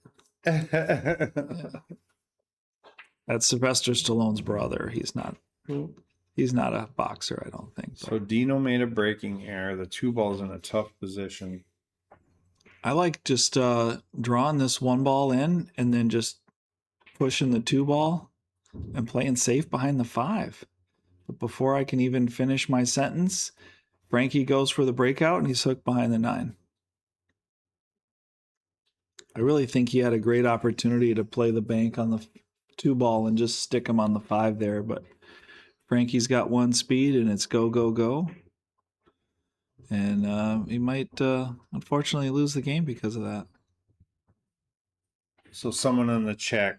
That's Sylvester Stallone's brother. He's not a boxer, I don't think. So Dino made a breaking error. The 2 ball's in a tough position. I like just drawing this 1 ball in and then just pushing the 2 ball and playing safe behind the 5. But before I can even finish my sentence, Frankie goes for the breakout and he's hooked behind the 9. I really think he had a great opportunity to play the bank on the 2 ball and just stick him on the 5 there, but Frankie's got 1 speed and it's go, go, go. And he might unfortunately lose the game because of that. So someone in the chat,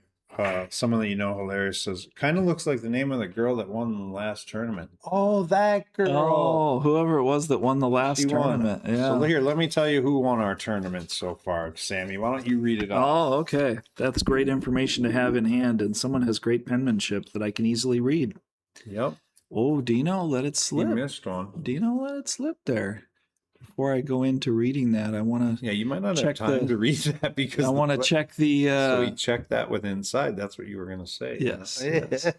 someone that you know, hilarious, says, kind of looks like the name of the girl that won the last tournament. Oh, that girl. Oh, whoever it was that won the last She won. tournament. Yeah. So here, let me tell you who won our tournament so far. Sammy, why don't you read it off? Oh, okay. That's great information to have in hand, and someone has great penmanship that I can easily read. Yep. Oh, Dino, let it slip. You missed one. Dino, let it slip there. Before I go into reading that, I want to. Yeah, you might not have time to read that because I want to check the. So we checked that with inside. That's what you were going to say. Yes. Yes.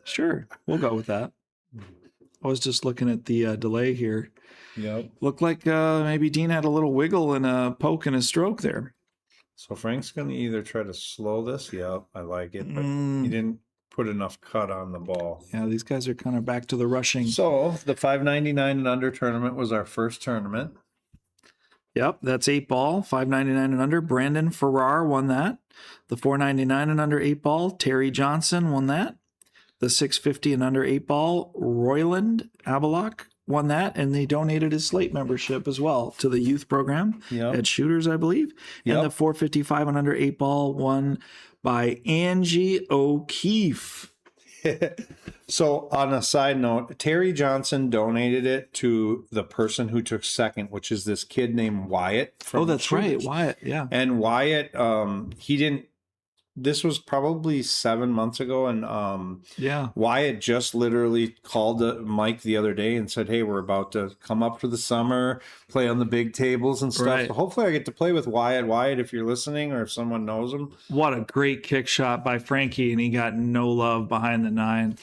Sure, we'll go with that. I was just looking at the delay here. Yep. Looked like maybe Dean had a little wiggle and a poke and a stroke there. So Frank's going to either try to slow this. Yep, I like it, but Mm. he didn't put enough cut on the ball. Yeah, these guys are kind of back to the rushing. So the 599 and under tournament was our first tournament. Yep, that's 8 ball, 599 and under. Brandon Farrar won that. The 499 and under 8 ball, Terry Johnson won that. The 650 and under 8 ball, Royland Abelock won that, and they donated his Slate membership as well to the youth program at Shooters, I believe. Yep. And the 455 and under 8 ball won by Angie O'Keefe. So on a side note, Terry Johnson donated it to the person who took second, which is this kid named Wyatt. Oh, that's right, Wyatt. Yeah. And Wyatt, he didn't. This was probably 7 months ago, and Yeah. Wyatt just literally called Mike the other day and said, "Hey, we're about to come up for the summer, play on the big tables and stuff." Right. So hopefully, I get to play with Wyatt. Wyatt, if you're listening or if someone knows him, What a great kick shot by Frankie, and he got no love behind the 9.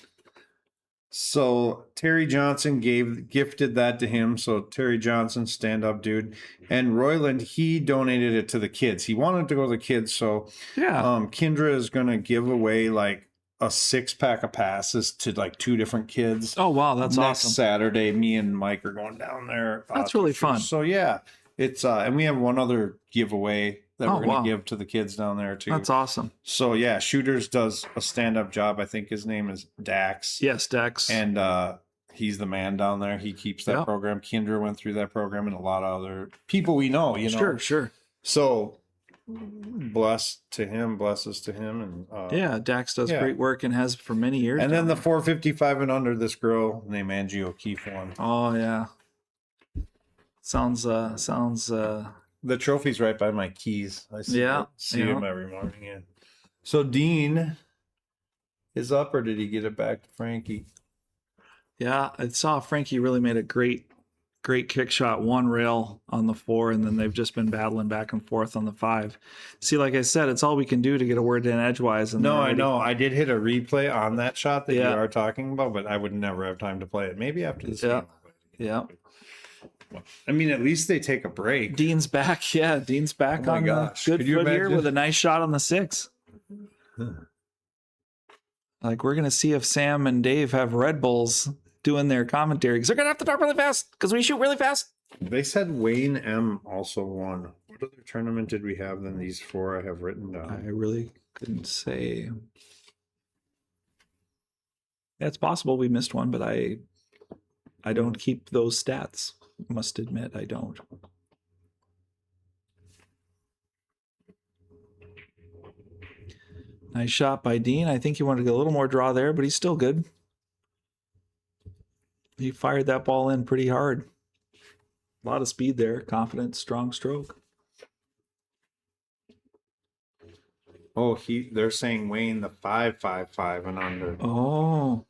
so Terry Johnson gifted that to him. So Terry Johnson, stand up dude, and Royland, he donated it to the kids. He wanted to go to the kids, so Yeah. Kendra is gonna give away like a 6-pack of passes to like 2 different kids. Oh, wow, that's Next awesome. Saturday, me and Mike are going down there. That's really fun. So yeah, it's and we have one other giveaway that Oh, we're gonna wow. give to the kids down there too. That's awesome. So yeah, Shooters does a stand-up job. I think his name is Dax. Yes, Dex. And he's the man down there. He keeps that Yep. program. Kendra went through that program, and a lot of other people we know, you know. Sure. So blesses to him, and Yeah, Dax does yeah. great work and has for many years. And then down the there. 455 and under, this girl named Angie O'Keefe won. Oh yeah. Sounds The trophy's right by my keys. I see, Yeah, see yeah. him every morning. Yeah. So Dean is up, or did he get it back to Frankie? yeah, I saw Frankie really made a great kick shot, 1 rail on the 4, and then they've just been battling back and forth on the 5. See, like I said, it's all we can do to get a word in edgewise. And No, they're I already- know. I did hit a replay on that shot that you Yeah. are talking about, but I would never have time to play it. Maybe after this Yeah. game. Yeah. I mean, at least they take a break. Dean's back. Yeah, Dean's back Oh my on gosh. the good Could you foot here imagine? with a nice shot on the 6. Like, we're going to see if Sam and Dave have Red Bulls doing their commentary, because they're going to have to talk really fast because we shoot really fast. They said Wayne M also won. What other tournament did we have than these 4 I have written down? I really couldn't say. Yeah, it's possible we missed one, but I don't keep those stats. Must admit, I don't. Nice shot by Dean. I think he wanted to get a little more draw there, but he's still good. He fired that ball in pretty hard. A lot of speed there. Confident, strong stroke. Oh, they're saying Wayne the 555 and under. Oh.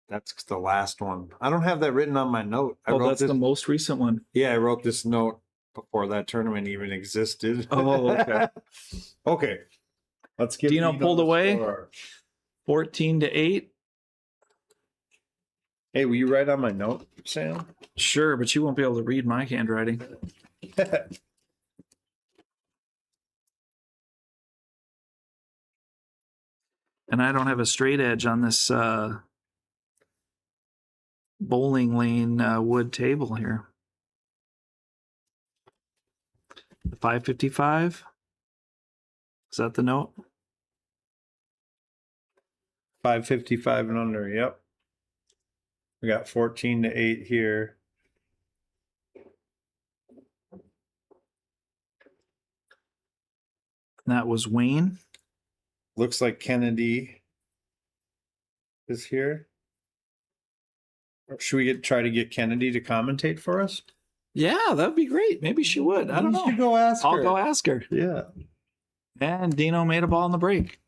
That's the last one. I don't have that written on my note. I Oh, wrote that's this. the most recent one. Yeah, I wrote this note before that tournament even existed. Oh, okay. Okay. Let's get Dino Dean pulled on the away. score. 14-8. Hey, will you write on my note, Sam? Sure, but you won't be able to read my handwriting. And I don't have a straight edge on this bowling lane wood table here. The 555. Is that the note? 555 and under. Yep. We got 14-8 here. And that was Wayne. Looks like Kennedy is here. Or should we try to get Kennedy to commentate for us? Yeah, that would be great. Maybe she would. I don't know. You should go ask her. I'll go ask her. Yeah. And Dino made a ball in the break.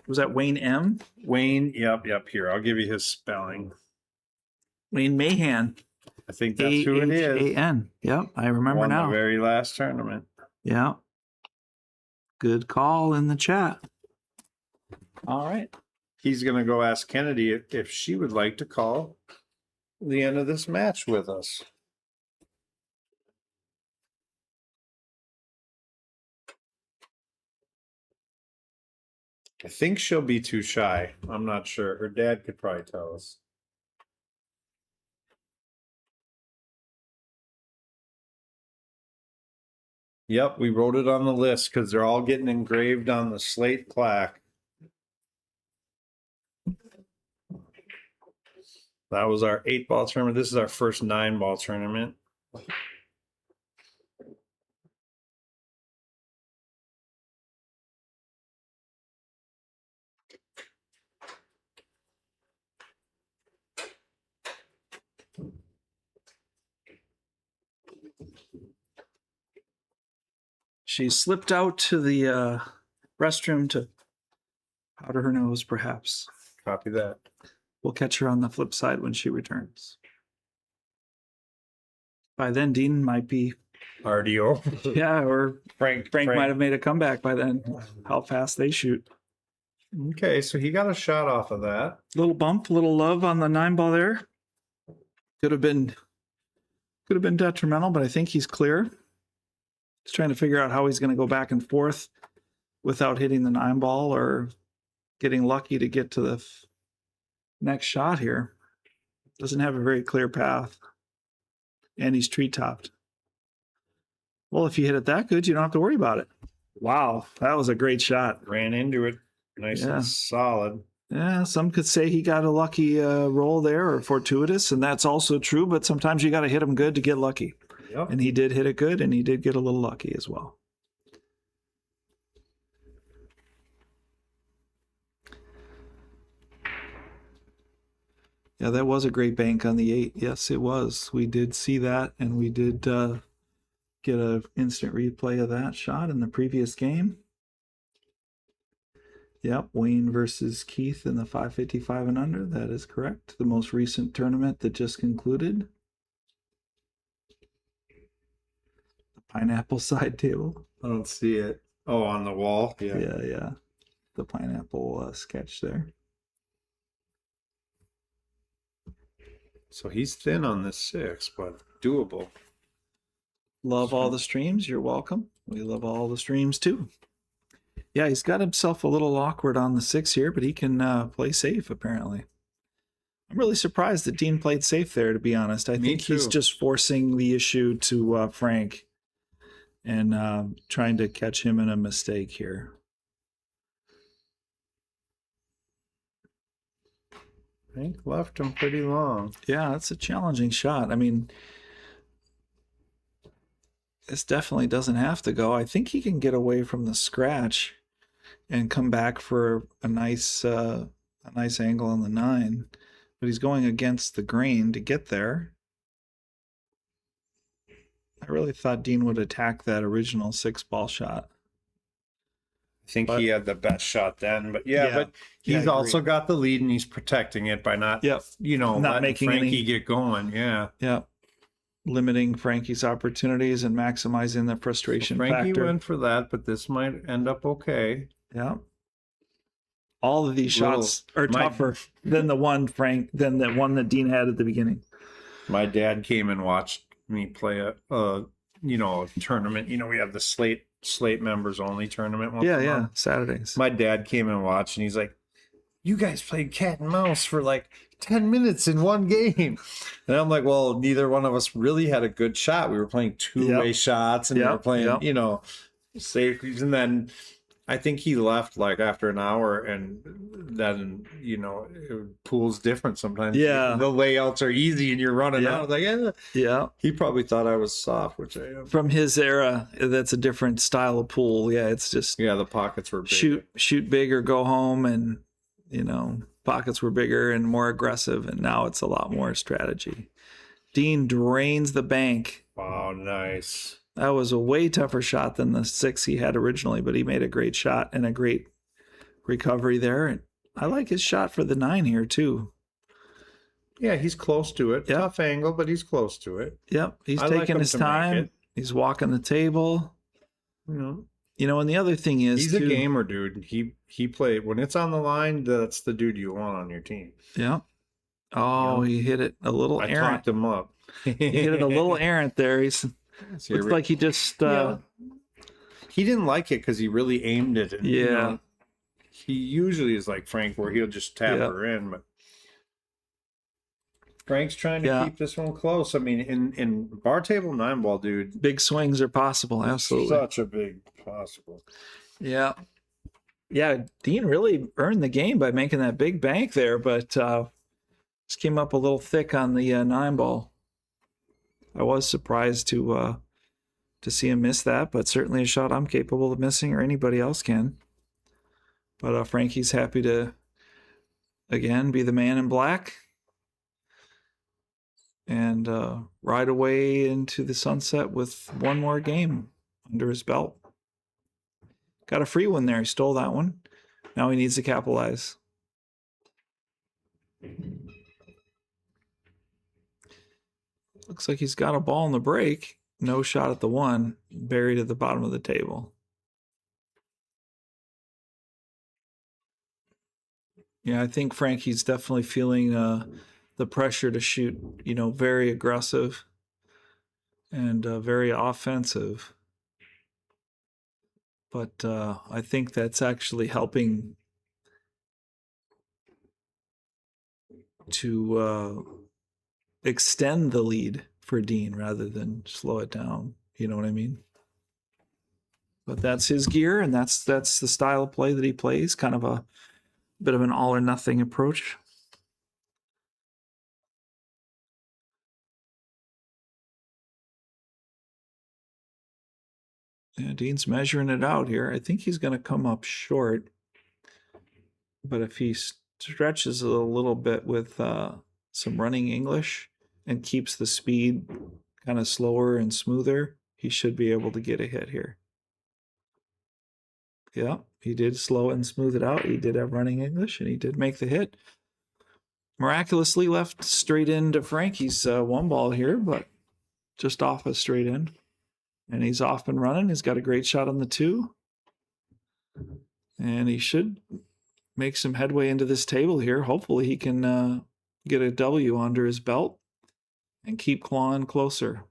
Was that Wayne M? Wayne, yep. Here, I'll give you his spelling. Wayne Mahan. I think that's who it is. A-H-A-N. Yep, I remember Won now. the very last tournament. Yeah. Good call in the chat. All right. He's going to go ask Kennedy if she would like to call the end of this match with us. I think she'll be too shy. I'm not sure. Her dad could probably tell us. Yep, we wrote it on the list because they're all getting engraved on the Slate plaque. That was our 8-ball tournament. This is our first 9-ball tournament. She slipped out to the restroom to powder her nose, perhaps. Copy that. We'll catch her on the flip side when she returns. By then, Dean might be, RDO. yeah, or Frank might have made a comeback by then. How fast they shoot. Okay, so he got a shot off of that. Little bump, little love on the 9-ball there. Could have been detrimental, but I think he's clear. He's trying to figure out how he's going to go back and forth without hitting the 9-ball or getting lucky to get to the next shot here. Doesn't have a very clear path. And he's tree-topped. Well, if you hit it that good, you don't have to worry about it. Wow, that was a great shot. Ran into it. Nice Yeah. and solid. Yeah, some could say he got a lucky roll there or fortuitous, and that's also true, but sometimes you got to hit them good to get lucky. Yep. And he did hit it good, and he did get a little lucky as well. Yeah, that was a great bank on the 8. Yes, it was. We did see that, and we did get an instant replay of that shot in the previous game. Yep, Wayne versus Keith in the 555 and under. That is correct. The most recent tournament that just concluded. The pineapple side table. I don't see it. Oh, on the wall. Yeah. The pineapple sketch there. So he's thin on this 6, but doable. Love all the streams. You're welcome. We love all the streams too. Yeah, he's got himself a little awkward on the 6 here, but he can play safe apparently. I'm really surprised that Dean played safe there, to be honest. I think he's just forcing the issue to Frank and trying to catch him in a mistake here. Frank left him pretty long. Yeah, that's a challenging shot. I mean, this definitely doesn't have to go. I think he can get away from the scratch and come back for a nice angle on the 9. But he's going against the grain to get there. I really thought Dean would attack that original 6-ball shot. I think But- he had the best shot then, but yeah, Yeah. but Yeah, I he's agree. also got the lead and he's protecting it by not, Yep. not Not letting making Frankie any- get going. Yeah. Yeah. Limiting Frankie's opportunities and maximizing the frustration Frankie factor. went for that, but this might end up okay. Yeah. All of these Little- shots are my- tougher than the one that Dean had at the beginning. My dad came and watched me play a tournament. We have the Slate members only tournament. once a Yeah. month. Saturdays. My dad came and watched, and he's like, "You guys played cat and mouse for like 10 minutes in one game." And I'm like, well, neither one of us really had a good shot. We were playing two-way shots, and we were playing, safeties. And then I think he left like after an hour, and then, pool's different sometimes. Yeah. The layouts are easy and you're running Yeah. out. I was like, yeah. Yeah. He probably thought I was soft, which I am. From his era, that's a different style of pool. Yeah, it's just Yeah, the pockets were big. shoot big or go home, and pockets were bigger and more aggressive, and now it's a lot more strategy. Dean drains the bank. Wow, nice. That was a way tougher shot than the 6 he had originally, but he made a great shot and a great recovery there. And I like his shot for the 9 here too. Yeah, he's close to it. Yeah. Tough angle, but he's close to it. Yep, he's I like taking him his to make time. it. He's walking the table. You And the other thing is he's too, a gamer, dude. He played when it's on the line. That's the dude you want on your team. Yeah. Oh, he hit it a little I errant. talked him up. He hit it a little errant there. Looks like he just he didn't like it because he really aimed it. And, Yeah. he usually is like Frank, where he'll just tap Yeah. her in, but Frank's trying to Yeah. keep this one close. I mean, in bar table 9-ball, dude, big swings are possible. Absolutely. such a big possible. Yeah. Yeah, Dean really earned the game by making that big bank there, but just came up a little thick on the 9-ball. I was surprised to see him miss that, but certainly a shot I'm capable of missing, or anybody else can. But Frankie's happy to, again, be the man in black and ride away into the sunset with one more game under his belt. Got a free one there. He stole that one. Now he needs to capitalize. Looks like he's got a ball in the break. No shot at the 1, buried at the bottom of the table. Yeah, I think Frankie's definitely feeling the pressure to shoot, very aggressive and very offensive. But I think that's actually helping to extend the lead for Dean rather than slow it down. You know what I mean? But that's his gear, and that's the style of play that he plays, kind of a bit of an all or nothing approach. Yeah, Dean's measuring it out here. I think he's going to come up short. But if he stretches a little bit with some running English and keeps the speed kind of slower and smoother, he should be able to get a hit here. Yeah, he did slow it and smooth it out. He did have running English, and he did make the hit. Miraculously left straight into Frankie's 1-ball here, but just off a straight end. And he's off and running. He's got a great shot on the 2. And he should make some headway into this table here. Hopefully he can get a W under his belt and keep clawing closer.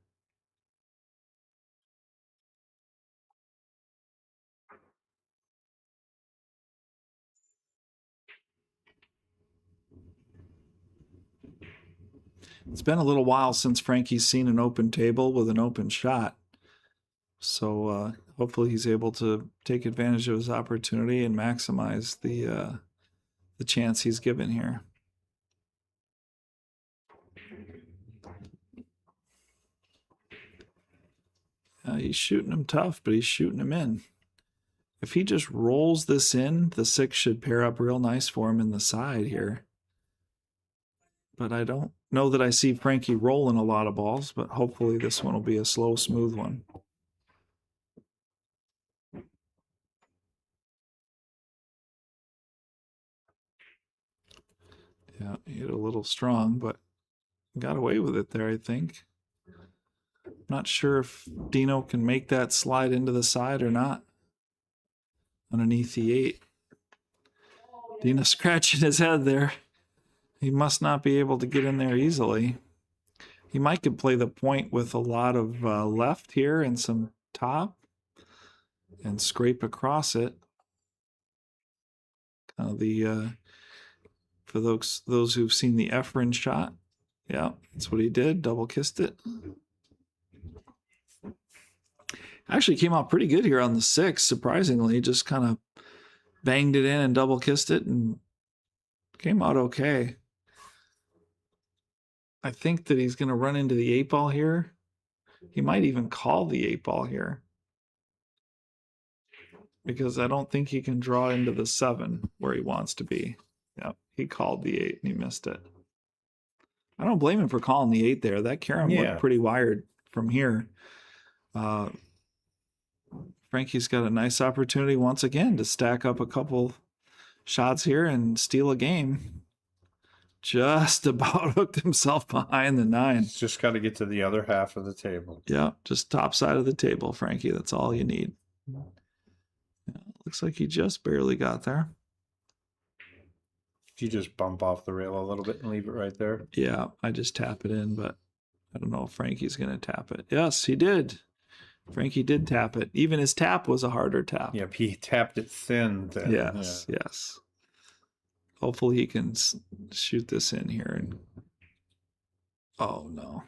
It's been a little while since Frankie's seen an open table with an open shot. So hopefully he's able to take advantage of his opportunity and maximize the chance he's given here. He's shooting him tough, but he's shooting him in. If he just rolls this in, the 6 should pair up real nice for him in the side here. But I don't know that I see Frankie rolling a lot of balls, but hopefully this one will be a slow, smooth one. Yeah, he hit a little strong, but got away with it there, I think. Not sure if Dino can make that slide into the side or not. Underneath the 8. Dino scratching his head there. He must not be able to get in there easily. He might could play the point with a lot of left here and some top and scrape across it. Kind of the for those who've seen the Efren shot. Yeah, that's what he did. Double kissed it. Actually came out pretty good here on the 6, surprisingly. Just kind of banged it in and double kissed it and came out okay. I think that he's going to run into the 8 ball here. He might even call the 8 ball here, because I don't think he can draw into the 7 where he wants to be. Yep, he called the 8 and he missed it. I don't blame him for calling the 8 there. That carom looked pretty wired from here. Frankie's got a nice opportunity once again to stack up a couple shots here and steal a game. Just about hooked himself behind the 9. He's just got to get to the other half of the table. Yeah, just top side of the table, Frankie. That's all you need. Yeah, looks like he just barely got there. If you just bump off the rail a little bit and leave it right there. Yeah, I just tap it in, but I don't know if Frankie's going to tap it. Yes, he did. Frankie did tap it. Even his tap was a harder tap. Yep, he tapped it thin. Then. Yes, yes. Hopefully he can shoot this in here. And oh, no.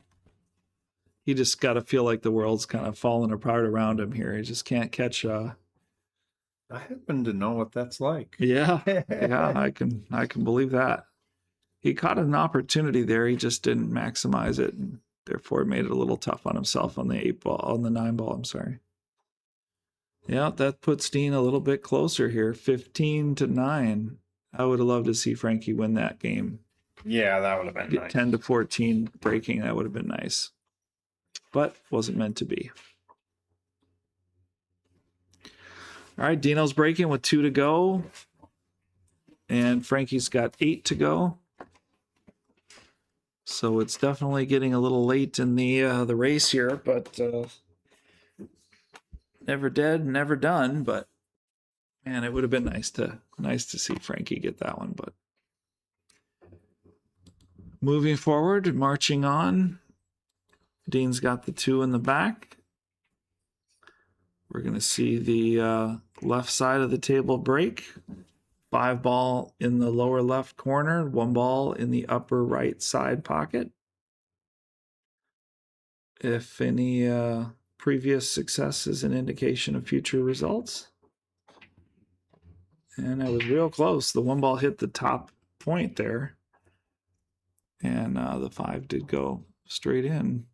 He just got to feel like the world's kind of falling apart around him here. He just can't catch I happen to know what that's like. Yeah, yeah, I can believe that. He caught an opportunity there. He just didn't maximize it, and therefore made it a little tough on himself on the 8 ball, on the 9 ball. I'm sorry. Yeah, that puts Dean a little bit closer here, 15-9. I would have loved to see Frankie win that game. Yeah, that would have been Get nice. 10-14 breaking. That would have been nice, but wasn't meant to be. All right, Dino's breaking with 2 to go, and Frankie's got 8 to go. So it's definitely getting a little late in the race here, but never dead, never done. But man, it would have been nice to see Frankie get that one. But moving forward, marching on. Dean's got the 2 in the back. We're going to see the left side of the table break. 5 ball in the lower left corner, 1 ball in the upper right side pocket. If any previous success is an indication of future results. And that was real close. The 1 ball hit the top point there. And the 5 did go straight in.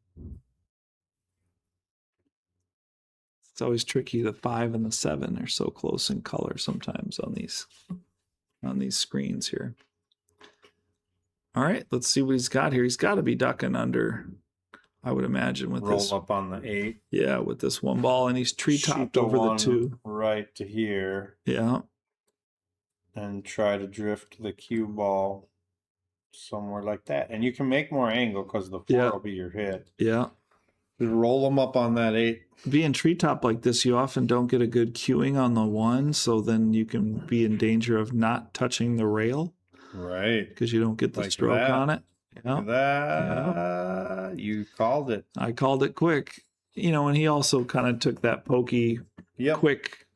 It's always tricky. The 5 and the 7 are so close in color sometimes on these screens here. All right, let's see what he's got here. He's got to be ducking under, I would imagine, with Roll this. up on the 8. Yeah, with this 1 ball, and he's tree topped over the 2. Right to here. Yeah. And try to drift the cue ball somewhere like that. And you can make more angle because the 4 will be your hit. Yeah. Roll them up on that 8. Being treetop like this, you often don't get a good cueing on the 1, so then you can be in danger of not touching the rail. Right. Because you don't get the Like stroke that. on it. Yeah. That you called it. I called it quick. And he also kind of took that pokey, quick,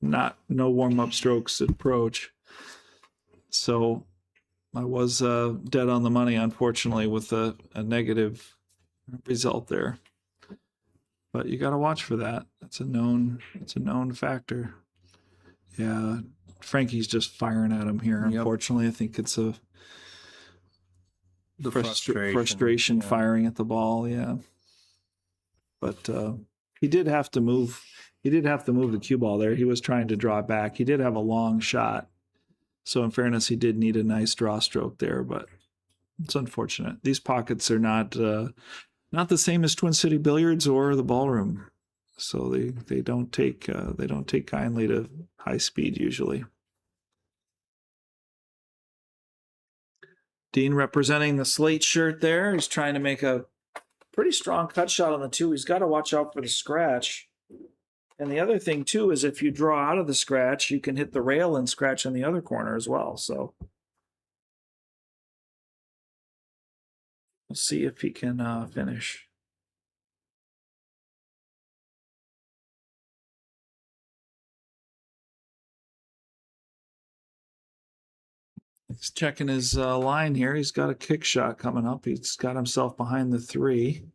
no warm-up strokes approach. So I was dead on the money, unfortunately, with a negative result there. But you got to watch for that. It's a known factor. Yeah, Frankie's just firing at him here. Unfortunately, I think it's the frustration firing at the ball. Yeah, but he did have to move. He did have to move the cue ball there. He was trying to draw back. He did have a long shot, so in fairness, he did need a nice draw stroke there. But it's unfortunate. These pockets are not the same as Twin City Billiards or the ballroom, so they don't take kindly to high speed usually. Dean representing the Slate shirt there. He's trying to make a pretty strong cut shot on the 2. He's got to watch out for the scratch. And the other thing, too, is if you draw out of the scratch, you can hit the rail and scratch on the other corner as well. So we'll see if he can finish. He's checking his line here. He's got a kick shot coming up. He's got himself behind the 3.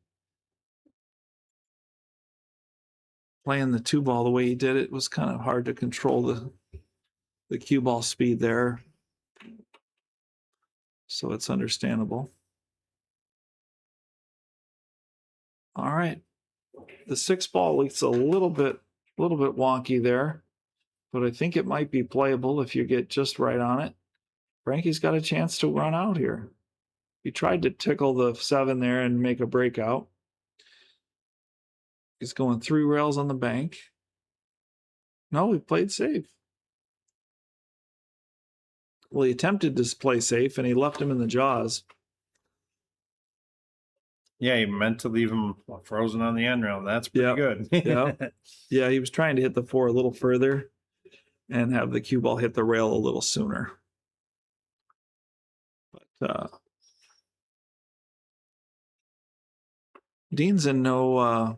Playing the 2 ball the way he did it was kind of hard to control the cue ball speed there. So it's understandable. All right. The 6 ball looks a little bit wonky there, but I think it might be playable if you get just right on it. Frankie's got a chance to run out here. He tried to tickle the 7 there and make a breakout. He's going 3 rails on the bank. No, he played safe. Well, he attempted to play safe, and he left him in the jaws. Yeah, he meant to leave him frozen on the end rail. That's pretty good. Yeah, he was trying to hit the 4 a little further and have the cue ball hit the rail a little sooner. But Dean's in no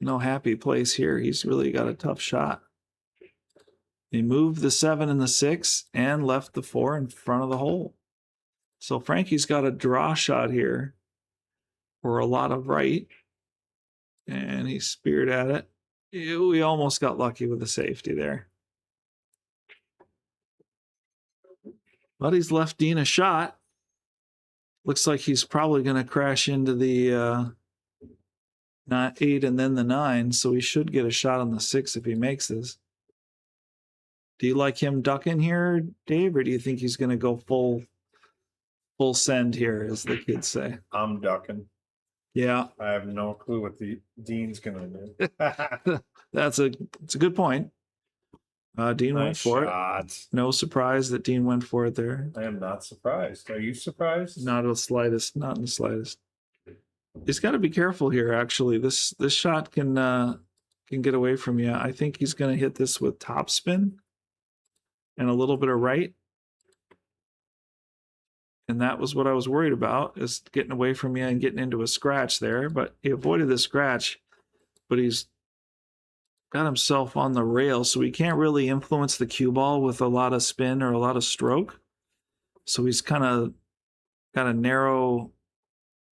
happy place here. He's really got a tough shot. He moved the 7 and the 6 and left the 4 in front of the hole. So Frankie's got a draw shot here for a lot of right. And he speared at it. We almost got lucky with the safety there. But he's left Dean a shot. Looks like he's probably going to crash into the 8 and then the 9, so he should get a shot on the 6 if he makes this. Do you like him ducking here, Dave, or do you think he's going to go full send here, as the kids say? I'm ducking. Yeah. I have no clue what the Dean's going to do. It's a good point. Dean went for it. No surprise that Dean went for it there. I am not surprised. Are you surprised? Not in the slightest. He's got to be careful here, actually. This shot can get away from you. I think he's going to hit this with topspin and a little bit of right. And that was what I was worried about, is getting away from you and getting into a scratch there. But he avoided the scratch, but he's got himself on the rail, so he can't really influence the cue ball with a lot of spin or a lot of stroke. So he's kind of got a narrow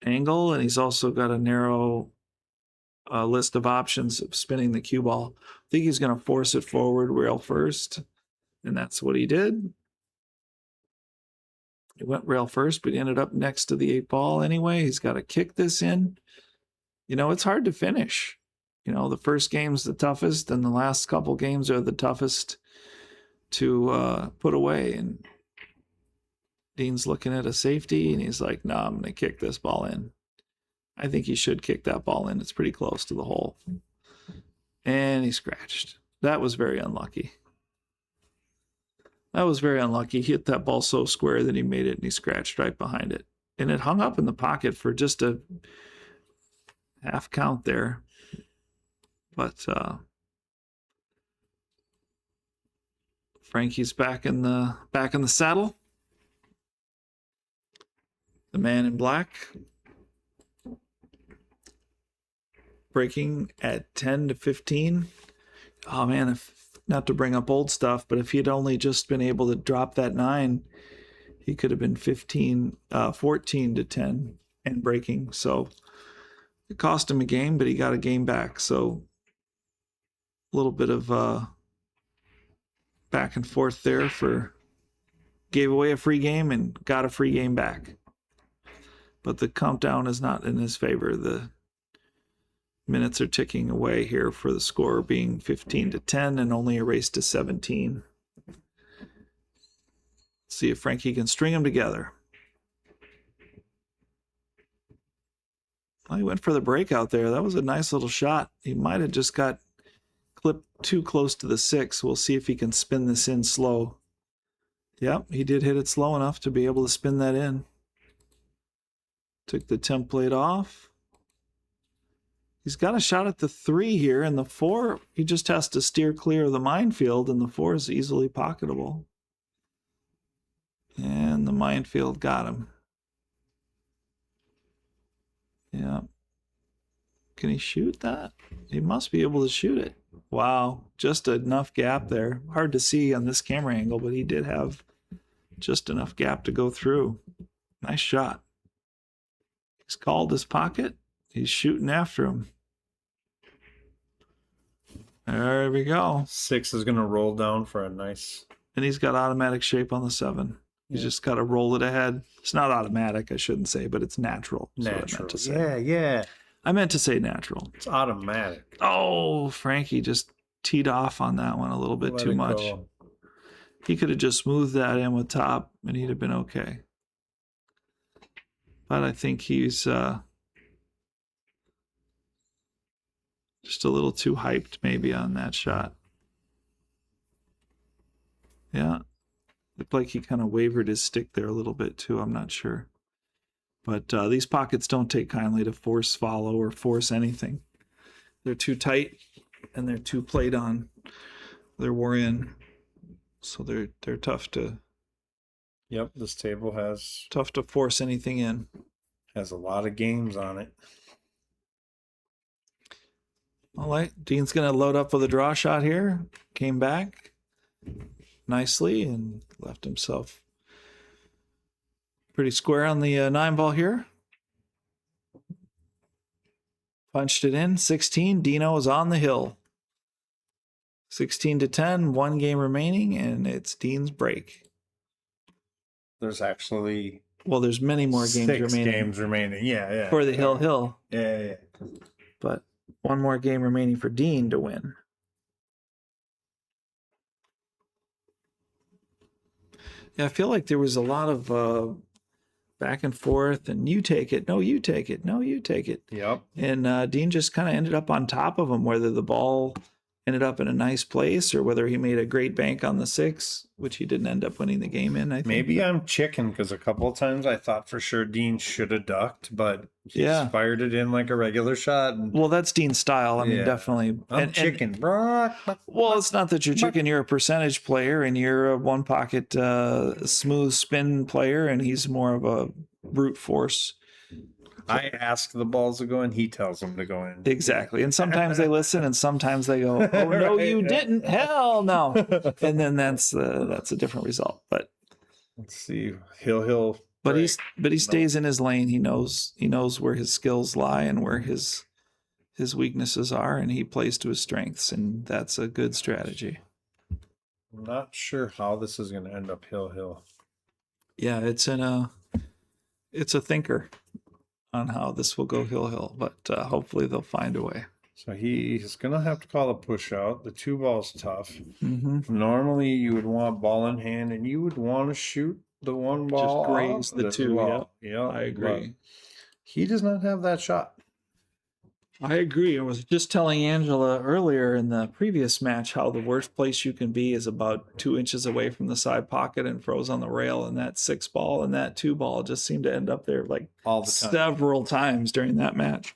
angle, and he's also got a narrow list of options of spinning the cue ball. I think he's going to force it forward rail first, and that's what he did. He went rail first, but he ended up next to the 8 ball anyway. He's got to kick this in. It's hard to finish. The first game's the toughest, and the last couple games are the toughest to put away. And Dean's looking at a safety, and he's like, no, I'm going to kick this ball in. I think he should kick that ball in. It's pretty close to the hole. And he scratched. That was very unlucky. He hit that ball so square that he made it, and he scratched right behind it. And it hung up in the pocket for just a half count there. But Frankie's back in the saddle. The man in black breaking at 10-15. Oh man, if not to bring up old stuff, but if he'd only just been able to drop that 9, he could have been 14-10 and breaking. So it cost him a game, but he got a game back. So a little bit of back and forth there. Gave away a free game and got a free game back. But the countdown is not in his favor. The minutes are ticking away here for the score being 15-10 and only a race to 17. See if Frankie can string them together. Well, he went for the breakout there. That was a nice little shot. He might have just got clipped too close to the 6. We'll see if he can spin this in slow. Yep, he did hit it slow enough to be able to spin that in. Took the template off. He's got a shot at the 3 here, and the 4, he just has to steer clear of the minefield, and the 4 is easily pocketable. And the minefield got him. Yeah. Can he shoot that? He must be able to shoot it. Wow, just enough gap there. Hard to see on this camera angle, but he did have just enough gap to go through. Nice shot. He's called his pocket. He's shooting after him. There we go. 6 is going to roll down for a nice... And he's got automatic shape on the 7. He's just got to roll it ahead. It's not automatic, I shouldn't say, but it's natural. Natural. Yeah. I meant to say natural. It's automatic. Oh, Frankie just teed off on that one a little bit too much. Go. He could have just smoothed that in with top, and he'd have been okay. But I think he's just a little too hyped maybe on that shot. Yeah. Looked like he kind of wavered his stick there a little bit too. I'm not sure. But these pockets don't take kindly to force follow or force anything. They're too tight and they're too played on. They're wore in. So they're tough to... Yep, this table has Tough to force anything in. a lot of games on it. All right, Dean's going to load up with a draw shot here. Came back nicely and left himself pretty square on the 9 ball here. Punched it in. 16. Dino is on the hill. 16-10. 1 game remaining, and it's Dean's break. There's actually Well, there's many more games 6 remaining games remaining. Yeah. for the Hill. Yeah. But 1 more game remaining for Dean to win. Yeah, I feel like there was a lot of back and forth, and you take it, no, you take it, no, you take it. Yep. And Dean just kind of ended up on top of him, whether the ball ended up in a nice place or whether he made a great bank on the 6, which he didn't end up winning the game in, I think. Maybe I'm chicken because a couple of times I thought for sure Dean should have ducked, but he fired it in like a regular shot. And, Well, that's Dean's style. I mean, definitely. I'm chicken, bro. Well, it's not that you're chicken. You're a percentage player, and you're a one pocket smooth spin player, and he's more of a brute force. I ask the balls to go in, he tells them to go in. Exactly. And sometimes they listen, and sometimes they go, "Oh no, you didn't! Hell no!" And then that's a different result. But let's see, Hill. But he stays in his lane. He knows where his skills lie and where his weaknesses are, and he plays to his strengths, and that's a good strategy. I'm not sure how this is going to end up Hill. Yeah, it's a thinker on how this will go Hill, but hopefully they'll find a way. So he's going to have to call a push out. The 2 ball's tough. Mm-hmm. Normally you would want ball in hand and you would want to shoot the 1 ball. Just graze the 2. Yeah, I agree. He does not have that shot. I agree. I was just telling Angela earlier in the previous match how the worst place you can be is about 2 inches away from the side pocket and froze on the rail, and that 6 ball and that 2 ball just seemed to end up there like all the time. Several times during that match.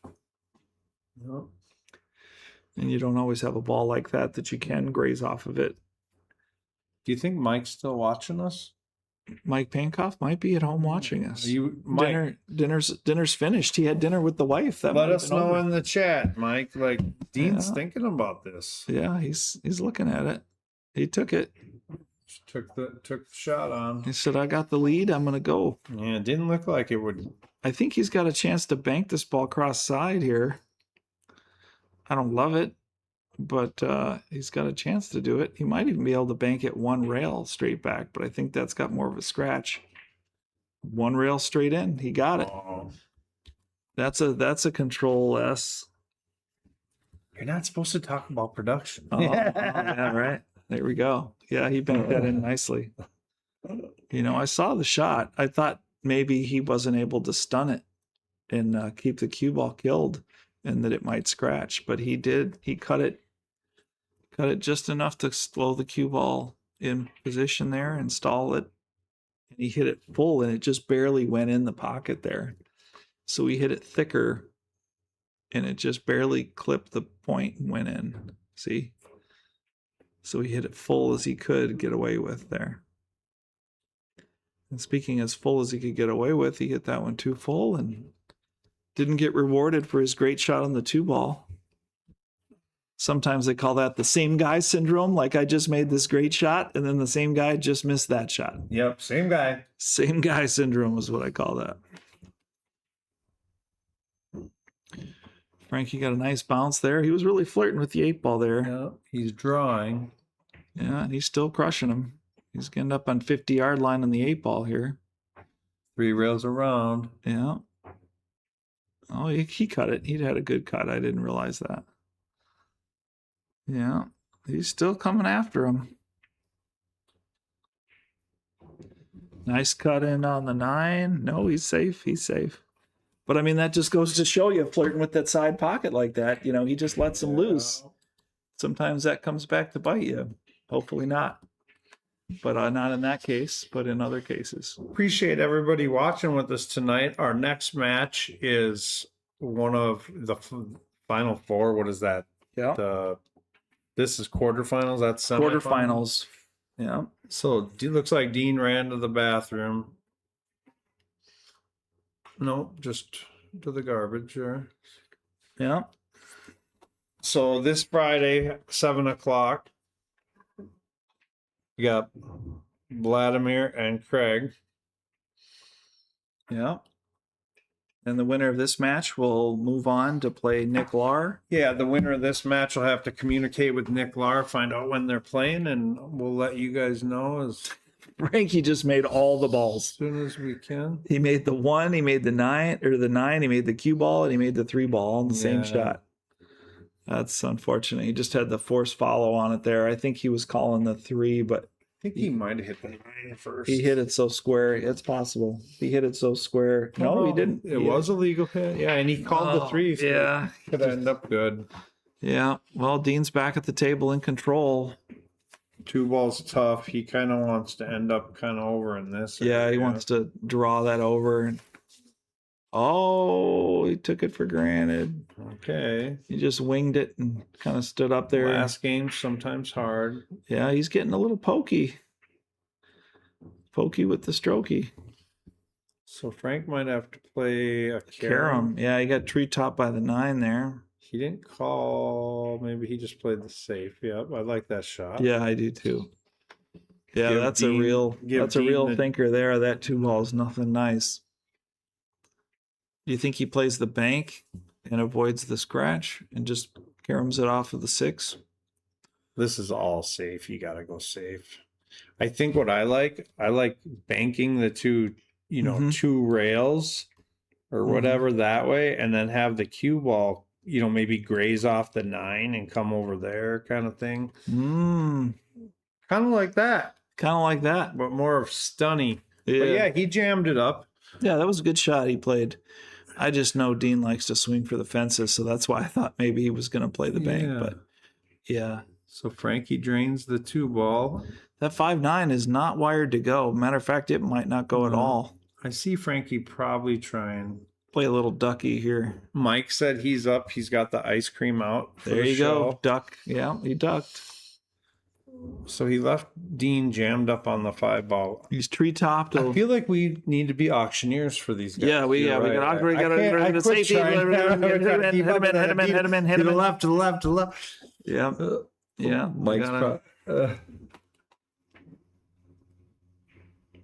Yep. And you don't always have a ball like that you can graze off of it. Do you think Mike's still watching us? Mike Pankoff might be at home watching us. Mike, Dinner's finished. He had dinner with the wife. Let us know in the chat, Mike. Like Dean's thinking about this. Yeah, he's looking at it. He took it. Took the shot on. He said, "I got the lead. I'm gonna go." Yeah, it didn't look like it would. I think he's got a chance to bank this ball cross side here. I don't love it, but he's got a chance to do it. He might even be able to bank it 1 rail straight back, but I think that's got more of a scratch. 1 rail straight in. He got it. Oh. That's a control S. You're not supposed to talk about production. Yeah, right. There we go. Yeah, he banked that in nicely. I saw the shot. I thought maybe he wasn't able to stun it and keep the cue ball killed and that it might scratch, but he did. He cut it just enough to slow the cue ball in position there and stall it and he hit it full, and it just barely went in the pocket there. So he hit it thicker, and it just barely clipped the point and went in. See? So he hit it full as he could get away with there. And speaking as full as he could get away with, he hit that one too full and didn't get rewarded for his great shot on the 2-ball. Sometimes they call that the same guy syndrome. Like, I just made this great shot, and then the same guy just missed that shot. Yep, same guy. Same guy syndrome is what I call that. Frankie got a nice bounce there. He was really flirting with the 8-ball there. Yeah, he's drawing. Yeah, and he's still crushing him. He's getting up on 50-yard line on the 8-ball here. 3 rails around. Yeah. Oh, he cut it. He'd had a good cut. I didn't realize that. Yeah, he's still coming after him. Nice cut in on the 9. No, he's safe. He's safe. But I mean, that just goes to show you, flirting with that side pocket like that, he just lets him loose. Sometimes that comes back to bite you. Hopefully not. But not in that case, but in other cases. Appreciate everybody watching with us tonight. Our next match is one of the final 4. What is that? Yeah. This is quarterfinals. That's semifinals. Quarterfinals. Yeah. So it looks like Dean ran to the bathroom. No, just to the garbage. Yeah. So this Friday, 7 o'clock, you got Vladimir and Craig. Yeah. And the winner of this match will move on to play Nick Lahr. Yeah, the winner of this match will have to communicate with Nick Lahr, find out when they're playing, and we'll let you guys know as Frankie just made all the balls. soon as we can. He made the 1, he made the 9, he made the cue ball, and he made the 3 ball on the same shot. That's unfortunate. He just had the force follow on it there. I think he was calling the 3, but I think he might have hit the 9 first. he hit it so square. It's possible. He hit it so square. No, he didn't. It was a legal hit. Yeah, and he called the 3. So yeah. could end up good. Yeah. Well, Dean's back at the table in control. 2 balls tough. He kind of wants to end up kind of over in this. Yeah, he wants to draw that over. Oh, he took it for granted. Okay. He just winged it and kind of stood up there. Last game sometimes hard. Yeah, he's getting a little pokey. Pokey with the strokey. So Frank might have to play a Carom. Yeah, he got treetop by the 9 there. He didn't call. Maybe he just played the safe. Yep, I like that shot. Yeah, I do too. Yeah, Give that's Dean- a real give Dean real the- thinker there. That 2 ball is nothing nice. Do you think he plays the bank and avoids the scratch and just caroms it off of the 6? This is all safe. You got to go safe. I think what I like banking the 2, Mhm. 2 rails or whatever that way, and then have the cue ball, maybe graze off the 9 and come over there kind of thing. Kind of like that, Kind of like that. but more of stunny. Yeah. But yeah, he jammed it up. Yeah, that was a good shot he played. I just know Dean likes to swing for the fences, so that's why I thought maybe he was going to play the bank. Yeah. But yeah, So Frankie drains the 2 ball. that 5-9 is not wired to go. Matter of fact, it might not go at No. all. I see Frankie probably trying. Play a little ducky here. Mike said he's up. He's got the ice cream out. for There the you go. show. Duck. Yeah, he ducked. So he left Dean jammed up on the 5 ball. He's treetopped. I feel like we need to be auctioneers for these guys. Yeah, we You're got right. we got I to quit safety. trying. Hit him in. To the left, to the left, to the left. Yeah. Yeah. Mike's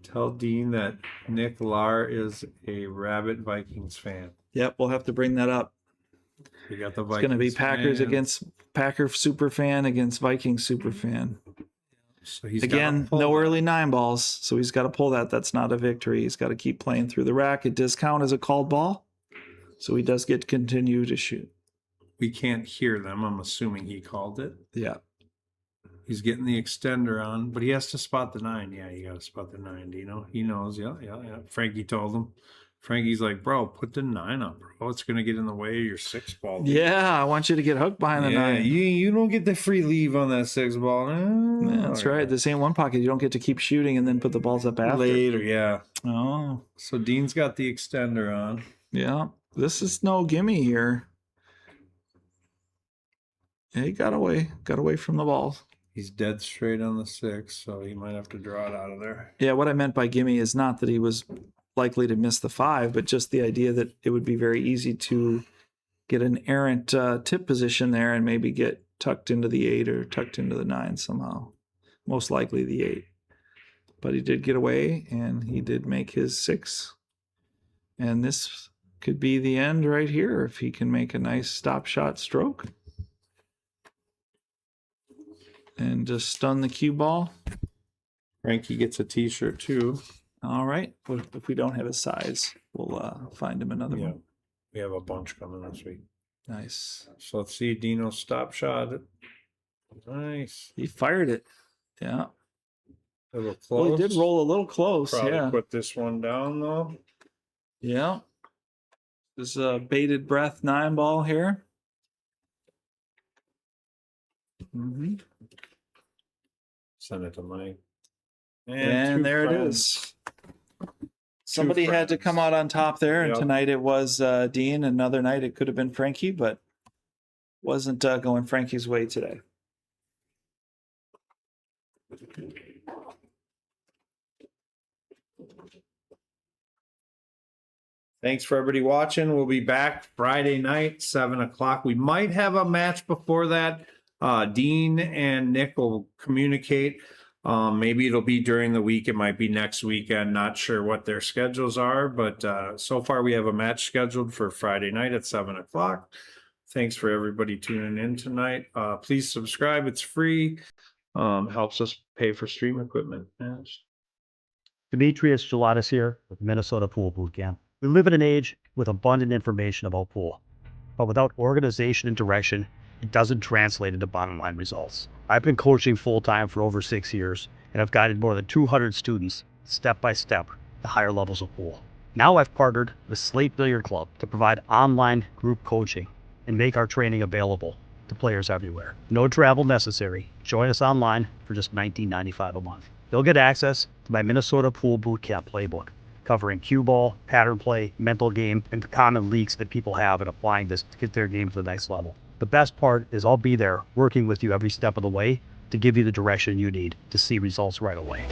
tell Dean that Nick Lahr is a rabid Vikings fan. Yep, we'll have to bring that up. You got the It's Vikings. going to be Packers fan. against Packer super fan against Viking super fan. So he's Again, gotta pull no that. early 9 balls, so he's got to pull that. That's not a victory. He's got to keep playing through the rack. It does count as a called ball, so he does get to continue to shoot. We can't hear them. I'm assuming he called it. Yeah. He's getting the extender on, but he has to spot the 9. Yeah, you got to spot the 9. Do you know? He knows. Yeah. Frankie told him. Frankie's like, bro, put the 9 up, bro. It's gonna get in the way of your 6 ball. Dude. Yeah, I want you to get hooked behind the Yeah, 9. you don't get the free leave on that 6 ball. That's right. This ain't one pocket. You don't get to keep shooting and then put the balls up after. Later, yeah. Oh, So Dean's got the extender on. yeah. This is no gimme here. Yeah, he got away from the ball. He's dead straight on the 6, so he might have to draw it out of there. Yeah, what I meant by gimme is not that he was likely to miss the 5, but just the idea that it would be very easy to get an errant tip position there and maybe get tucked into the 8 or tucked into the 9 somehow. Most likely the 8. But he did get away, and he did make his 6. And this could be the end right here if he can make a nice stop shot stroke. And just stun the cue ball. Frankie gets a t-shirt too. All right. If we don't have his size, we'll find him another one. We have a bunch coming this week. Nice. So let's see Dino stop shot it. Nice. He fired it. Yeah. A little close. Well, he did roll a little close. Probably yeah. put this one down though. Yeah. This is a bated breath 9 ball here. Mm-hmm. Send it to Mike. And there it is. Somebody had to come out on top there, and tonight it was Dean. Another night it could have been Frankie, but wasn't going Frankie's way today. Thanks for everybody watching. We'll be back Friday night, 7 o'clock. We might have a match before that. Dean and Nick will communicate. Maybe it'll be during the week. It might be next weekend. Not sure what their schedules are, but so far we have a match scheduled for Friday night at 7 o'clock. Thanks for everybody tuning in tonight. Please subscribe. It's free. Helps us pay for stream equipment. Yes. Demetrius Gelatis here with Minnesota Pool Boot Camp. We live in an age with abundant information about pool, but without organization and direction, it doesn't translate into bottom line results. I've been coaching full-time for over 6 years, and I've guided more than 200 students step by step to higher levels of pool. Now I've partnered with Slate Billiard Club to provide online group coaching and make our training available to players everywhere. No travel necessary. Join us online for just $19.95 a month. You'll get access to my Minnesota Pool Boot Camp playbook, covering cue ball, pattern play, mental game, and the common leaks that people have in applying this to get their game to the next level. The best part is I'll be there working with you every step of the way to give you the direction you need to see results right away.